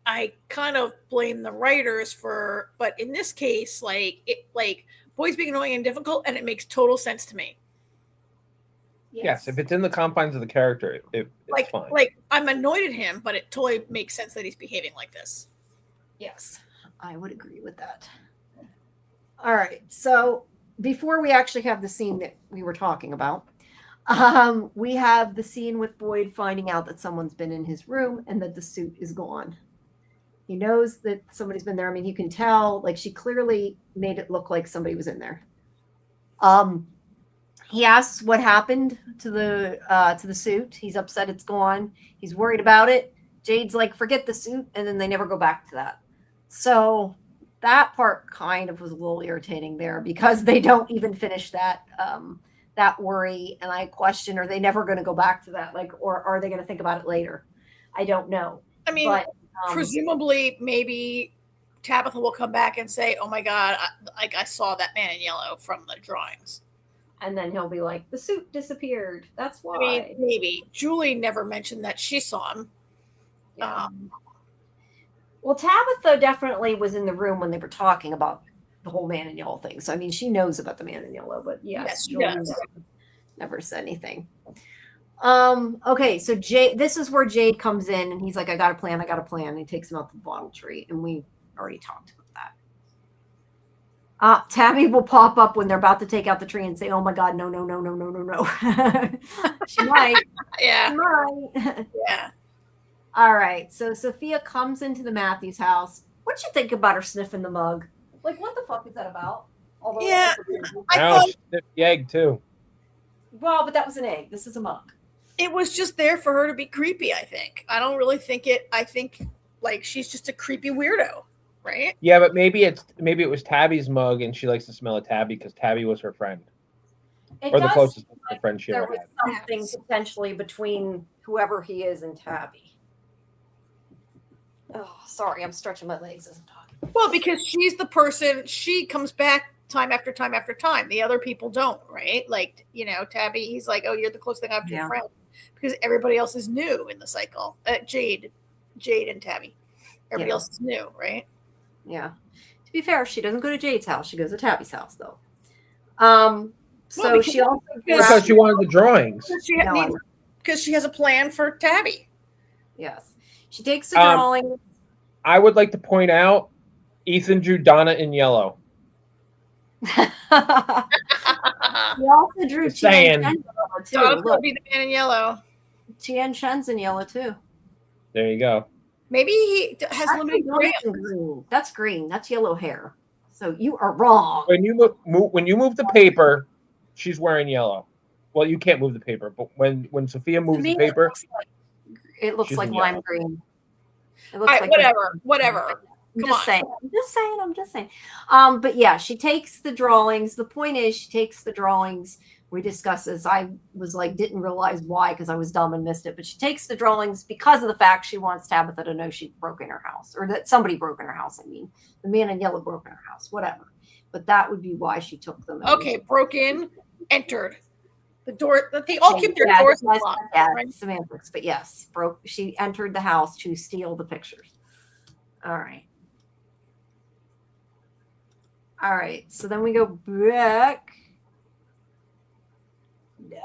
I kind of blame the writers but in this case, Boyd's being annoying and difficult, and it makes total sense to me. Yes, if it's in the confines of the character, it's fine. Like, I'm annoyed at him, but it totally makes sense that he's behaving like this. Yes, I would agree with that. All right, so before we actually have the scene that we were talking about, we have the scene with Boyd finding out that someone's been in his room and that the suit is gone. He knows that somebody's been there. I mean, you can tell, like, she clearly made it look like somebody was in there. He asks what happened to the suit. He's upset it's gone. He's worried about it. Jade's like, forget the suit, and then they never go back to that. So that part kind of was a little irritating there because they don't even finish that worry. And I question, are they never going to go back to that? Like, or are they going to think about it later? I don't know. I mean, presumably, maybe Tabitha will come back and say, "Oh my God, I saw that man in yellow from the drawings," and then he'll be like, "The suit disappeared. That's why." I mean, maybe Julie never mentioned that she saw him. Yeah. Well, Tabitha definitely was in the room when they were talking about the whole man in yellow thing. So I mean, she knows about the man in yellow, but yes, she does. Never said anything. Okay, so this is where Jade comes in and he's like, I got a plan. And he takes him out to the bottle tree, and we already talked about that. Tabby will pop up when they're about to take out the tree and say, oh my God, no. She might. Yeah. She might. Yeah. All right, so Sophia comes into the Matthews house. What'd you think about her sniffing the mug? Like, what the fuck is that about? Although, yeah. I thought sniffed the egg too. Well, but that was an egg. This is a mug. It was just there for her to be creepy, I think. I don't really think I think like she's just a creepy weirdo, right? Yeah, but maybe it was Tabby's mug and she likes the smell of Tabby because Tabby was her friend. It or the does closest seem the like friend she there ever was had. something Yes. potentially between whoever he is and Tabby. Oh, sorry, I'm stretching my legs as I'm talking. Well, because she's the person, she comes back time after time after time. The other people don't, right? Like, you know, Tabby, he's like, oh, you're the closest thing I have to a friend. Because everybody else is new in the cycle. Jade and Tabby. Everybody else is new, right? Yeah. To be fair, she doesn't go to Jade's house. She goes to Tabby's house, though. So because- she also Because she wanted the drawings. Because she has a plan for Tabby. Yes. She takes the drawing. I would like to point out Ethan drew Donna in yellow. He also drew Just saying. Tian Shen in yellow, too. Donna's Look, gonna be the man in yellow. Tian Shen's in yellow, too. There you go. Maybe he has limited Green. That's green. That's yellow hair. So you are wrong. When you move the paper, she's wearing yellow. Well, you can't move the paper, but when Sophia moves the paper, it looks like lime yellow. green. It looks like whatever. I'm just saying. But yeah, she takes the drawings. The point is, she takes the drawings. We discussed this. I was like, didn't realize why because I was dumb and missed it. But she takes the drawings because of the fact she wants Tabitha to know she broke in her house, or that somebody broke in her house. I mean, the man in yellow broke in her house, whatever. But that would be why she took them. Okay, broke in, entered. The door. They all keep their doors locked. Right? Semantics, but yes, she entered the house to steal the pictures. All right. So then we go back.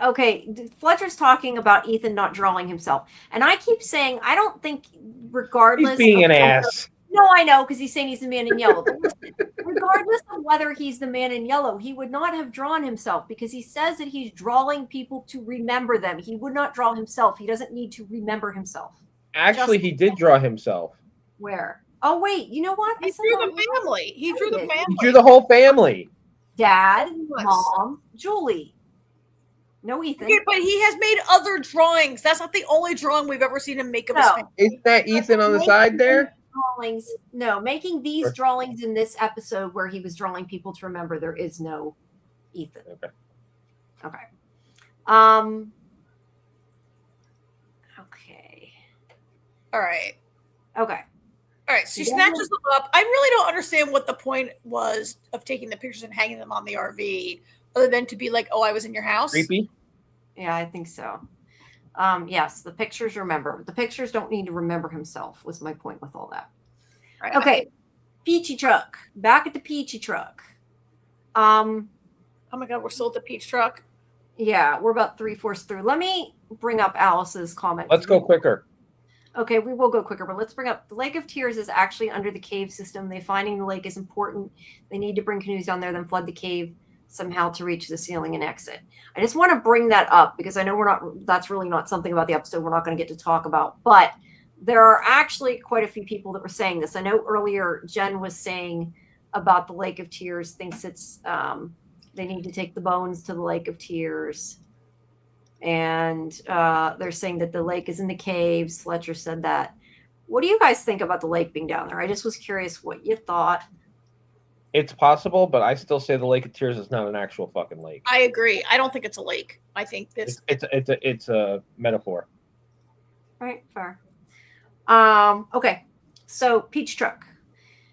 Okay, Fletcher's talking about Ethan not drawing himself, and I keep saying I don't think, regardless, he's being an ass. No, I know, because he's saying he's the man in yellow. But listen, regardless of whether he's the man in yellow, he would not have drawn himself because he says that he's drawing people to remember them. He would not draw himself. He doesn't need to remember himself. Actually, he did draw himself. Where? Oh, wait. You know what? He drew the family. He drew the family. He drew the whole family. Dad, Mom, Julie. No, Ethan. Yeah, but he has made other drawings. That's not the only drawing we've ever seen him make of his family. Isn't that Ethan on the side there? Drawings. No, making these drawings in this episode where he was drawing people to remember, there is no Ethan. Okay. Okay. All right. Okay. All right. So she snatches them up. I really don't understand what the point was of taking the pictures and hanging them on the RV, other than to be like, "Oh, I was in your house." Creepy. Yeah, I think so. Yes, the pictures remember. The pictures don't need to remember himself, was my point with all that. Right. Okay. Peachy truck. Back at the Peachy truck. Oh my God, we're still at the peach truck. Yeah, we're about 3/4 through. Let me bring up Alice's comment. Let's go quicker. Okay, we will go quicker, but let's bring up the Lake of Tears is actually under the cave system. Finding the lake is important. They need to bring canoes down there, then flood the cave somehow to reach the ceiling and exit. I just want to bring that up because I know that's really not something about the episode we're not going to get to talk about, but there are actually quite a few people that were saying this. I know earlier Jen was saying about the Lake of Tears, thinks it's they need to take the bones to the Lake of Tears. And they're saying that the lake is in the caves. Fletcher said that. What do you guys think about the lake being down there? I just was curious what you thought. It's possible, but I still say the Lake of Tears is not an actual fucking lake. I agree. I don't think it's a lake. I think this. It's a metaphor. Right, fair. Okay, so Peach Truck.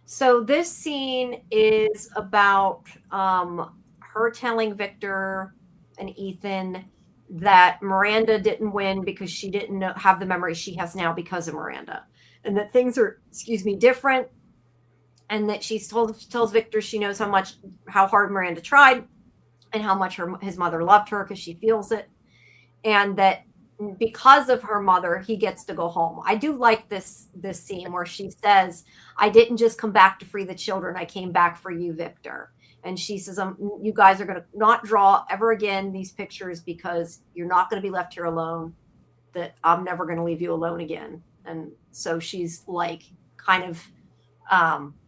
So this scene is about her telling Victor and Ethan that Miranda didn't win because she didn't have the memory she has now because of Miranda, and that things are, different, and that she tells Victor she knows how hard Miranda tried, and how much his mother loved her because she feels it, and that because of her mother, he gets to go home. I do like this scene where she says, "I didn't just come back to free the children. I came back for you, Victor." And she says, you guys are going to not draw ever again these pictures because you're not going to be left here alone, that I'm never going to leave you alone again. And so she's like kind of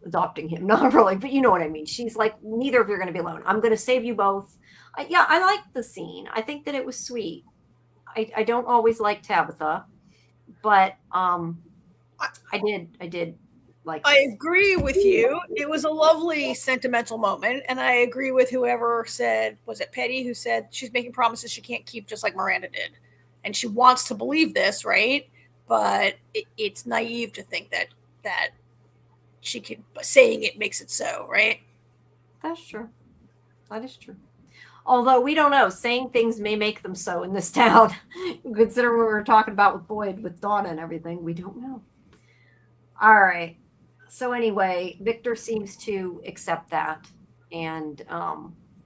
adopting him. Not really, but you know what I mean. She's like, neither of you are going to be alone. I'm going to save you both. I like the scene. I think that it was sweet. I don't always like Tabitha, but I did like I this. agree with you. It was a lovely sentimental moment, and I agree with whoever said, was it Petty, who said she's making promises she can't keep, just like Miranda did, and she wants to believe this, right? But it's naive to think that she could, saying it makes it so, right? That's true. That is true. Although we don't know, saying things may make them so in this town. Consider what we were talking about with Boyd, with Donna and everything. We don't know. All right. So anyway, Victor seems to accept that. And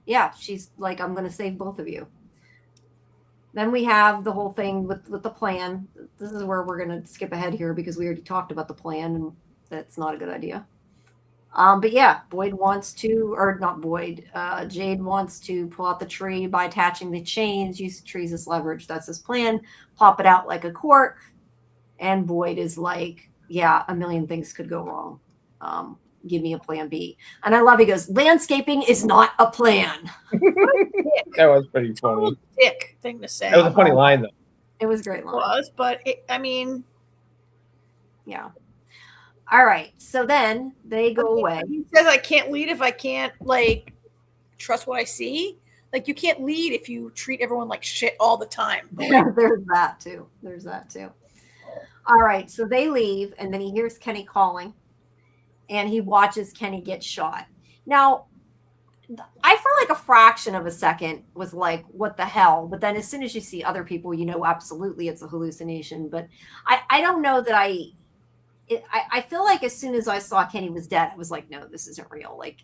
yeah, she's like, I'm going to save both of you. Then we have the whole thing with the plan. This is where we're going to skip ahead here because we already talked about the plan, and that's not a good idea. But yeah, Boyd wants to, or not Boyd, Jade wants to pull out the tree by attaching the chains, use the trees as leverage. That's his plan. Pop it out like a cork. And Boyd is like, yeah, a million things could go wrong. Give me a plan B. And I love, he goes, landscaping is not a plan. That was pretty funny. Dick thing to say. That was a funny line, though. It was a great line. It was, but I mean, yeah. All right. So then they go away. He says, I can't lead if I can't, like, trust what I see. Like, you can't lead if you treat everyone like shit all the time. There's that too. All right. So they leave, and then he hears Kenny calling, and he watches Kenny get shot. Now, I for like a fraction of a second was like, what the hell? But then as soon as you see other people, you know, absolutely it's a hallucination. But I don't know that I feel like as soon as I saw Kenny was dead, I was like, no, this isn't real. Like,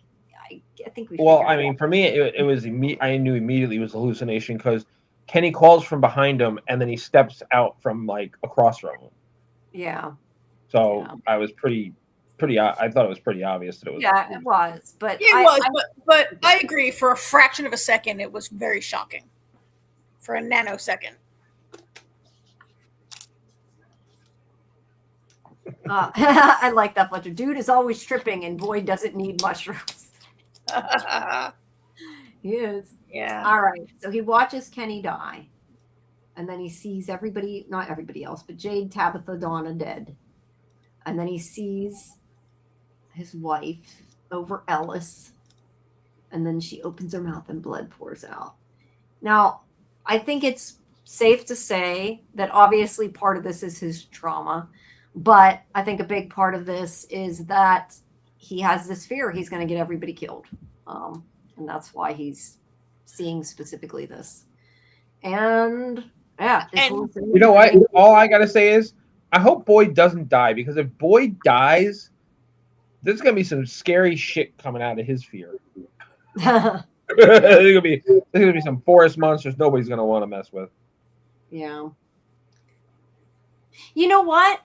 I think we. Well, I mean, for me, it was I knew immediately it was a hallucination because Kenny calls from behind him, and then he steps out from like across from him. Yeah. So yeah. I was pretty. I thought it was pretty obvious that it was. Yeah, it was, but but I agree. For a fraction of a second, it was very shocking. For a nanosecond. I like that, Fletcher. Dude is always tripping, and Boyd doesn't need mushrooms. He is. Yeah. All right. So he watches Kenny die, and then he sees everybody, not everybody else, but Jade, Tabitha, Donna dead. And then he sees his wife over Ellis, and then she opens her mouth and blood pours out. Now, I think it's safe to say that obviously part of this is his trauma, but I think a big part of this is that he has this fear he's going to get everybody killed. And that's why he's seeing specifically this. And yeah. You know what? All I got to say is I hope Boyd doesn't die, because if Boyd dies, there's going to be some scary shit coming out of his fear. There's going to be some forest monsters nobody's going to want to mess with. Yeah. You know what?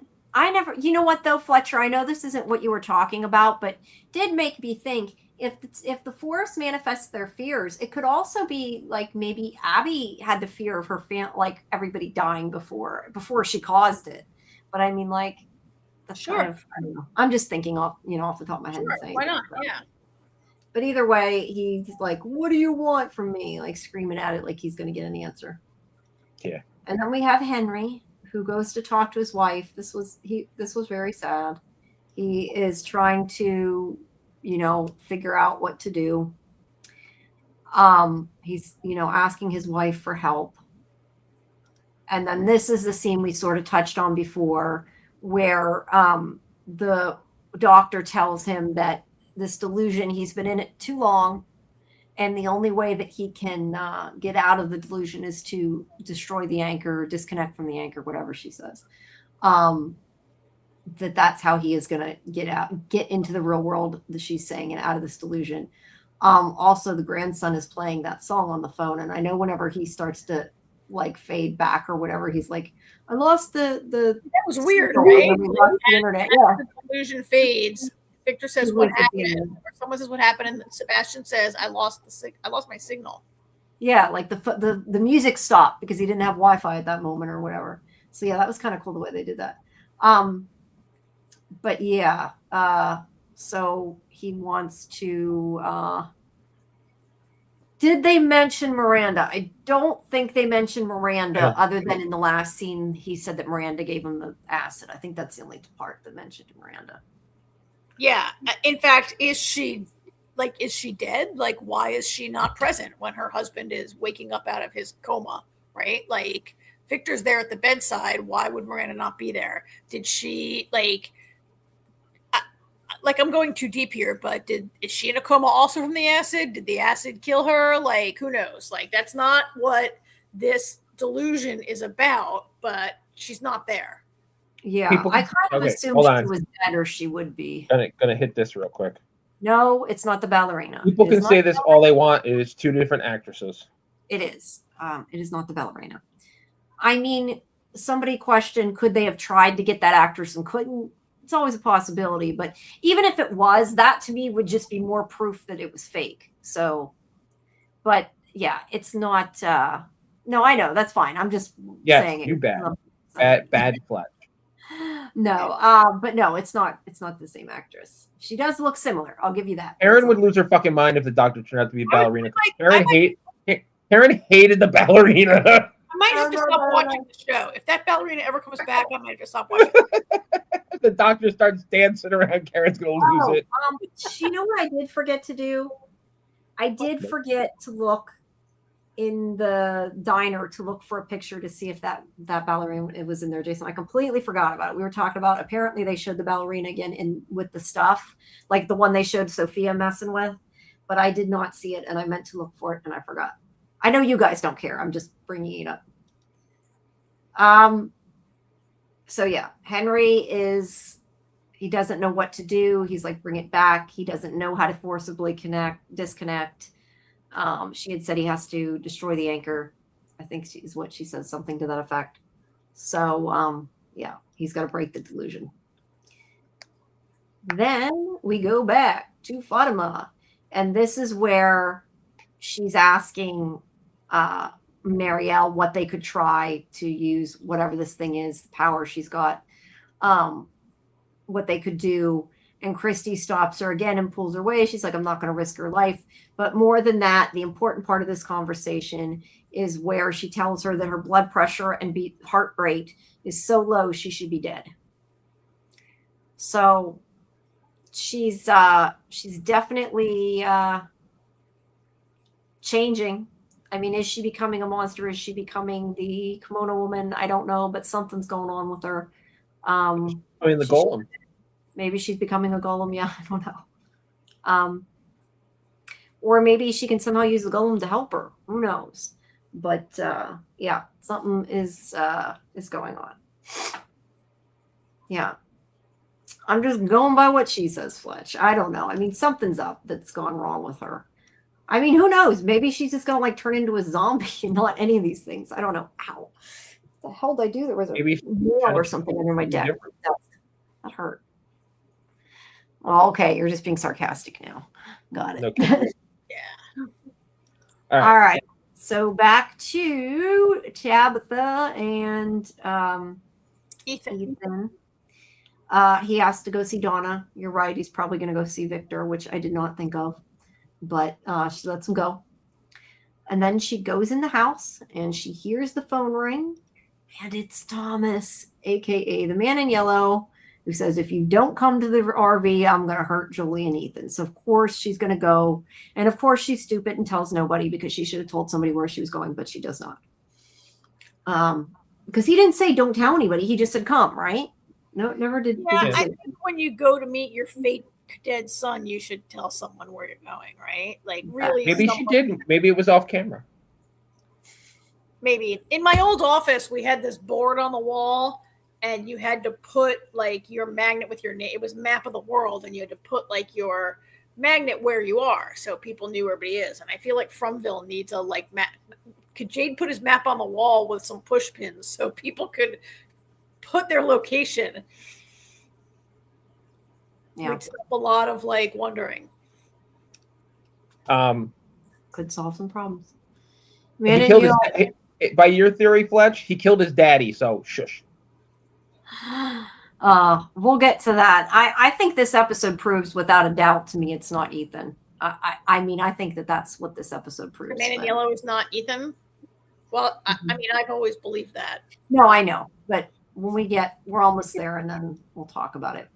You know what though, Fletcher? I know this isn't what you were talking about, but did make me think if the forest manifests their fears, it could also be like maybe Abby had the fear of her like everybody dying before she caused it. But I mean, like, that's sure. Kind of, I don't know. I'm just thinking off the top of my head. Sure. Saying why not? Yeah. But either way, he's like, "What do you want from me?" Like screaming at it, like he's going to get an answer. Yeah. And then we have Henry, who goes to talk to his wife. This was very sad. He is trying to, figure out what to do. He's, asking his wife for help. And then this is the scene we sort of touched on before, where the doctor tells him that this delusion, he's been in it too long, and the only way that he can get out of the delusion is to destroy the anchor, disconnect from the anchor, whatever she says. That's how he is going to get into the real world, that she's saying, and out of this delusion. Also, the grandson is playing that song on the phone, and I know whenever he starts to like fade back or whatever, he's like, I lost the that was weird, right? Lost the internet. Yeah. The delusion fades. Victor says what happened, or someone says what happened, and Sebastian says, I lost my signal. Yeah, like the music stopped because he didn't have Wi-Fi at that moment or whatever. So yeah, that was kind of cool the way they did that. But yeah, so he wants to. Did they mention Miranda? I don't think they mentioned Miranda, other than in the last scene, he said that Miranda gave him the acid. I think that's the only part that mentioned Miranda. Yeah. In fact, is she dead? Like, why is she not present when her husband is waking up out of his coma? Right? Like, Victor's there at the bedside. Why would Miranda not be there? Did she like I'm going too deep here, but is she in a coma also from the acid? Did the acid kill her? Like, who knows? Like, that's not what this delusion is about, but she's not there. Yeah, People I can- kind of okay, assumed hold she on. was dead or she would be. Gonna hit this real quick. No, it's not the ballerina. People It can is say not this all they want. It is two different actresses. It is. It is not the ballerina. I mean, somebody questioned, could they have tried to get that actress and couldn't? It's always a possibility. But even if it was, that to me would just be more proof that it was fake. So, but yeah, it's not. No, I know. That's fine. I'm just Yes, saying it. you bad. Bad Fletch. No, but no, it's not. It's not the same actress. She does look similar. I'll give you that. Erin would lose her fucking mind if the doctor turned out to be a ballerina. Like, Erin hated the ballerina. I might have to stop watching the show. If that ballerina ever comes back, I might have to stop watching. If the doctor starts dancing around, Karen's gonna lose it. You know what I did forget to do? I did forget to look in the diner to look for a picture to see if that ballerina it was in there, Jason. I completely forgot about it. We were talking about, apparently they showed the ballerina again in with the stuff, like the one they showed Sophia messing with, but I did not see it, and I meant to look for it, and I forgot. I know you guys don't care. I'm just bringing it up. So yeah, Henry he doesn't know what to do. He's like, bring it back. He doesn't know how to forcibly disconnect. She had said he has to destroy the anchor. I think is what she said, something to that effect. So yeah, he's got to break the delusion. Then we go back to Fatima, and this is where she's asking Marielle what they could try to use, whatever this thing is, the power she's got, what they could do. And Christy stops her again and pulls her away. She's like, I'm not going to risk her life. But more than that, the important part of this conversation is where she tells her that her blood pressure and heart rate is so low, she should be dead. So she's definitely changing. I mean, is she becoming a monster? Is she becoming the kimono woman? I don't know, but something's going on with her. The golem. Maybe she's becoming a golem. Yeah, I don't know. Or maybe she can somehow use the golem to help her. Who knows? But yeah, something is going on. Yeah. I'm just going by what she says, Fletch. I don't know. I mean, something's up that's gone wrong with her. I mean, who knows? Maybe she's just going to like turn into a zombie and not any of these things. I don't know. Ow. What the hell did I do? There was a nail or something under my deck. That hurt. Oh, okay. You're just being sarcastic now. Got it. Okay. Yeah. All right. So back to Tabitha and Ethan. He has to go see Donna. You're right. He's probably going to go see Victor, which I did not think of. But she lets him go. And then she goes in the house and she hears the phone ring. And it's Thomas, a.k.a. the man in yellow, who says, if you don't come to the RV, I'm going to hurt Julie and Ethan. So, of course, she's going to go. And, of course, she's stupid and tells nobody because she should have told somebody where she was going, but she does not. Because he didn't say don't tell anybody. He just said come, right? No, never did. Yeah, I think when you go to meet your fake dead son, you should tell someone where you're going, right? Like, really. Maybe she didn't. Maybe it was off camera. Maybe. In my old office, we had this board on the wall, and you had to put, like, your magnet with your name. It was map of the world, and you had to put, like, your magnet where you are so people knew where everybody is. And I feel like Fromville needs a, like, map. Could Jade put his map on the wall with some push pins so people could put their location? Yeah. Would stop a lot of, like, wondering. Could solve some problems. By your theory, Fletch, he killed his daddy, so shush. We'll get to that. I think this episode proves without a doubt to me it's not Ethan. I mean, I think that's what this episode proves. The man in yellow is not Ethan? Well, I mean, I've always believed that. No, I know. But when we're almost there, and then we'll talk about it.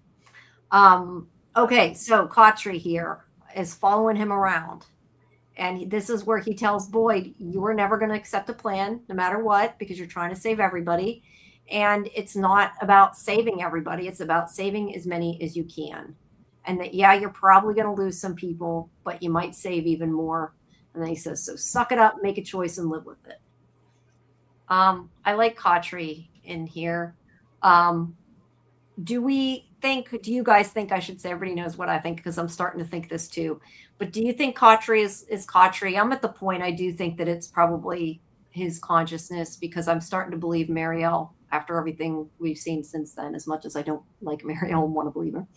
Okay, so Kotri here is following him around. And this is where he tells Boyd, you are never going to accept a plan, no matter what, because you're trying to save everybody. And it's not about saving everybody, it's about saving as many as you can. And that, yeah, you're probably going to lose some people, but you might save even more. And then he says, so suck it up, make a choice, and live with it. I like Kotri in here. Do you guys think, I should say, everybody knows what I think because I'm starting to think this too, but do you think Kotri is Kotri? I'm at the point I do think that it's probably his consciousness because I'm starting to believe Marielle after everything we've seen since then, as much as I don't like Marielle and want to believe her.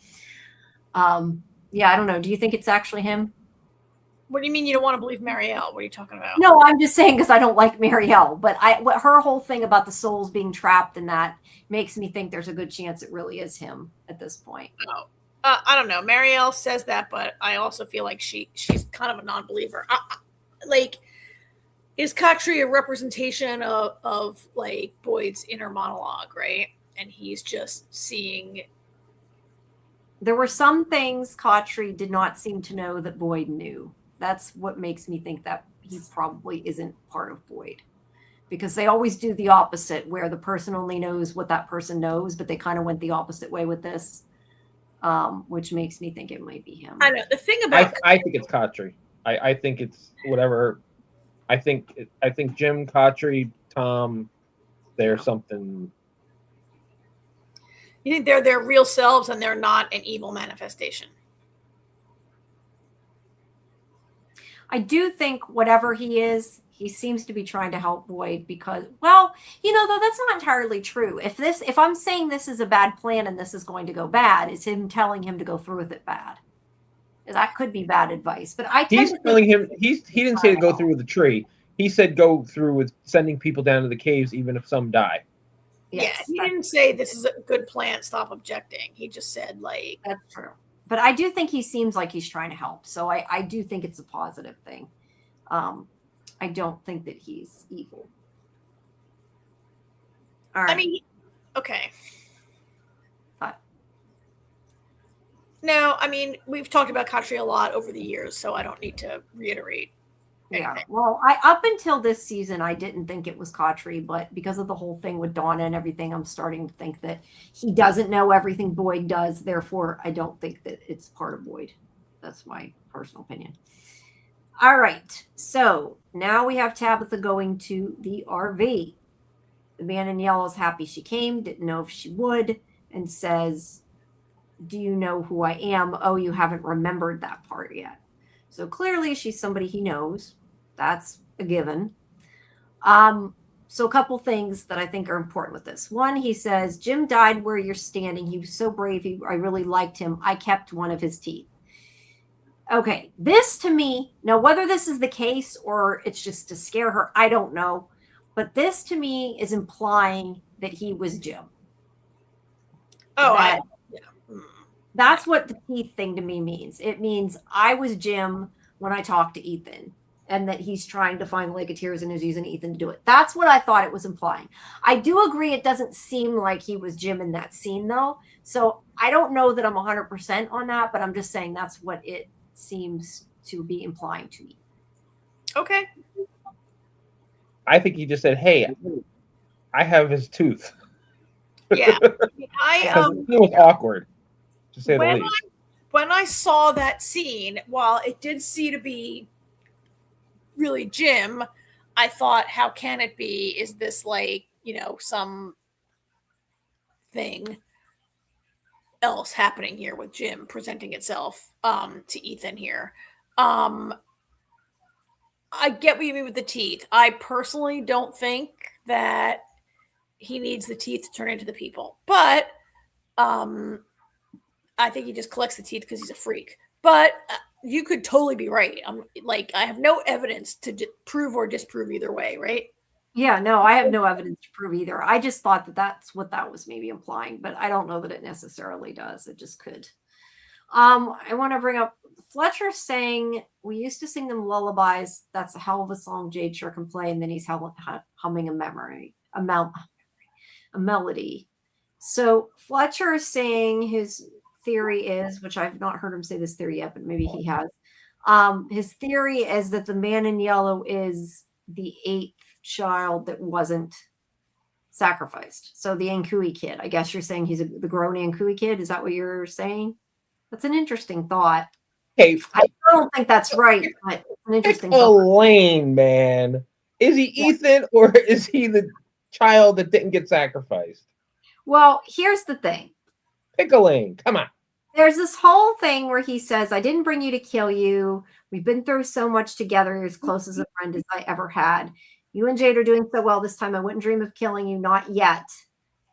Yeah, I don't know. Do you think it's actually him? What do you mean you don't want to believe Marielle? What are you talking about? No, I'm just saying because I don't like Marielle, but her whole thing about the souls being trapped in that makes me think there's a good chance it really is him at this point. Oh, I don't know. Marielle says that, but I also feel like she's kind of a non-believer. Like, is Kotri a representation of like Boyd's inner monologue, right? And he's just seeing. There were some things Kotri did not seem to know that Boyd knew. That's what makes me think that he probably isn't part of Boyd. Because they always do the opposite, where the person only knows what that person knows, but they kind of went the opposite way with this, which makes me think it might be him. I know. The thing about I think it's Kotri. I think it's whatever. I think Jim, Kotri, Tom, there's something. You think they're their real selves and they're not an evil manifestation? I do think whatever he is, he seems to be trying to help Boyd because, well, though that's not entirely true. If I'm saying this is a bad plan and this is going to go bad, it's him telling him to go through with it bad. That could be bad advice, but He's telling him he didn't say to go through with the tree. He said go through with sending people down to the caves, even if some die. Yes, yeah, he didn't say this is a good plan. Stop objecting. He just said like that's true. But I do think he seems like he's trying to help. So I do think it's a positive thing. I don't think that he's evil. All right. I mean, okay. No, I mean, we've talked about Kotri a lot over the years, so I don't need to reiterate. Yeah. Well, up until this season, I didn't think it was Kotri, but because of the whole thing with Donna and everything, I'm starting to think that he doesn't know everything Boyd does. Therefore, I don't think that it's part of Boyd. That's my personal opinion. All right. So now we have Tabitha going to the RV. The man in yellow is happy she came, didn't know if she would, and says, do you know who I am? Oh, you haven't remembered that part yet. So clearly she's somebody he knows. That's a given. So a couple things that I think are important with this. One, he says, Jim died where you're standing. He was so brave. I really liked him. I kept one of his teeth. Okay, this to me, now whether this is the case or it's just to scare her, I don't know. But this to me is implying that he was Jim. Oh, that's what the teeth thing to me means. It means I was Jim when I talked to Ethan, and that he's trying to find the Lake of Tears and is using Ethan to do it. That's what I thought it was implying. I do agree it doesn't seem like he was Jim in that scene, though. So I don't know that I'm 100% on that, but I'm just saying that's what it seems to be implying to me. Okay. I think he just said, hey, I have his tooth. Yeah. It was awkward, to say the least. When I saw that scene, while it did seem to be really Jim, I thought, how can it be? Is this like, some thing else happening here with Jim presenting itself to Ethan here? I get what you mean with the teeth. I personally don't think that he needs the teeth to turn into the people, but I think he just collects the teeth because he's a freak. But you could totally be right. I have no evidence to prove or disprove either way, right? Yeah, no, I have no evidence to prove either. I just thought that that's what that was maybe implying, but I don't know that it necessarily does. It just could. I want to bring up Fletcher saying we used to sing them lullabies. That's a hell of a song Jade sure can play, and then he's humming a melody. So Fletcher is saying his theory is, which I've not heard him say this theory yet, but maybe he has. His theory is that the man in yellow is the 8th child that wasn't sacrificed. So the Ankui kid. I guess you're saying he's the grown Ankui kid. Is that what you're saying? That's an interesting thought. Okay, I don't think that's right, but it's an interesting pick a thought. lane, man. Is he Ethan or is he the child that didn't get sacrificed? Well, here's the thing. Pick a lane. Come on. There's this whole thing where he says, I didn't bring you to kill you. We've been through so much together. You're as close as a friend as I ever had. You and Jade are doing so well this time. I wouldn't dream of killing you, not yet.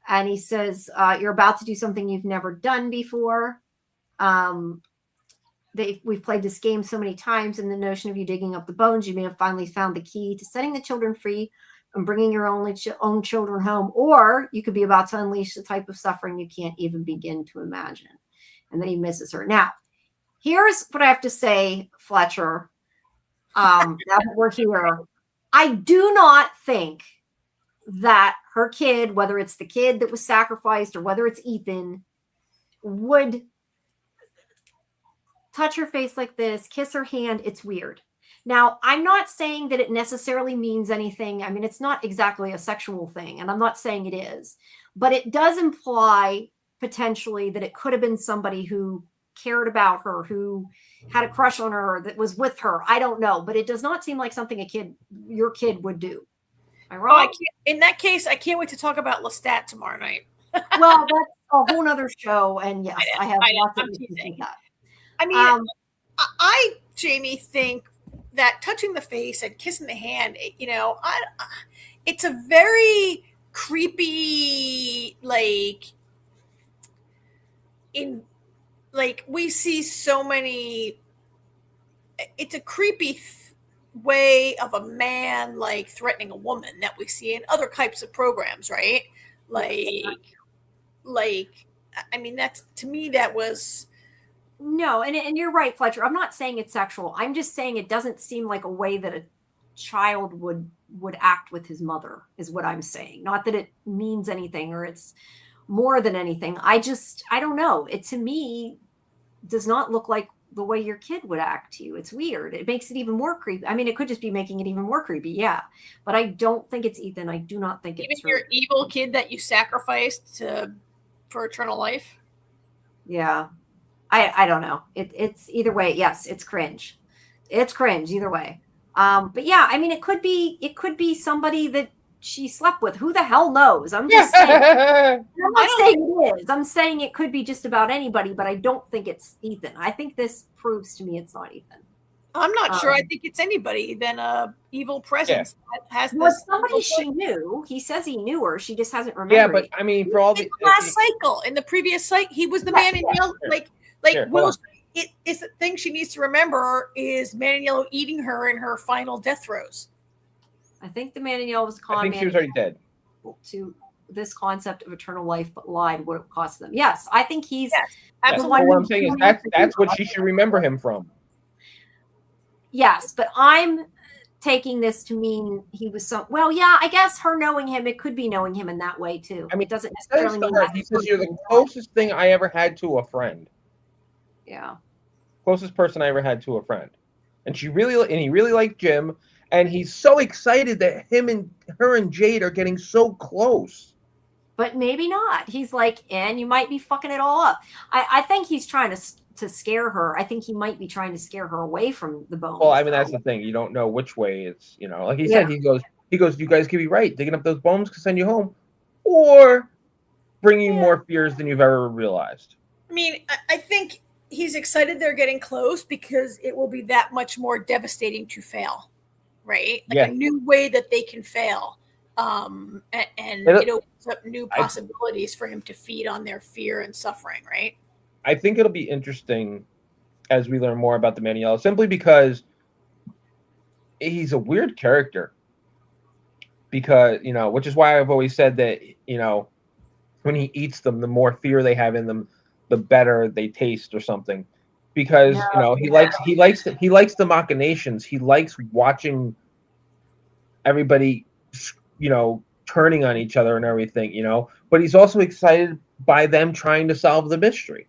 And he says, you're about to do something you've never done before. We've played this game so many times, and the notion of you digging up the bones, you may have finally found the key to setting the children free and bringing your own children home, or you could be about to unleash the type of suffering you can't even begin to imagine. And then he misses her. Now, here's what I have to say, Fletcher. Now that we're here, I do not think that her kid, whether it's the kid that was sacrificed or whether it's Ethan, would touch her face like this, kiss her hand. It's weird. Now, I'm not saying that it necessarily means anything. I mean, it's not exactly a sexual thing, and I'm not saying it is, but it does imply potentially that it could have been somebody who cared about her, who had a crush on her, that was with her. I don't know, but it does not seem like something your kid would do. Am I wrong? In that case, I can't wait to talk about Lestat tomorrow night. Well, that's a whole nother show, and yes, I have lots of issues with that. I mean, I, Jamie, think that touching the face and kissing the hand, it's a very creepy, we see so many, it's a creepy way of a man threatening a woman that we see in other types of programs, right? I mean, that's, to me, that was. No, and you're right, Fletcher. I'm not saying it's sexual. I'm just saying it doesn't seem like a way that a child would act with his mother, is what I'm saying. Not that it means anything or it's more than anything. I don't know. It, to me, does not look like the way your kid would act to you. It's weird. It makes it even more creepy. I mean, it could just be making it even more creepy, yeah. But I don't think it's Ethan. I do not think it's your evil kid that you sacrificed for eternal life. Yeah. I don't know. It's either way. Yes, it's cringe. It's cringe either way. But yeah, I mean, it could be somebody that she slept with. Who the hell knows? I'm just saying. I'm not saying it is. I'm saying it could be just about anybody, but I don't think it's Ethan. I think this proves to me it's not Ethan. I'm not sure. I think it's anybody than a evil presence that has this. Somebody she knew. He says he knew her. She just hasn't remembered. Yeah, but I mean, for all the last cycle, in the previous cycle, he was the man in yellow. It's the thing she needs to remember is Man in Yellow eating her in her final death throes. I think the Man in Yellow was con I think she was already dead. To this concept of eternal life, but lied what it cost them. Yes, I think he's. Yes, absolutely. What I'm saying is that's what she should remember him from. Yes, but I'm taking this to mean he was some. Well, yeah, I guess her knowing him, it could be knowing him in that way too. I mean, it doesn't necessarily mean that. He says you're the closest thing I ever had to a friend. Yeah. Closest person I ever had to a friend. And he really liked Jim, and he's so excited that her and Jade are getting so close. But maybe not. He's like, and you might be fucking it all up. I think he's trying to scare her. I think he might be trying to scare her away from the bones. Well, I mean, that's the thing. You don't know which way it's, like he said, he goes, you guys could be right. Digging up those bones could send you home, or bring you more fears than you've ever realized. I mean, I think he's excited they're getting close because it will be that much more devastating to fail, right? A new way that they can fail. And it opens up new possibilities for him to feed on their fear and suffering, right? I think it'll be interesting as we learn more about the Man in Yellow, simply because he's a weird character. Because, which is why I've always said that, when he eats them, the more fear they have in them, the better they taste or something. Because, he likes the machinations. He likes watching everybody, turning on each other and everything, but he's also excited by them trying to solve the mystery.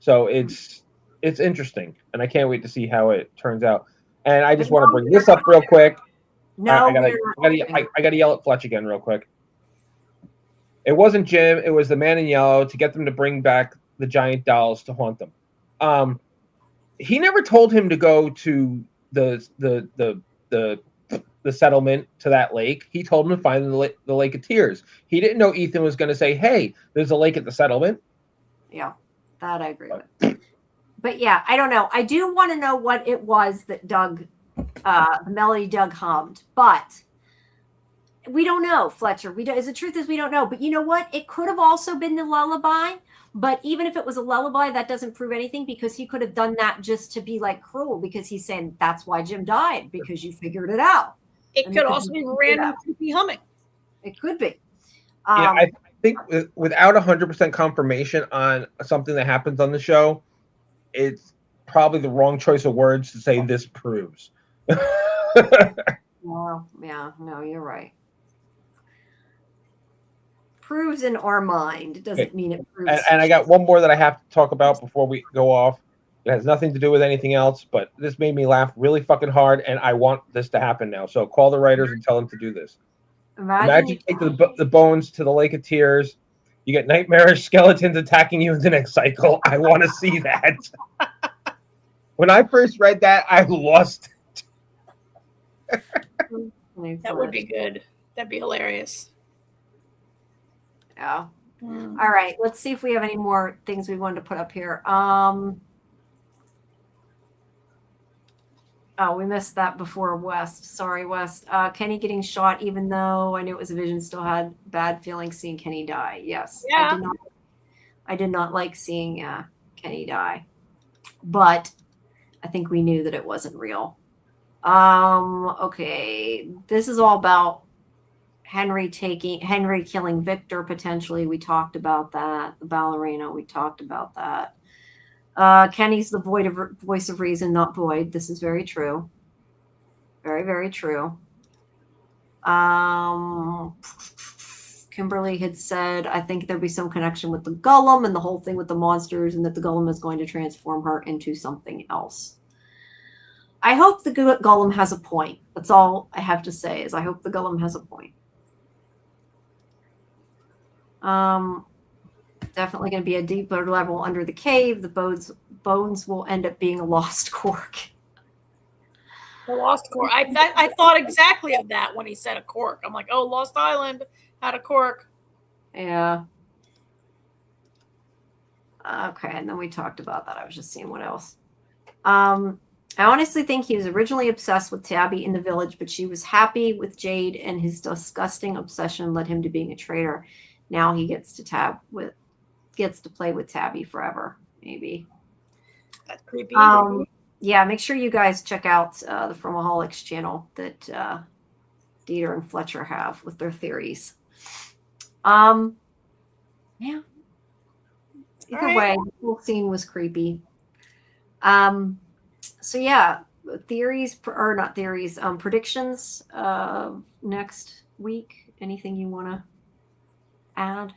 So it's interesting, and I can't wait to see how it turns out. And I just want to bring this up real quick. No, I gotta yell at Fletch again real quick. It wasn't Jim. It was the man in yellow to get them to bring back the giant dolls to haunt them. He never told him to go to the settlement to that lake. He told him to find the Lake of Tears. He didn't know Ethan was going to say, "Hey, there's a lake at the settlement." Yeah, that I agree with. But yeah, I don't know. I do want to know what it was that Doug, the melody Doug hummed, but we don't know, Fletcher. The truth is we don't know. But you know what? It could have also been the lullaby. But even if it was a lullaby, that doesn't prove anything, because he could have done that just to be like cruel, because he's saying that's why Jim died, because you figured it out. It could also be random creepy humming. It could be. Yeah, I think without 100% confirmation on something that happens on the show, it's probably the wrong choice of words to say this proves. Well, yeah, no, you're right. Proves in our mind. It doesn't mean it proves. And I got one more that I have to talk about before we go off. It has nothing to do with anything else, but this made me laugh really fucking hard, and I want this to happen now. So call the writers and tell them to do this. Imagine you take the bones to the Lake of Tears. You get nightmarish skeletons attacking you in the next cycle. I want to see that. When I first read that, I lost it. That would be good. That'd be hilarious. Yeah. All right. Let's see if we have any more things we wanted to put up here. Oh, we missed that before West. Sorry, West. Kenny getting shot, even though I knew it was a vision, still had bad feelings seeing Kenny die. Yes. Yeah. I did not like seeing Kenny die. But I think we knew that it wasn't real. Okay. This is all about Henry killing Victor potentially. We talked about that. The ballerina, we talked about that. Kenny's the voice of reason, not Boyd. This is very true. Very, very true. Kimberly had said, I think there'll be some connection with the Golem and the whole thing with the monsters, and that the Golem is going to transform her into something else. I hope the Golem has a point. That's all I have to say, is I hope the Golem has a point. Definitely going to be a deeper level under the cave. The bones will end up being a lost cork. The lost cork. I thought exactly of that when he said a cork. I'm like, oh, Lost Island had a cork. Yeah. Okay, and then we talked about that. I was just seeing what else. I honestly think he was originally obsessed with Tabby in the village, but she was happy with Jade, and his disgusting obsession led him to being a traitor. Now he gets to play with Tabby forever, maybe. That's creepy. Yeah, make sure you guys check out the Fromaholics channel that Dieter and Fletcher have with their theories. Yeah. Either way, the whole scene was creepy. So yeah, predictions next week. Anything you want to add?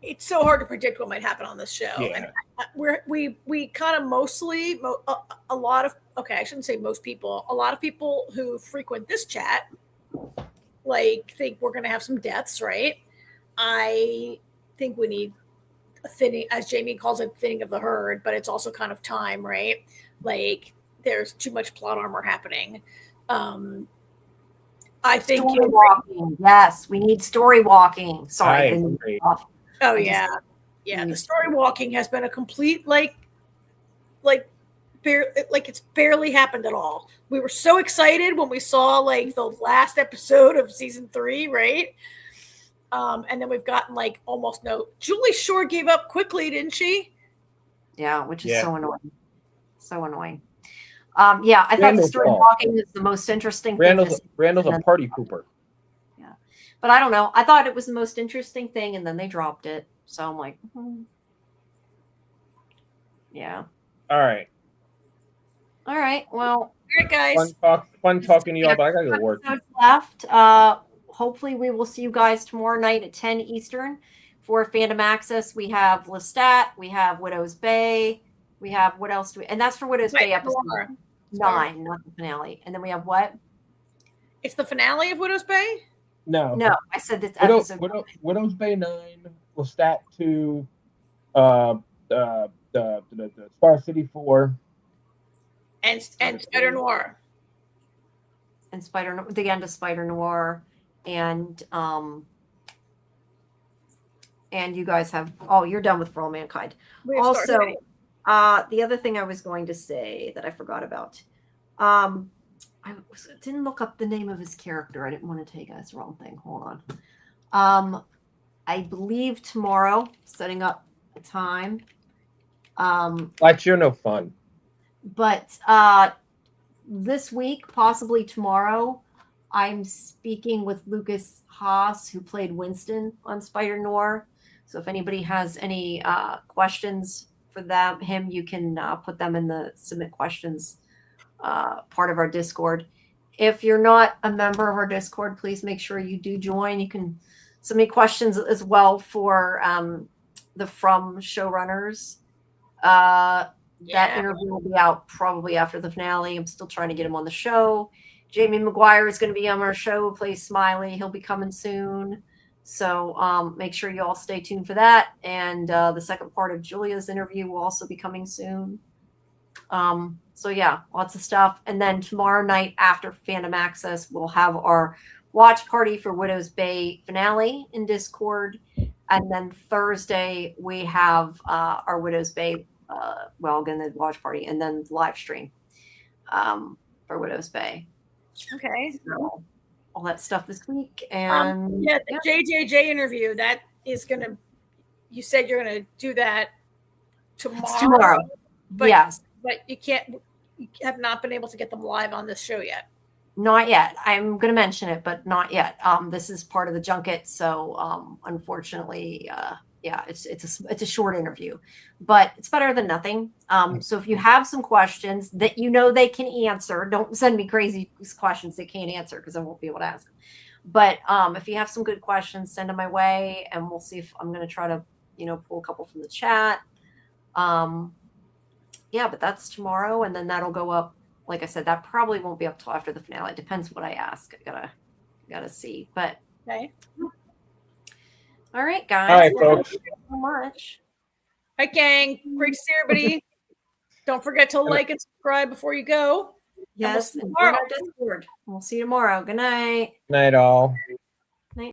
It's so hard to predict what might happen on this show. Yeah. And we kind of mostly a lot of, okay, I shouldn't say most people, a lot of people who frequent this chat like think we're going to have some deaths, right? I think we need a thinning, as Jamie calls it, thinning of the herd, but it's also kind of time, right? Like there's too much plot armor happening. I think story walking. Yes, we need story walking. Sorry. Oh yeah. The story walking has been a complete it's barely happened at all. We were so excited when we saw like the last episode of season 3, right? And then we've gotten like almost no. Julie Shore gave up quickly, didn't she? Yeah, which is so annoying. So annoying. Yeah, I thought the story walking is the most interesting thing. Randall's a party pooper. Yeah. But I don't know. I thought it was the most interesting thing, and then they dropped it. So I'm like, yeah. All right. Well. All right, guys. Fun talking to y'all, but I gotta go to work. Left. Hopefully we will see you guys tomorrow night at 10 Eastern. For Fandom Access, we have Lestat, we have Widow's Bay, we have what else do we? And that's for Widow's Bay episode 9, not the finale. And then we have what? It's the finale of Widow's Bay? No. No, I said this episode. Widow's Bay 9, Lestat 2, the Star City 4. And Spider Noir. And the end of Spider Noir. And you guys have, you're done with For All Mankind. Also, the other thing I was going to say that I forgot about, I didn't look up the name of his character. I didn't want to take us the wrong thing. Hold on. I believe tomorrow, setting up a time. Like you're no fun. But this week, possibly tomorrow, I'm speaking with Lucas Haas, who played Winston on Spider Noir. So if anybody has any questions for him, you can put them in the submit questions part of our Discord. If you're not a member of our Discord, please make sure you do join. You can submit questions as well for the From showrunners. That interview will be out probably after the finale. I'm still trying to get him on the show. Jamie McGuire is going to be on our show, plays Smiley. He'll be coming soon. So make sure you all stay tuned for that. And the second part of Julia's interview will also be coming soon. So yeah, lots of stuff. And then tomorrow night after Fandom Access, we'll have our watch party for Widow's Bay finale in Discord. And then Thursday, we have our Widow's Bay, again, the watch party, and then live stream for Widow's Bay. Okay. So, all that stuff this week. And the JJJ interview, that is going to, you said you're going to do that tomorrow. It's tomorrow. But, yes. But you have not been able to get them live on this show yet. Not yet. I'm going to mention it, but not yet. This is part of the junket. So unfortunately, it's a short interview, but it's better than nothing. So if you have some questions that they can answer, don't send me crazy questions they can't answer because I won't be able to ask them. But if you have some good questions, send them my way, and we'll see if I'm going to try to pull a couple from the chat. But that's tomorrow, and then that'll go up. Like I said, that probably won't be up till after the finale. It depends what I ask. I gotta see. But okay. All right, guys. All right, folks. Thank you so much. Hi, gang. Great to see everybody. Don't forget to like and subscribe before you go. Yes, and join our Discord. We'll see you tomorrow. Good night. Night, all.